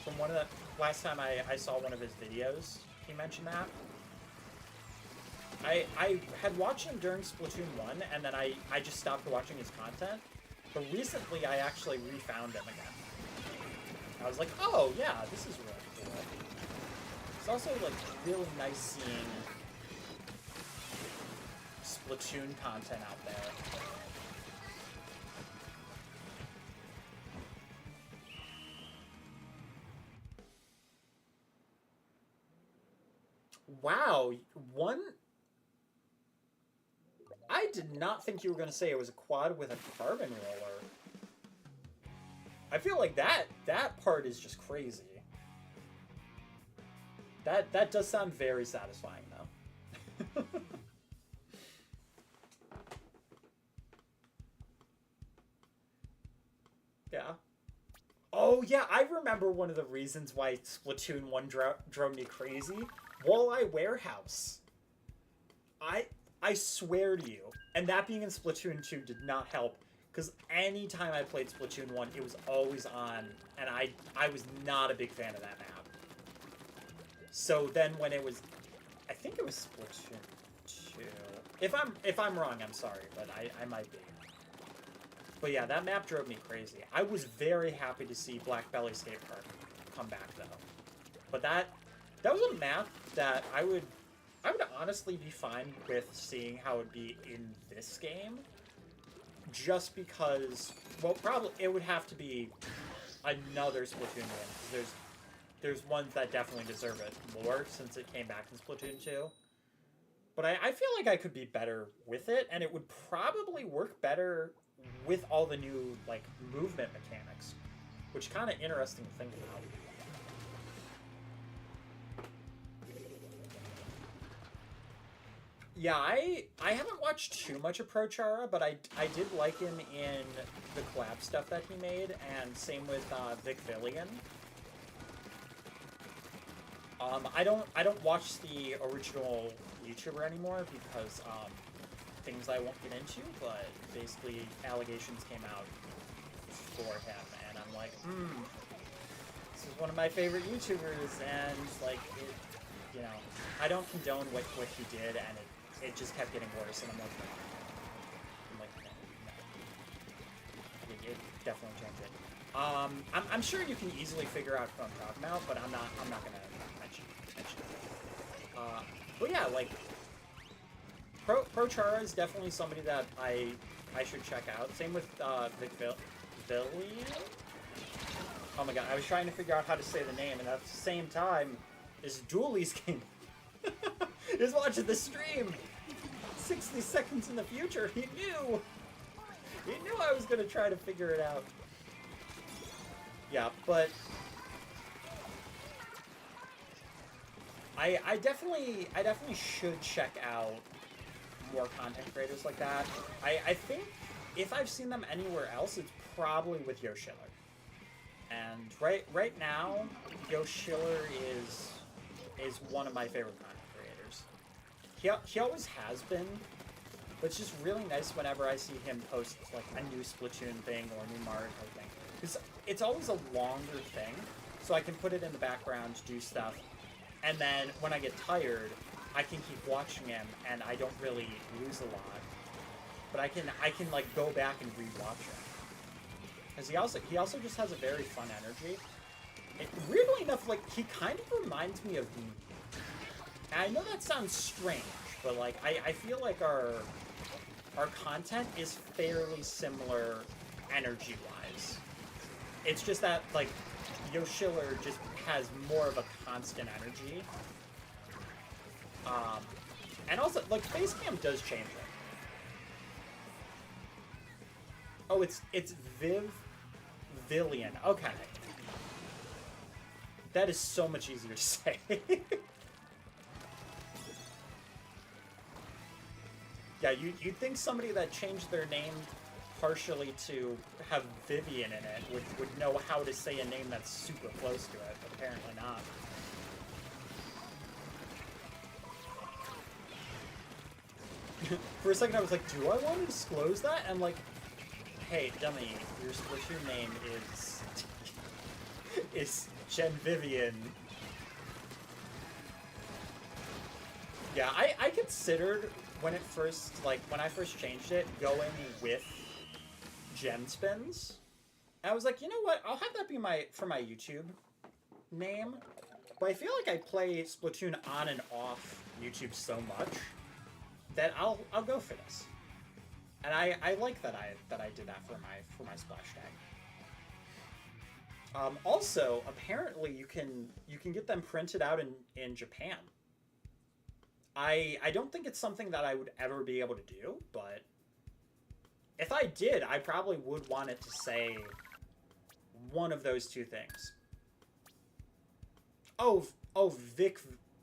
Speaker 1: From one of the... Last time I saw one of his videos, he mentioned that. I had watched him during Splatoon 1, and then I just stopped watching his content. But recently, I actually refound him again. I was like, oh, yeah, this is really cool. It's also, like, really nice seeing Splatoon content out there. Wow, I did not think you were going to say it was a quad with a carbon roller. I feel like that part is just crazy. That does sound very satisfying, though. Yeah. Oh, yeah, I remember one of the reasons why Splatoon 1 drove me crazy. Walleye Warehouse. I swear to you, and that being in Splatoon 2 did not help, because anytime I played Splatoon 1, it was always on, and I was not a big fan of that map. So then when it was, I think it was Splatoon 2. If I'm wrong, I'm sorry, but I might be. But yeah, that map drove me crazy. I was very happy to see Black Belly Skate Park come back, though. But that was a map that I would honestly be fine with seeing how it would be in this game. Just because, well, probably it would have to be another Splatoon game. Because there's ones that definitely deserve it more since it came back in Splatoon 2. But I feel like I could be better with it, and it would probably work better with all the new, like, movement mechanics. Which kind of interesting to think about. Yeah, I haven't watched too much of ProChara, but I did like him in the collab stuff that he made, and same with Vic Villian. I don't watch the original YouTuber anymore because things I won't get into, but basically allegations came out for him, and I'm like, this is one of my favorite YouTubers, and like, you know, I don't condone what he did, and it just kept getting worse, and I'm like, no. It definitely changed it. I'm sure you can easily figure out who I'm talking about, but I'm not gonna mention it. But yeah, like, ProChara is definitely somebody that I should check out. Same with Vic Villian. Oh my god, I was trying to figure out how to say the name, and at the same time, this Dooley's game. He was watching the stream. 60 seconds in the future, he knew I was gonna try to figure it out. Yeah, but I definitely should check out more content creators like that. I think if I've seen them anywhere else, it's probably with Yo Schiller. And right now, Yo Schiller is one of my favorite content creators. He always has been, but it's just really nice whenever I see him post like a new Splatoon thing or a new Mario Kart thing. Because it's always a longer thing, so I can put it in the background to do stuff, and then when I get tired, I can keep watching him, and I don't really lose a lot. But I can like go back and rewatch him. Because he also just has a very fun energy. And weirdly enough, like, he kind of reminds me of me. And I know that sounds strange, but like I feel like our content is fairly similar energy wise. It's just that like Yo Schiller just has more of a constant energy. And also like Facecam does change it. Oh, it's Villian. Okay. That is so much easier to say. Yeah, you'd think somebody that changed their name partially to have Vivian in it would know how to say a name that's super close to it, but apparently not. For a second I was like, do I want to disclose that? And like, hey, dummy, your Splatoon name is Jen Vivian. Yeah, I considered when I first changed it, going with gem spins. I was like, you know what? I'll have that be for my YouTube name. But I feel like I play Splatoon on and off YouTube so much that I'll go for this. And I like that I did that for my splash tag. Also, apparently you can get them printed out in Japan. I don't think it's something that I would ever be able to do, but if I did, I probably would want it to say one of those two things. Oh, Vicvillian?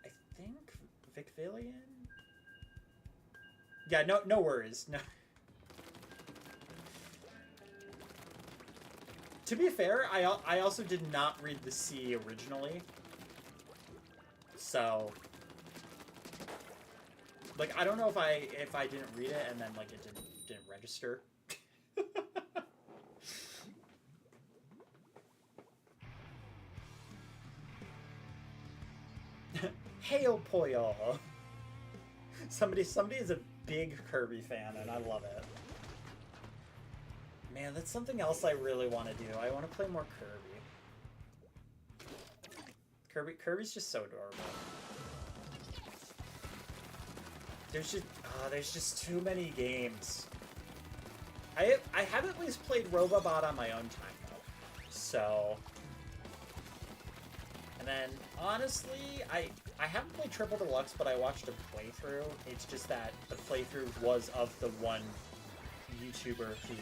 Speaker 1: I think Vicvillian? Yeah, no worries. No. To be fair, I also did not read the C originally. So like I don't know if I didn't read it and then like it didn't register. Hail Poyo. Somebody is a big Kirby fan and I love it. Man, that's something else I really want to do. I want to play more Kirby. Kirby's just so adorable. There's just too many games. I have at least played Robobot on my own time though. So, and then honestly, I haven't played Triple Deluxe, but I watched a playthrough. It's just that the playthrough was of the one YouTuber who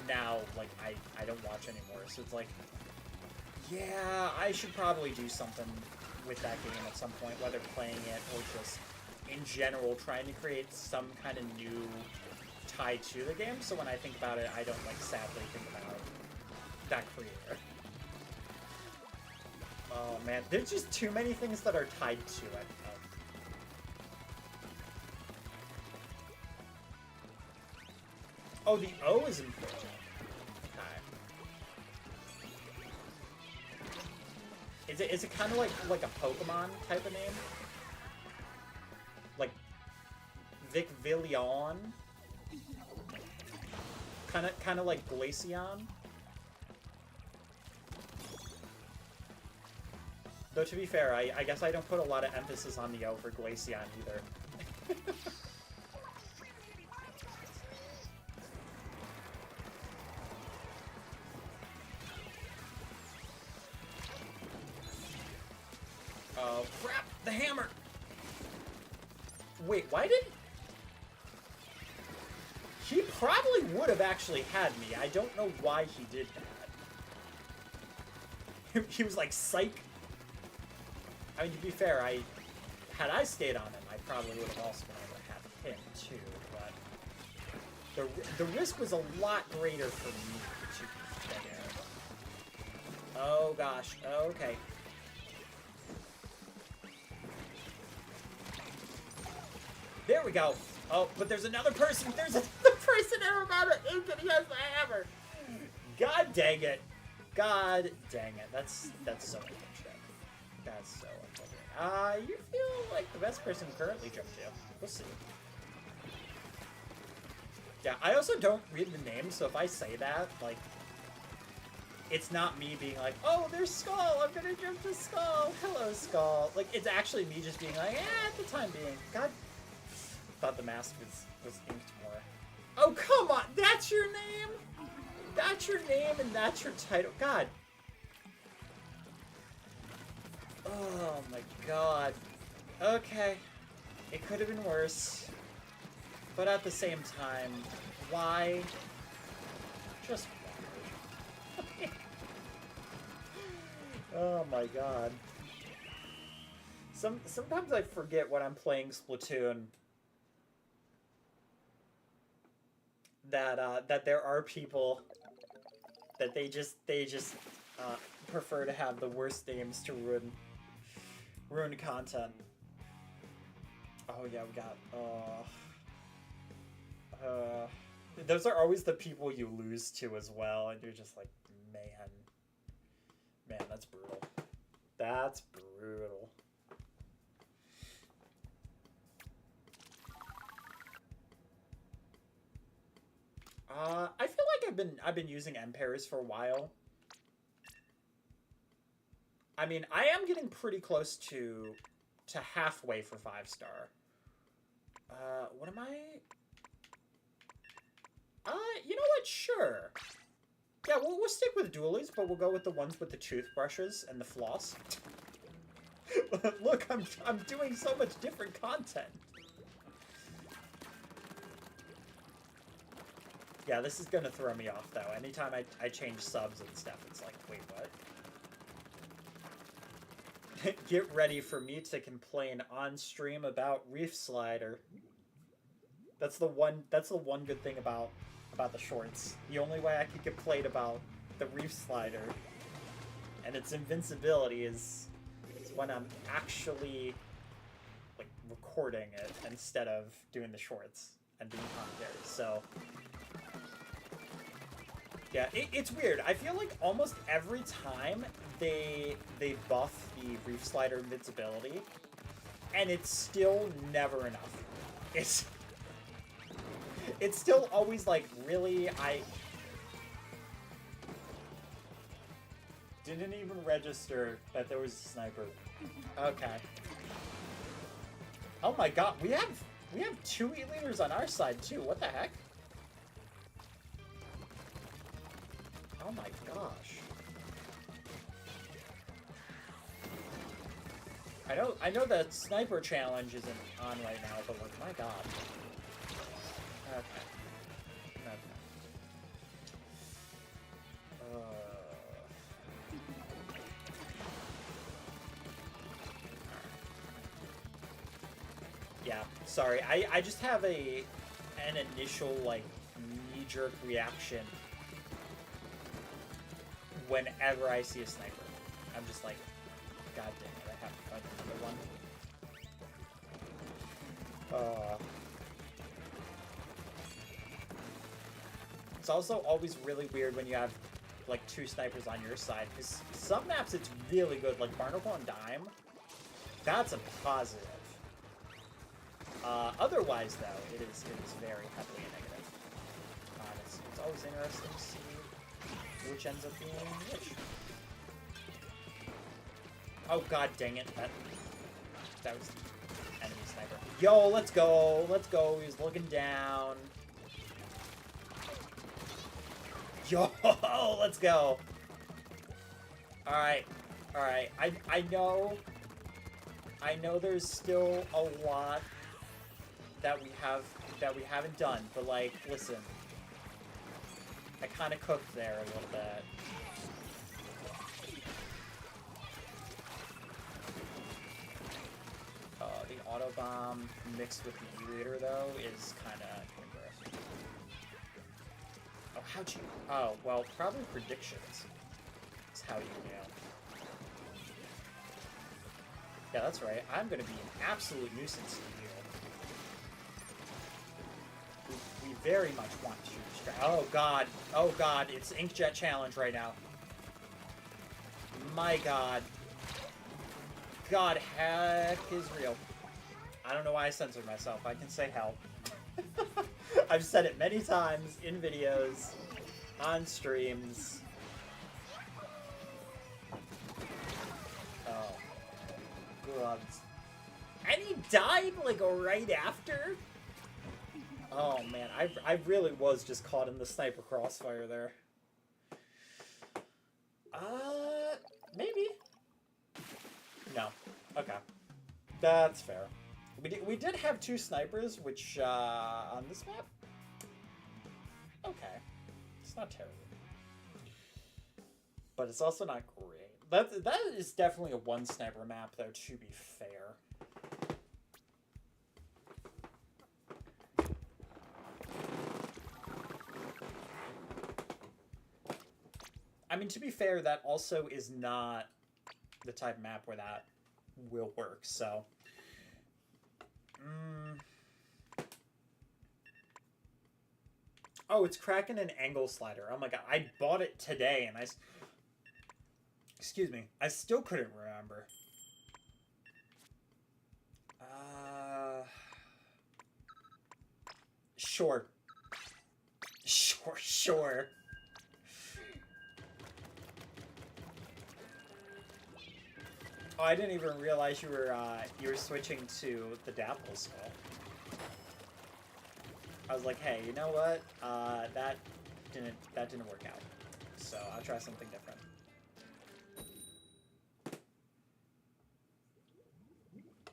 Speaker 1: now like I don't watch anymore. So it's like, yeah, I should probably do something with that game at some point, whether playing it or just in general trying to create some kind of new tie to the game. So when I think about it, I don't like sadly think about that creator. Oh man, there's just too many things that are tied to it. Oh, the O is important. Okay. Is it kind of like a Pokemon type of name? Like Vicvillion? Kind of like Glaceon? Though to be fair, I guess I don't put a lot of emphasis on the O for Glaceon either. Oh, crap! The hammer! Wait, why did... He probably would have actually had me. I don't know why he did that. He was like, psych. I mean, to be fair, had I stayed on him, I probably would have also been able to have him too, but the risk was a lot greater for me to be fair. Oh gosh, okay. There we go. Oh, but there's another person. There's another person in Romano Inc. and he has the hammer. God dang it. God dang it. That's so unfortunate. That's so unfortunate. You feel like the best person currently jumped to. We'll see. Yeah, I also don't read the name, so if I say that, like, it's not me being like, oh, there's Skull, I'm gonna jump to Skull. Hello, Skull. Like, it's actually me just being like, at the time being. God, thought the mask was inked more. Oh, come on! That's your name? That's your name and that's your title. God. Oh my god. Okay. It could have been worse. But at the same time, why? Just why? Oh my god. Sometimes I forget when I'm playing Splatoon that there are people that they just prefer to have the worst names to ruin content. Oh yeah, we got those are always the people you lose to as well, and you're just like, man, that's brutal. That's brutal. I feel like I've been using M pairs for a while. I mean, I am getting pretty close to halfway for 5-star. What am I? You know what? Sure. Yeah, we'll stick with dualies, but we'll go with the ones with the toothbrushes and the floss. Look, I'm doing so much different content. Yeah, this is gonna throw me off though. Anytime I change subs and stuff, it's like, wait, what? Get ready for me to complain on stream about Reef Slider. That's the one good thing about the shorts. The only way I can complain about the Reef Slider and its invincibility is when I'm actually like recording it instead of doing the shorts and doing commentary. So yeah, it's weird. I feel like almost every time they buff the Reef Slider invincibility, and it's still never enough. It's still always like, really, I didn't even register that there was a sniper. Okay. Oh my god, we have 2 E-leaders on our side too. What the heck? Oh my gosh. I know that sniper challenge isn't on right now, but like, my god. Okay. Yeah, sorry. I just have an initial like knee-jerk reaction whenever I see a sniper. I'm just like, god damn it, I have to find another one. It's also always really weird when you have like 2 snipers on your side, because some maps it's really good, like Barnacle and Dime. That's a positive. Otherwise, though, it is very heavily negative. It's always interesting to see which ends up being which. Oh god dang it! That was the enemy sniper. Yo, let's go! Let's go! He's looking down. Yo, let's go! Alright. Alright. I know there's still a lot that we haven't done, but like, listen. I kinda cooked there a little bit. The auto bomb mixed with the E-leader though is kinda embarrassing. Oh, how'd you? Oh, well, probably predictions is how you know. Yeah, that's right. I'm gonna be an absolute nuisance to you. We very much want to distract. Oh god. Oh god, it's Inkjet Challenge right now. My god. God, heck is real. I don't know why I censored myself. I can say hell. I've said it many times in videos, on streams. Oh. God. And he died, like, right after? Oh, man. I really was just caught in the sniper crossfire there. Maybe. No. Okay. That's fair. We did have 2 snipers, which, on this map? Okay. It's not terrible. But it's also not great. That is definitely a 1 sniper map, though, to be fair. I mean, to be fair, that also is not the type of map where that will work, so... Oh, it's cracking an angle slider. Oh my god, I bought it today, and excuse me, I still couldn't remember. Sure. Sure. Oh, I didn't even realize you were switching to the Dapple Skull. I was like, hey, you know what? That didn't work out. So I'll try something different.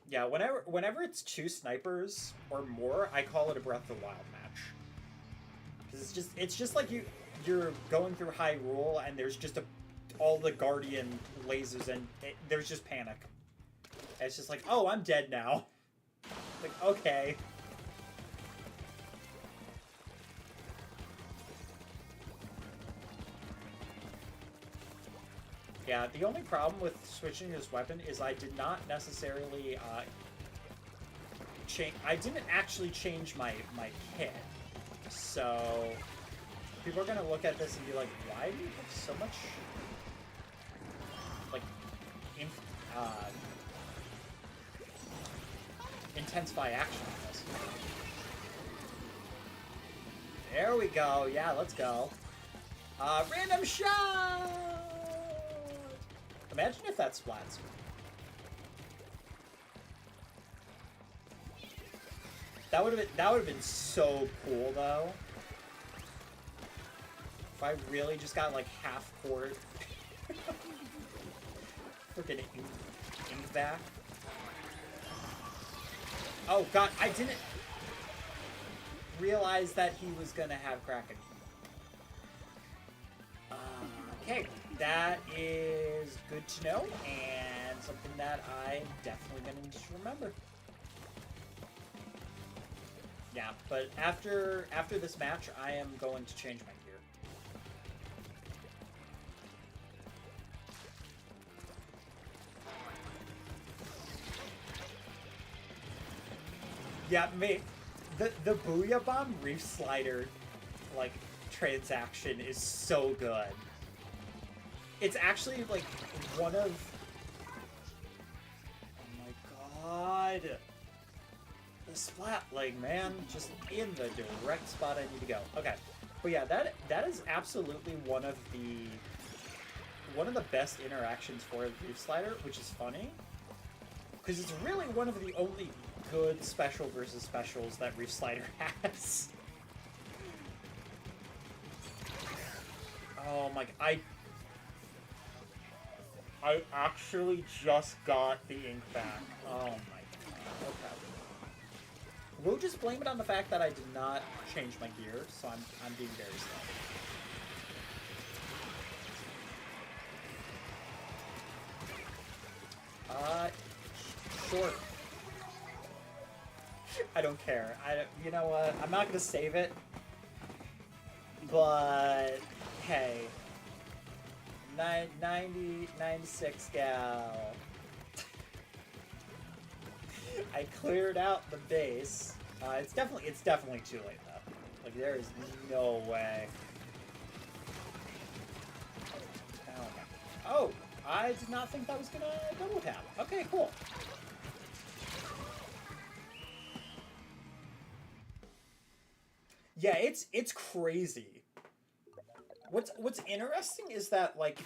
Speaker 1: Yeah, whenever it's 2 snipers or more, I call it a Breath of the Wild match. Because it's just like you're going through Hyrule and there's just all the Guardian lasers and there's just panic. And it's just like, oh, I'm dead now. Like, okay. Yeah, the only problem with switching this weapon is I did not necessarily I didn't actually change my kit. So people are gonna look at this and be like, why do you have so much like intensify action on this? There we go. Yeah, let's go. Random shot! Imagine if that splats. That would have been so cool though. If I really just got like half cord. Freaking ink back. Oh god, I didn't realize that he was gonna have Kraken. Okay, that is good to know, and something that I'm definitely gonna need to remember. Yeah, but after this match, I am going to change my gear. Yeah, mate, the Booyah Bomb Reef Slider, like, transaction is so good. It's actually, like, one of... Oh my god. The splat leg, man. Just in the direct spot I need to go. Okay. But yeah, that is absolutely one of the best interactions for the Reef Slider, which is funny. Because it's really one of the only good special versus specials that Reef Slider has. Oh my god. I actually just got the ink back. Oh my god. Okay. We'll just blame it on the fact that I did not change my gear, so I'm being very slow. Sure. I don't care. You know what? I'm not gonna save it. But hey. 96 gal. I cleared out the base. It's definitely too late though. Like there is no way. Oh, I did not think that was gonna double tap. Okay, cool. Yeah, it's crazy. What's interesting is that like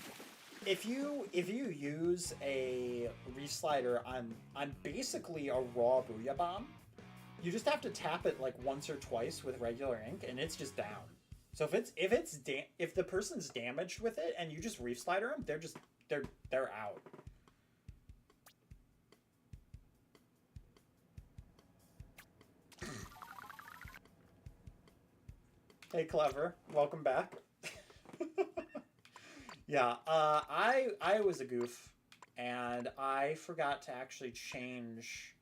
Speaker 1: if you use a Reef Slider on basically a raw Booyah Bomb, you just have to tap it like once or twice with regular ink and it's just down. So if the person's damaged with it and you just Reef Slider them, they're out. Hey Clever, welcome back. Yeah, I was a goof, and I forgot to actually change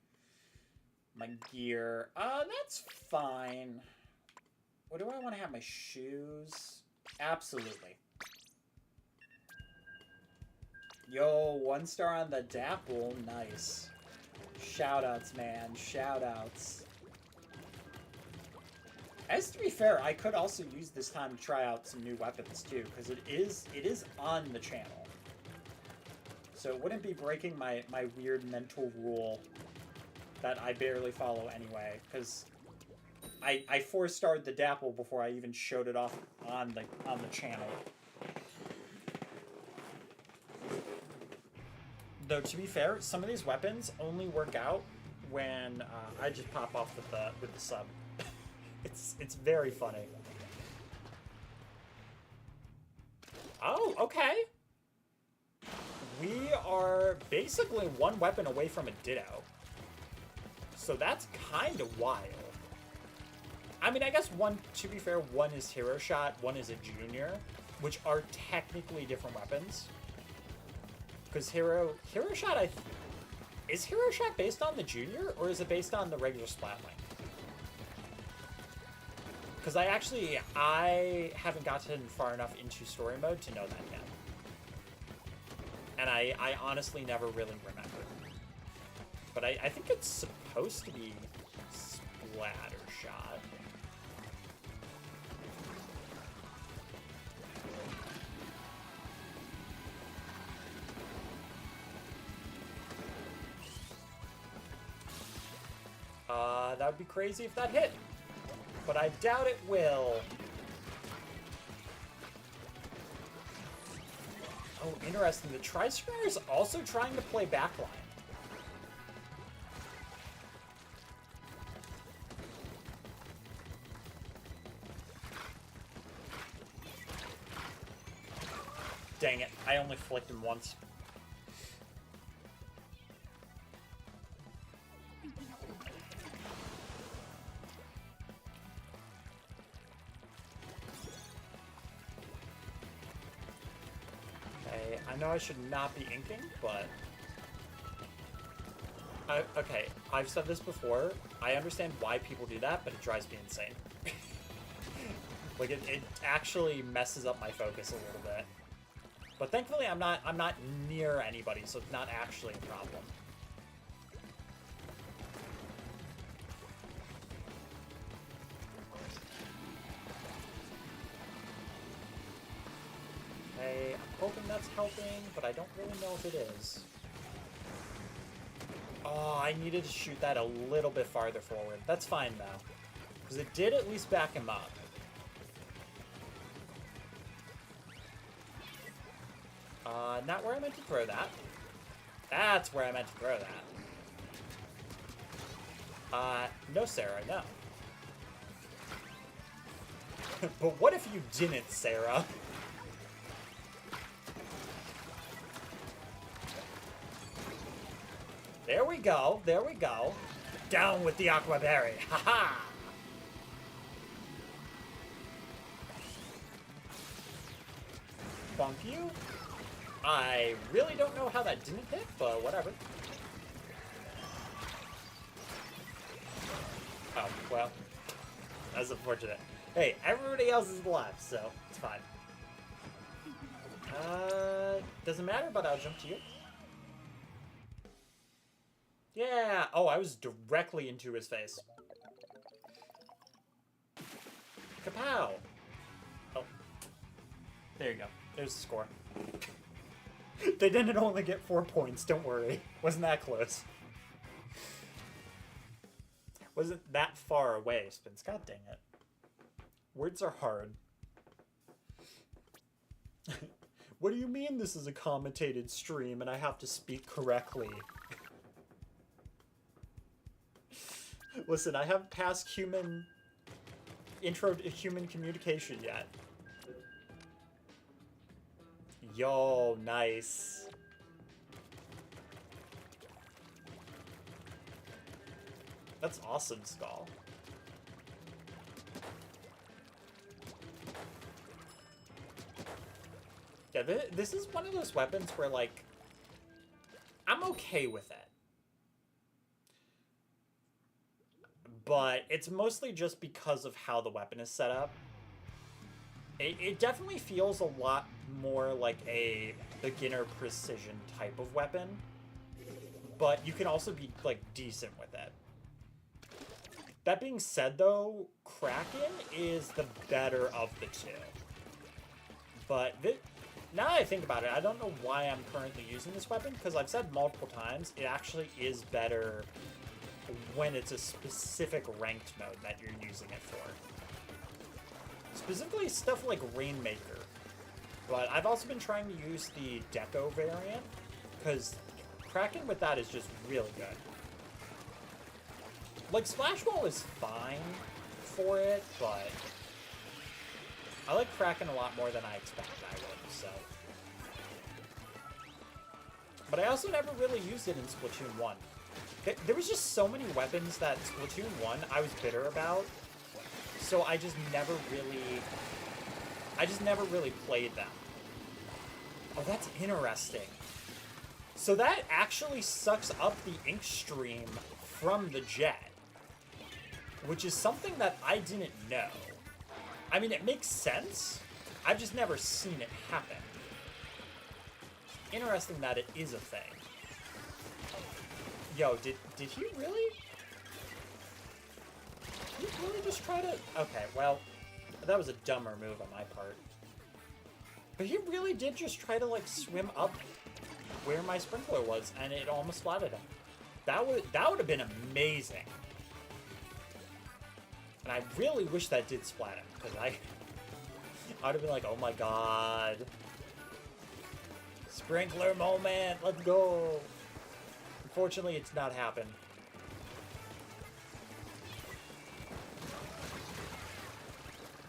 Speaker 1: my gear. That's fine. What do I want to have? My shoes? Absolutely. Yo, 1 star on the Dapple. Nice. Shoutouts, man. Shoutouts. As to be fair, I could also use this time to try out some new weapons too, because it is on the channel. So it wouldn't be breaking my weird mental rule that I barely follow anyway, because I 4-starred the Dapple before I even showed it off on the channel. Though to be fair, some of these weapons only work out when I just pop off with the sub. It's very funny. Oh, okay. We are basically 1 weapon away from a Ditto. So that's kind of wild. I mean, I guess to be fair, 1 is Hero Shot, 1 is a Junior, which are technically different weapons. Because Hero Shot, is Hero Shot based on the Junior, or is it based on the regular Splatling? Because I haven't gotten far enough into story mode to know that yet. And I honestly never really remember. But I think it's supposed to be Splatter Shot. That would be crazy if that hit. But I doubt it will. Oh, interesting. The Tri-Stringer is also trying to play backline. Dang it. I only flicked him once. I know I should not be inking, but... okay, I've said this before. I understand why people do that, but it drives me insane. Like, it actually messes up my focus a little bit. But thankfully, I'm not near anybody, so it's not actually a problem. I'm hoping that's helping, but I don't really know if it is. Oh, I needed to shoot that a little bit farther forward. That's fine, though. Because it did at least back him up. Not where I meant to throw that. That's where I meant to throw that. No, Sarah, no. But what if you didn't, Sarah? There we go, there we go. Down with the Aqua Berry, haha! Bonk you? I really don't know how that didn't hit, but whatever. Oh, well. That's unfortunate. Hey, everybody else is alive, so it's fine. Doesn't matter, but I'll jump to you. Yeah! Oh, I was directly into his face. Kapow! Oh. There you go. There's the score. They didn't only get 4 points, don't worry. Wasn't that close. Wasn't that far away, Spence. God dang it. Words are hard. What do you mean this is a commentated stream and I have to speak correctly? Listen, I haven't passed intro to human communication yet. Yo, nice. That's awesome, Skull. Yeah, this is one of those weapons where, like, I'm okay with it. But it's mostly just because of how the weapon is set up. It definitely feels a lot more like a beginner precision type of weapon, but you can also be, like, decent with it. That being said, though, Kraken is the better of the two. But now that I think about it, I don't know why I'm currently using this weapon, because I've said multiple times, it actually is better when it's a specific ranked mode that you're using it for. Specifically stuff like Rainmaker. But I've also been trying to use the Deco variant, because Kraken with that is just really good. Like, Splash Ball is fine for it, but I like Kraken a lot more than I expected I would, so. But I also never really used it in Splatoon 1. There was just so many weapons that Splatoon 1 I was bitter about, so I just never really played them. Oh, that's interesting. So that actually sucks up the ink stream from the jet, which is something that I didn't know. I mean, it makes sense. I've just never seen it happen. Interesting that it is a thing. Yo, did he really? Did he really just try to... Okay, well, that was a dumber move on my part. But he really did just try to, like, swim up where my sprinkler was, and it almost splatted him. That would have been amazing. And I really wish that did splat him, because I would have been like, oh my god. Sprinkler moment, let's go. Unfortunately, it's not happened.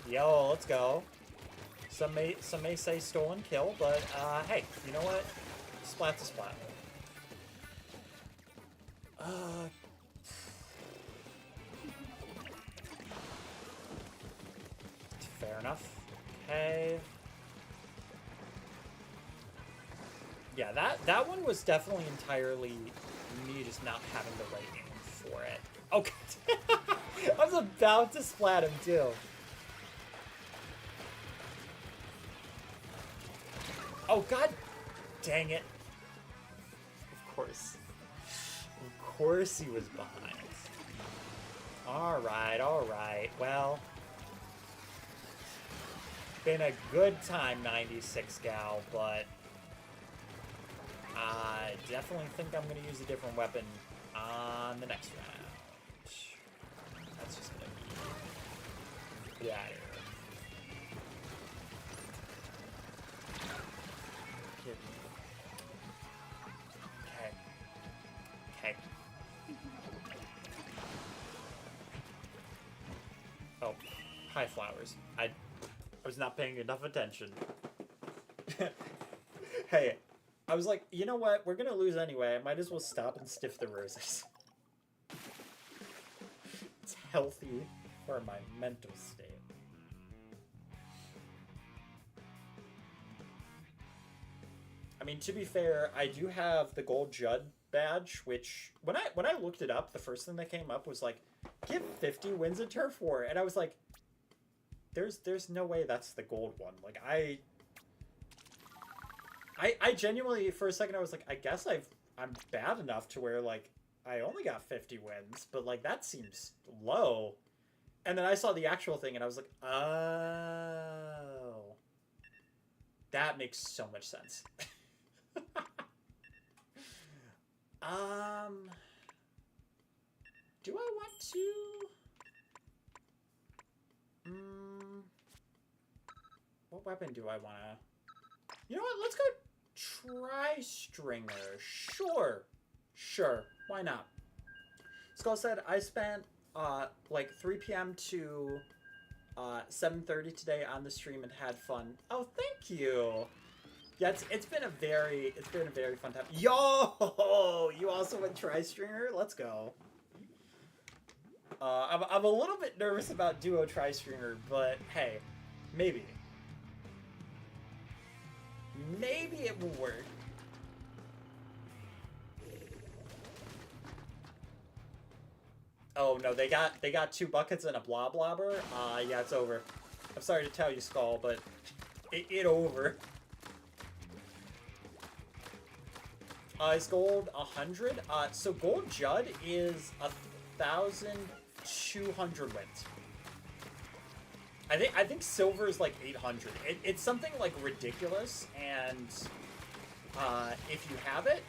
Speaker 1: Yo, let's go. Some may say stolen kill, but hey, you know what? Splat's a splat. Fair enough. Okay. Yeah, that one was definitely entirely me just not having the right aim for it. Oh, God. I was about to splat him, too. Oh, god dang it. Of course. Of course he was behind. Alright, alright. Well, been a good time, 96 gal, but I definitely think I'm going to use a different weapon on the next round. That's just going to be... Yeah, Okay. Oh, hi, flowers. I was not paying enough attention. Hey, I was like, you know what? We're gonna lose anyway. I might as well stop and sniff the roses. It's healthy for my mental state. I mean, to be fair, I do have the gold Judd badge, which when I looked it up, the first thing that came up was like, give 50 wins in Turf War, and I was like, there's no way that's the gold one. Like I genuinely for a second I was like, I guess I'm bad enough to where like I only got 50 wins, but like that seems low. And then I saw the actual thing and I was like, oh, that makes so much sense. Do I want to? What weapon do I want to? You know what? Let's go Tri-Stringer. Sure. Why not? Skull said, I spent like 3 p.m. to 7:30 today on the stream and had fun. Oh, thank you. Yeah, it's been a very fun time. Yo, you also went Tri-Stringer? Let's go. I'm a little bit nervous about duo Tri-Stringer, but hey, maybe it will work. Oh no, they got 2 buckets and a blobber. Yeah, it's over. I'm sorry to tell you, Skull, but it over. Is gold 100? So gold Judd is 1,200 wins. I think silver is like 800. It's something like ridiculous, and if you have it,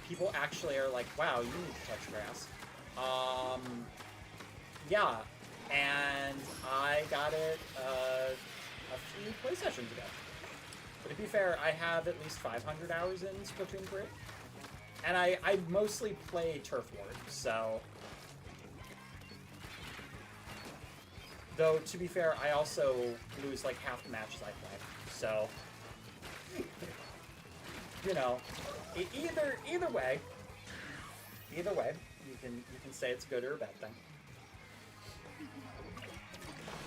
Speaker 1: people actually are like, wow, you need to touch grass. Yeah, and I got it a few play sessions ago. But to be fair, I have at least 500 hours in Splatoon 3. And I mostly play Turf Wars, so... Though, to be fair, I also lose like half the matches I play, so... You know, either way, you can say it's a good or a bad thing.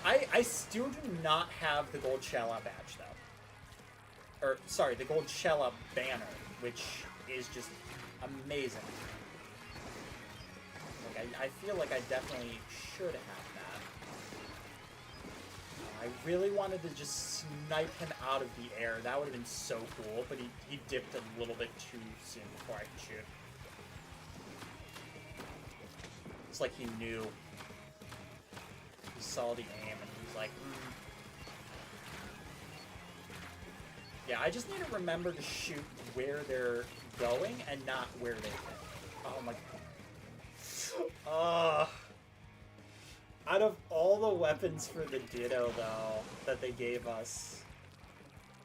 Speaker 1: I still do not have the gold shell-out badge, though. Or, sorry, the gold shell-out banner, which is just amazing. Like, I feel like I definitely should have that. I really wanted to just snipe him out of the air. That would have been so cool, but he dipped a little bit too soon before I could shoot. It's like he knew. He saw the aim and he was like, Yeah, I just need to remember to shoot where they're going and not where they hit. Oh my god. Out of all the weapons for the Ditto, though, that they gave us,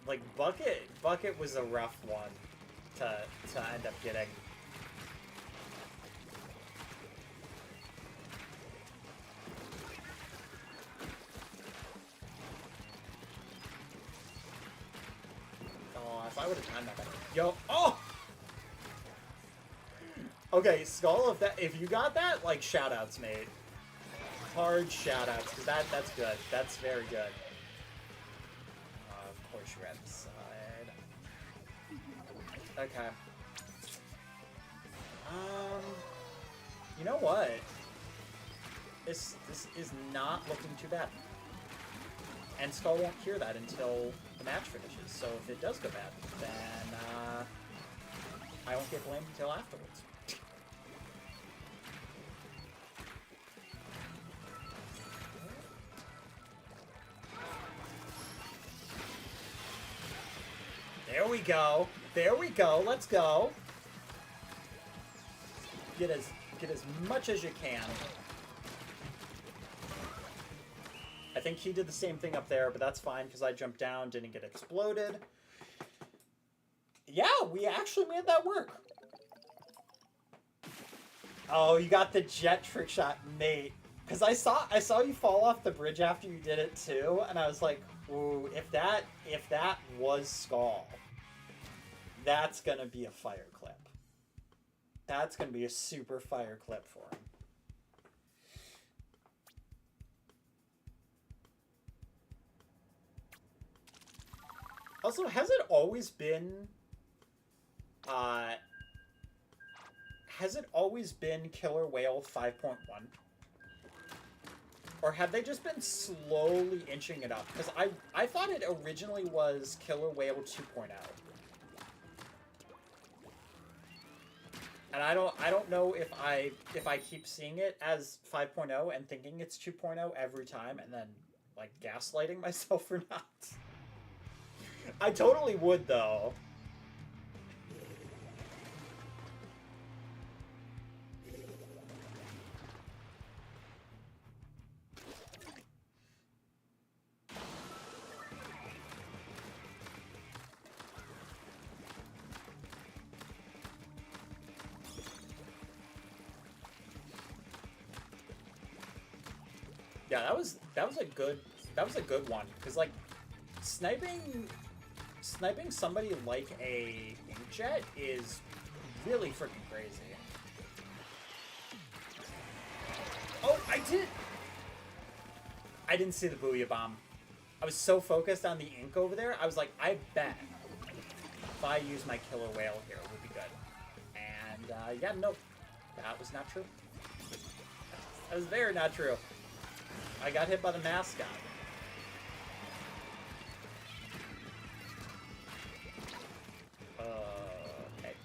Speaker 1: like, Bucket was a rough one to end up getting. Oh, if I would have timed that better. Yo, oh! Okay, Skull, if you got that, like, shoutouts, mate. Hard shoutouts, because that's good. That's very good. Of course you're at the side. Okay. You know what? This is not looking too bad. And Skull won't hear that until the match finishes. So if it does go bad, then I won't get blamed until afterwards. There we go. There we go. Let's go. Get as much as you can. I think he did the same thing up there, but that's fine because I jumped down, didn't get exploded. Yeah, we actually made that work. Oh, you got the jet trick shot, mate. Because I saw you fall off the bridge after you did it too, and I was like, ooh, if that was Skull, that's gonna be a fire clip. That's gonna be a super fire clip for him. Also, has it always been Killer Whale 5.1? Or have they just been slowly inching it up? Because I thought it originally was Killer Whale 2.0. And I don't know if I keep seeing it as 5.0 and thinking it's 2.0 every time and then like gaslighting myself or not. I totally would though. Yeah, that was a good one because like sniping somebody like a inkjet is really freaking crazy. Oh, I didn't see the Booyah Bomb. I was so focused on the ink over there. I was like, I bet if I use my Killer Whale here, it would be good. And yeah, nope, that was not true. That was very not true. I got hit by the mascot. Okay.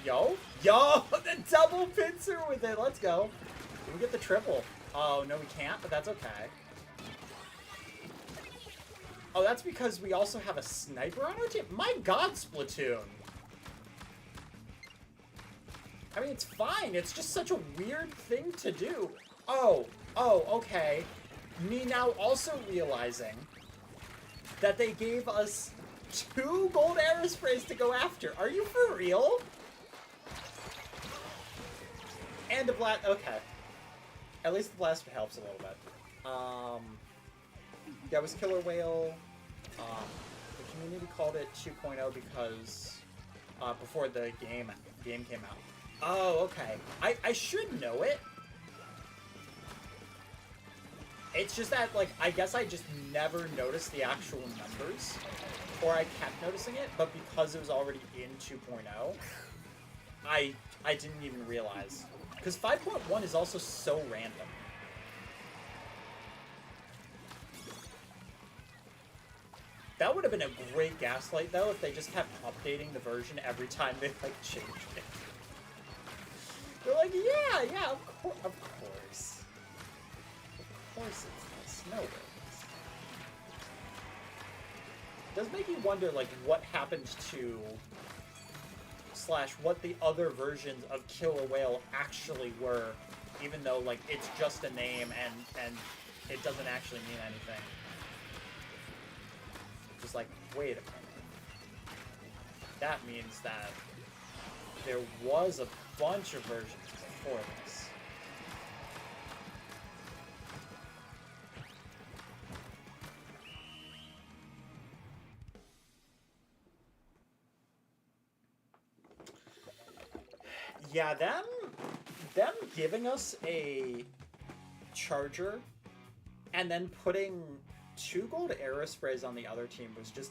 Speaker 1: Yo, the double pincer with it. Let's go. We get the triple. Oh, no, we can't, but that's okay. Oh, that's because we also have a sniper on our team? My god, Splatoon. I mean, it's fine. It's just such a weird thing to do. Oh, okay. Me now also realizing that they gave us 2 gold aerosprays to go after. Are you for real? And a blast. Okay. At least the blast helps a little bit. That was Killer Whale. The community called it 2.0 because before the game came out. Oh, okay. I should know it. It's just that, like, I guess I just never noticed the actual numbers. Or I kept noticing it, but because it was already in 2.0, I didn't even realize. Because 5.1 is also so random. That would have been a great gaslight, though, if they just kept updating the version every time they, like, changed it. They're like, yeah, of course. Of course it's this. No worries. It does make you wonder, like, what happened to... / what the other versions of Killer Whale actually were, even though, like, it's just a name and it doesn't actually mean anything. Just like, wait a minute. That means that there was a bunch of versions before this. Yeah, them giving us a charger and then putting 2 gold aerosprays on the other team was just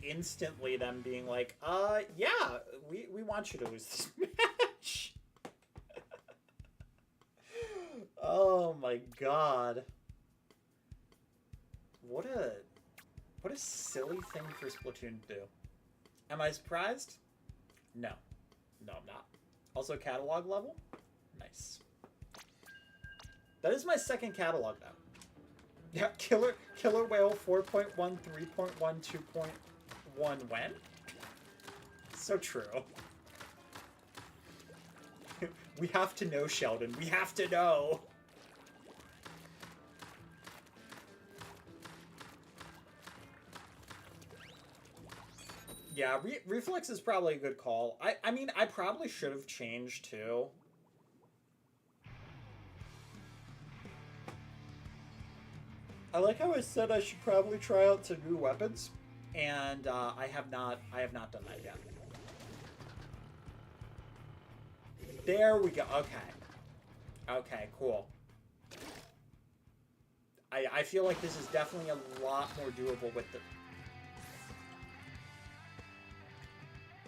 Speaker 1: instantly them being like, yeah, we want you to lose this match. Oh my god. What a silly thing for Splatoon to do. Am I surprised? No. No, I'm not. Also, catalog level? Nice. That is my second catalog, though. Yeah, Killer Whale 4.1, 3.1, 2.1 when? So true. We have to know, Sheldon. We have to know. Yeah, Reflex is probably a good call. I mean, I probably should have changed, too. I like how I said I should probably try out some new weapons, and I have not done that yet. There we go. Okay. Okay, cool. I feel like this is definitely a lot more doable with the...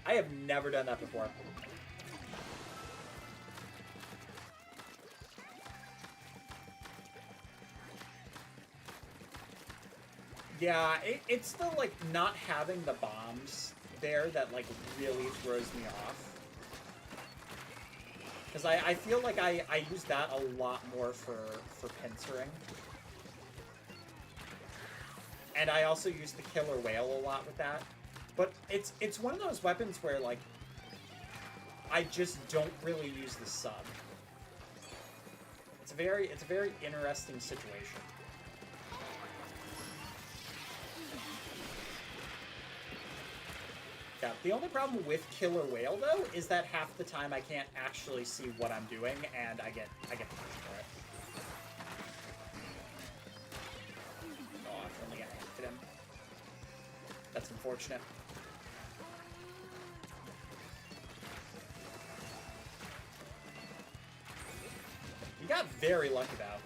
Speaker 1: I have never done that before. Yeah, it's the, like, not having the bombs there that, like, really throws me off. Because I feel like I use that a lot more for pincering. And I also use the Killer Whale a lot with that. But it's one of those weapons where, like, I just don't really use the sub. It's a very interesting situation. Yeah, the only problem with Killer Whale, though, is that half the time I can't actually see what I'm doing, and I get punished for it. Oh, if only I hit him. That's unfortunate. You got very lucky, though.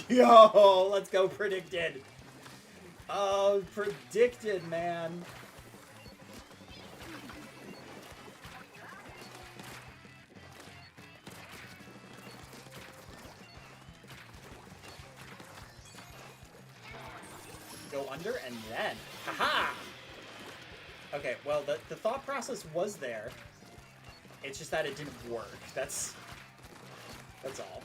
Speaker 1: Yo, let's go, predicted. Oh, predicted, man. go under, and then, haha! Okay, well, the thought process was there. It's just that it didn't work. That's all.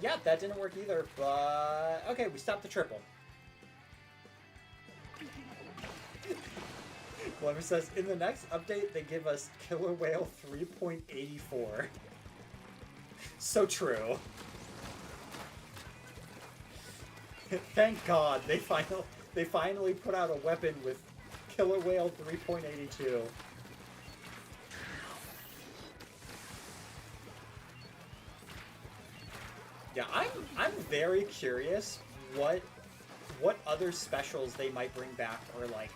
Speaker 1: Yeah, that didn't work either, but... Okay, we stopped the triple. Clever says, in the next update, they give us Killer Whale 3.84. So true. Thank God, they finally put out a weapon with Killer Whale 3.82. Yeah, I'm very curious what other specials they might bring back or like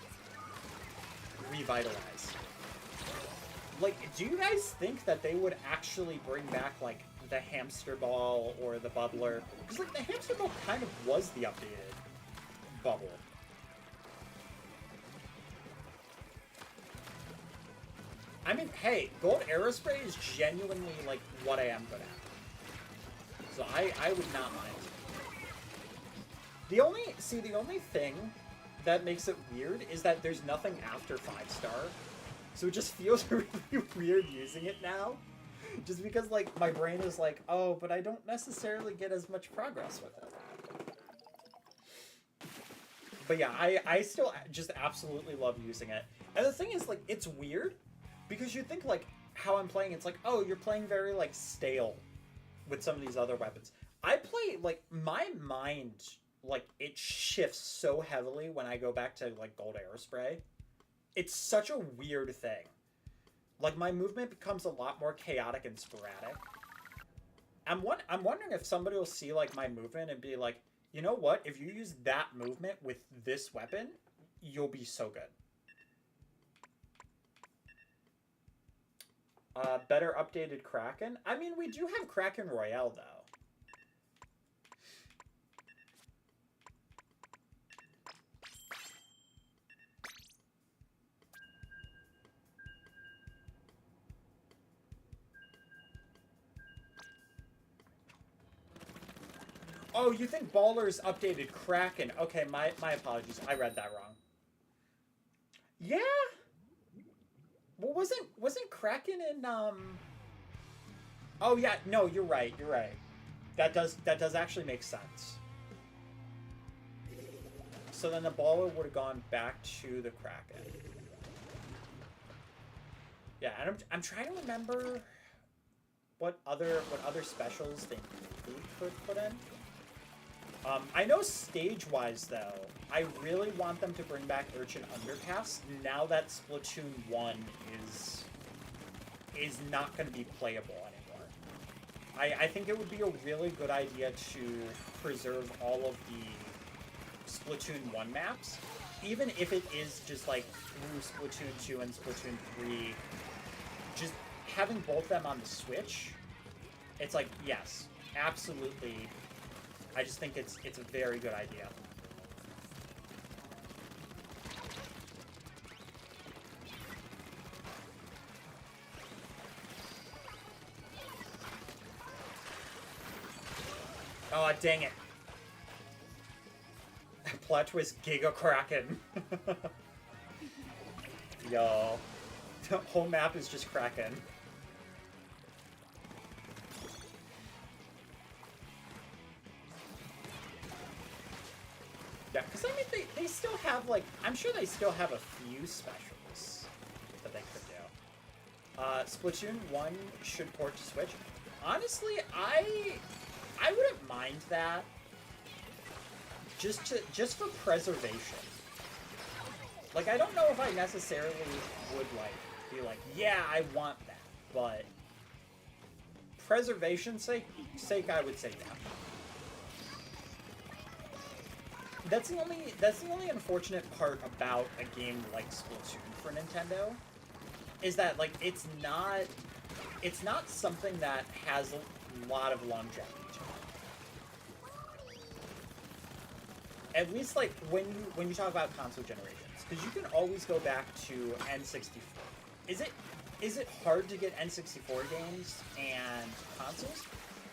Speaker 1: revitalize. Like, do you guys think that they would actually bring back like the hamster ball or the bubbler? Because like the hamster ball kind of was the updated bubble. I mean, hey, gold aerospray is genuinely like what I am good at. So I would not mind. The only thing that makes it weird is that there's nothing after 5-star. So it just feels really weird using it now. Just because like my brain is like, oh, but I don't necessarily get as much progress with it. But yeah, I still just absolutely love using it. And the thing is, like, it's weird because you think like how I'm playing, it's like, oh, you're playing very like stale with some of these other weapons. I play, like, my mind, like, it shifts so heavily when I go back to, like, gold aerospray. It's such a weird thing. Like, my movement becomes a lot more chaotic and sporadic. I'm wondering if somebody will see, like, my movement and be like, you know what? If you use that movement with this weapon, you'll be so good. Better updated Kraken? I mean, we do have Kraken Royale, though. Oh, you think Ballers updated Kraken? Okay, my apologies. I read that wrong. Yeah. Well, wasn't Kraken in Oh yeah, no, you're right. You're right. That does actually make sense. So then the Baller would have gone back to the Kraken. Yeah, and I'm trying to remember what other specials they could put in. I know stage-wise, though, I really want them to bring back Urchin Underpass now that Splatoon 1 is not going to be playable anymore. I think it would be a really good idea to preserve all of the Splatoon 1 maps, even if it is just, like, through Splatoon 2 and Splatoon 3, just having both of them on the Switch, it's like, yes, absolutely. I just think it's a very good idea. Oh, dang it. Plot twist, Giga Kraken. Yo. The whole map is just Kraken. Yeah, because I mean, they still have, like, I'm sure they still have a few specials that they could do. Splatoon 1 should port to Switch. Honestly, I wouldn't mind that. Just for preservation. Like, I don't know if I necessarily would, like, be like, yeah, I want that. But preservation's sake, I would say yeah. That's the only unfortunate part about a game like Splatoon for Nintendo, is that, like, it's not something that has a lot of longevity to it. At least, like, when you talk about console generations, because you can always go back to N64. Is it hard to get N64 games and consoles?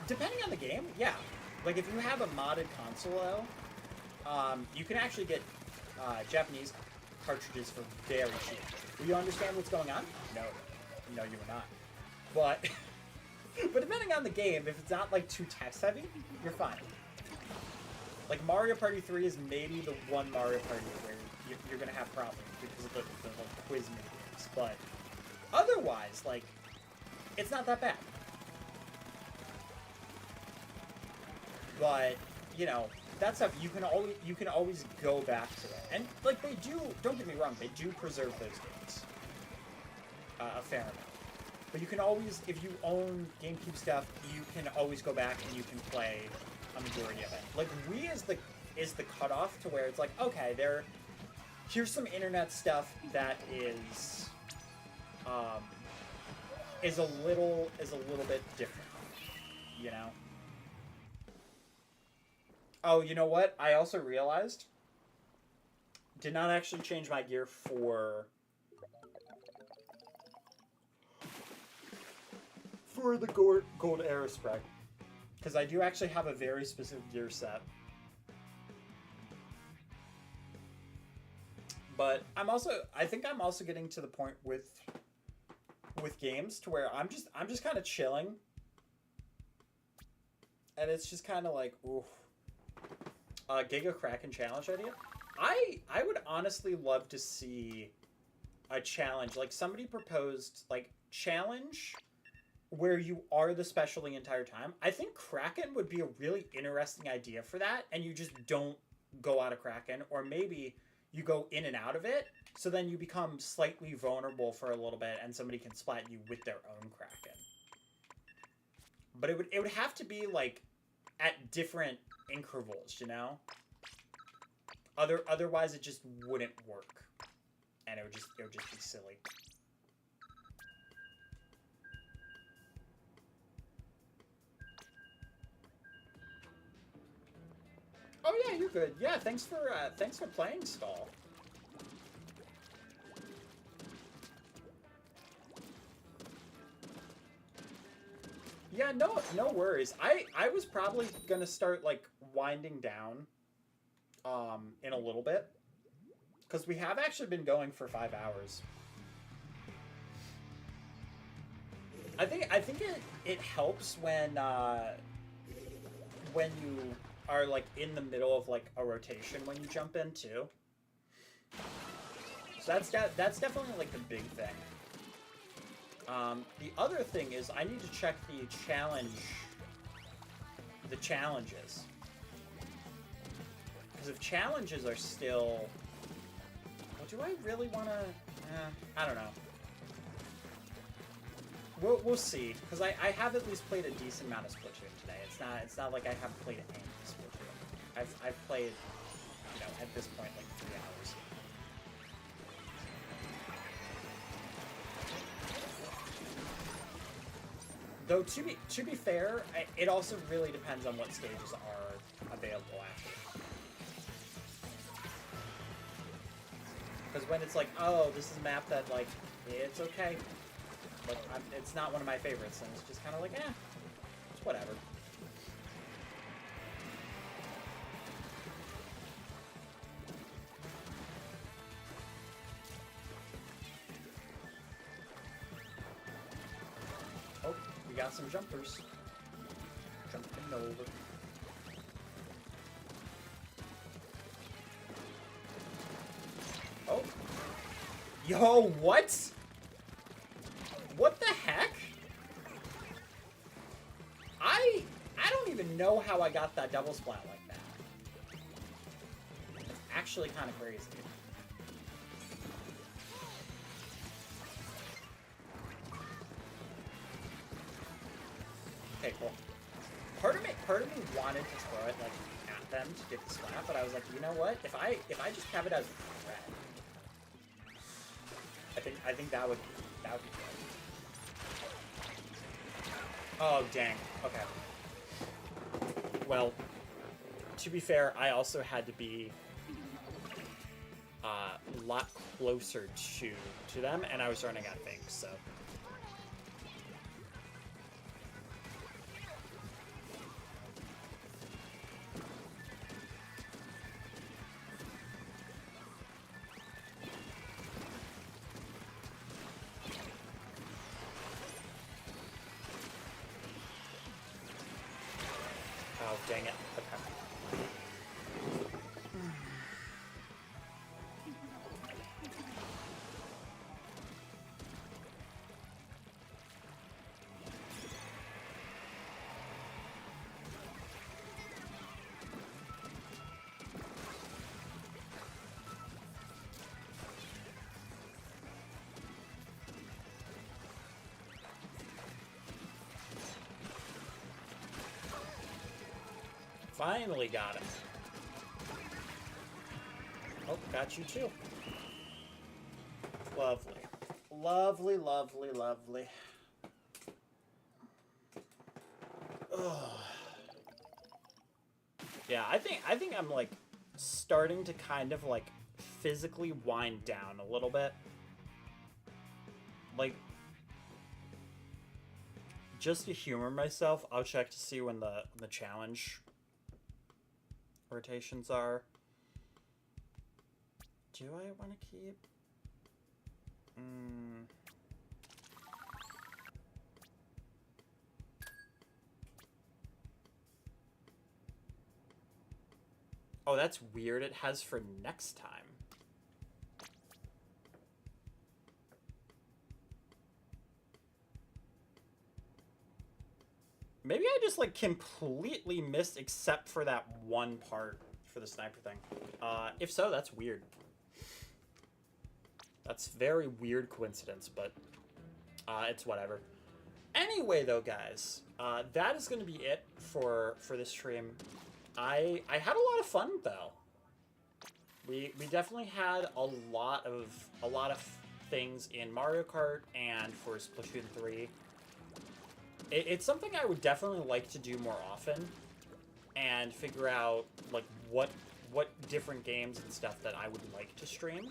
Speaker 1: Depending on the game, yeah. Like, if you have a modded console, though, you can actually get Japanese cartridges for very cheap. Do you understand what's going on? No. No, you will not. But, but depending on the game, if it's not, like, too text-heavy, you're fine. Like, Mario Party 3 is maybe the one Mario Party where you're going to have problems because of the whole quiz mini-games. But otherwise, like, it's not that bad. But, you know, that stuff, you can always go back to it. And, like, they do, don't get me wrong, they do preserve those games. A fair amount. But you can always, if you own GameCube stuff, you can always go back and you can play a majority of it. Like, Wii is the cutoff to where it's like, okay, here's some internet stuff that is a little bit different, you know? Oh, you know what? I also realized, did not actually change my gear for the gold Aerospec, because I do actually have a very specific gear set. But I think I'm also getting to the point with games to where I'm just kind of chilling, and it's just kind of like, oof. Giga Kraken challenge idea. I would honestly love to see a challenge, like somebody proposed, like, challenge where you are the special the entire time. I think Kraken would be a really interesting idea for that, and you just don't go out of Kraken, or maybe you go in and out of it, so then you become slightly vulnerable for a little bit, and somebody can splat you with their own Kraken. But it would have to be, like, at different intervals, you know? Otherwise, it just wouldn't work, and it would just be silly. Oh yeah, you're good. Yeah, thanks for playing, Stall. Yeah, no worries. I was probably gonna start, like, winding down in a little bit, because we have actually been going for 5 hours. I think it helps when you are, like, in the middle of, like, a rotation when you jump in too. So that's definitely, like, the big thing. The other thing is I need to check the challenges. Because if challenges are still, well, do I really want to? I don't know. We'll see. Because I have at least played a decent amount of Splatoon today. It's not like I haven't played any Splatoon. I've played, you know, at this point, like, 3 hours. Though, to be fair, it also really depends on what stages are available after. Because when it's like, oh, this is a map that, like, it's okay, but it's not one of my favorites, and it's just kind of like, it's whatever. Oh, we got some jumpers. Jumping over. Oh. Yo, what? What the heck? I don't even know how I got that double splat like that. It's actually kind of crazy. Okay, cool. Part of me wanted to throw it, like, at them to get the splat, but I was like, you know what? If I just have it as red, I think that would be good. Oh, dang. Okay. Well, to be fair, I also had to be a lot closer to them, and I was running out of things, so. Finally got it. Oh, got you too. Lovely. Lovely, lovely, lovely. Ugh. Yeah, I think I'm like starting to kind of like physically wind down a little bit. Like, just to humor myself, I'll check to see when the challenge rotations are. Do I want to keep? Oh, that's weird. It has for next time. Maybe I just like completely missed except for that one part for the sniper thing. If so, that's weird. That's very weird coincidence, but it's whatever. Anyway, though, guys, that is going to be it for this stream. I had a lot of fun though. We definitely had a lot of things in Mario Kart and for Splatoon 3. It's something I would definitely like to do more often and figure out like what different games and stuff that I would like to stream.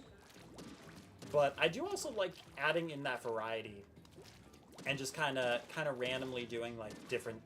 Speaker 1: But I do also like adding in that variety and just kind of randomly doing like different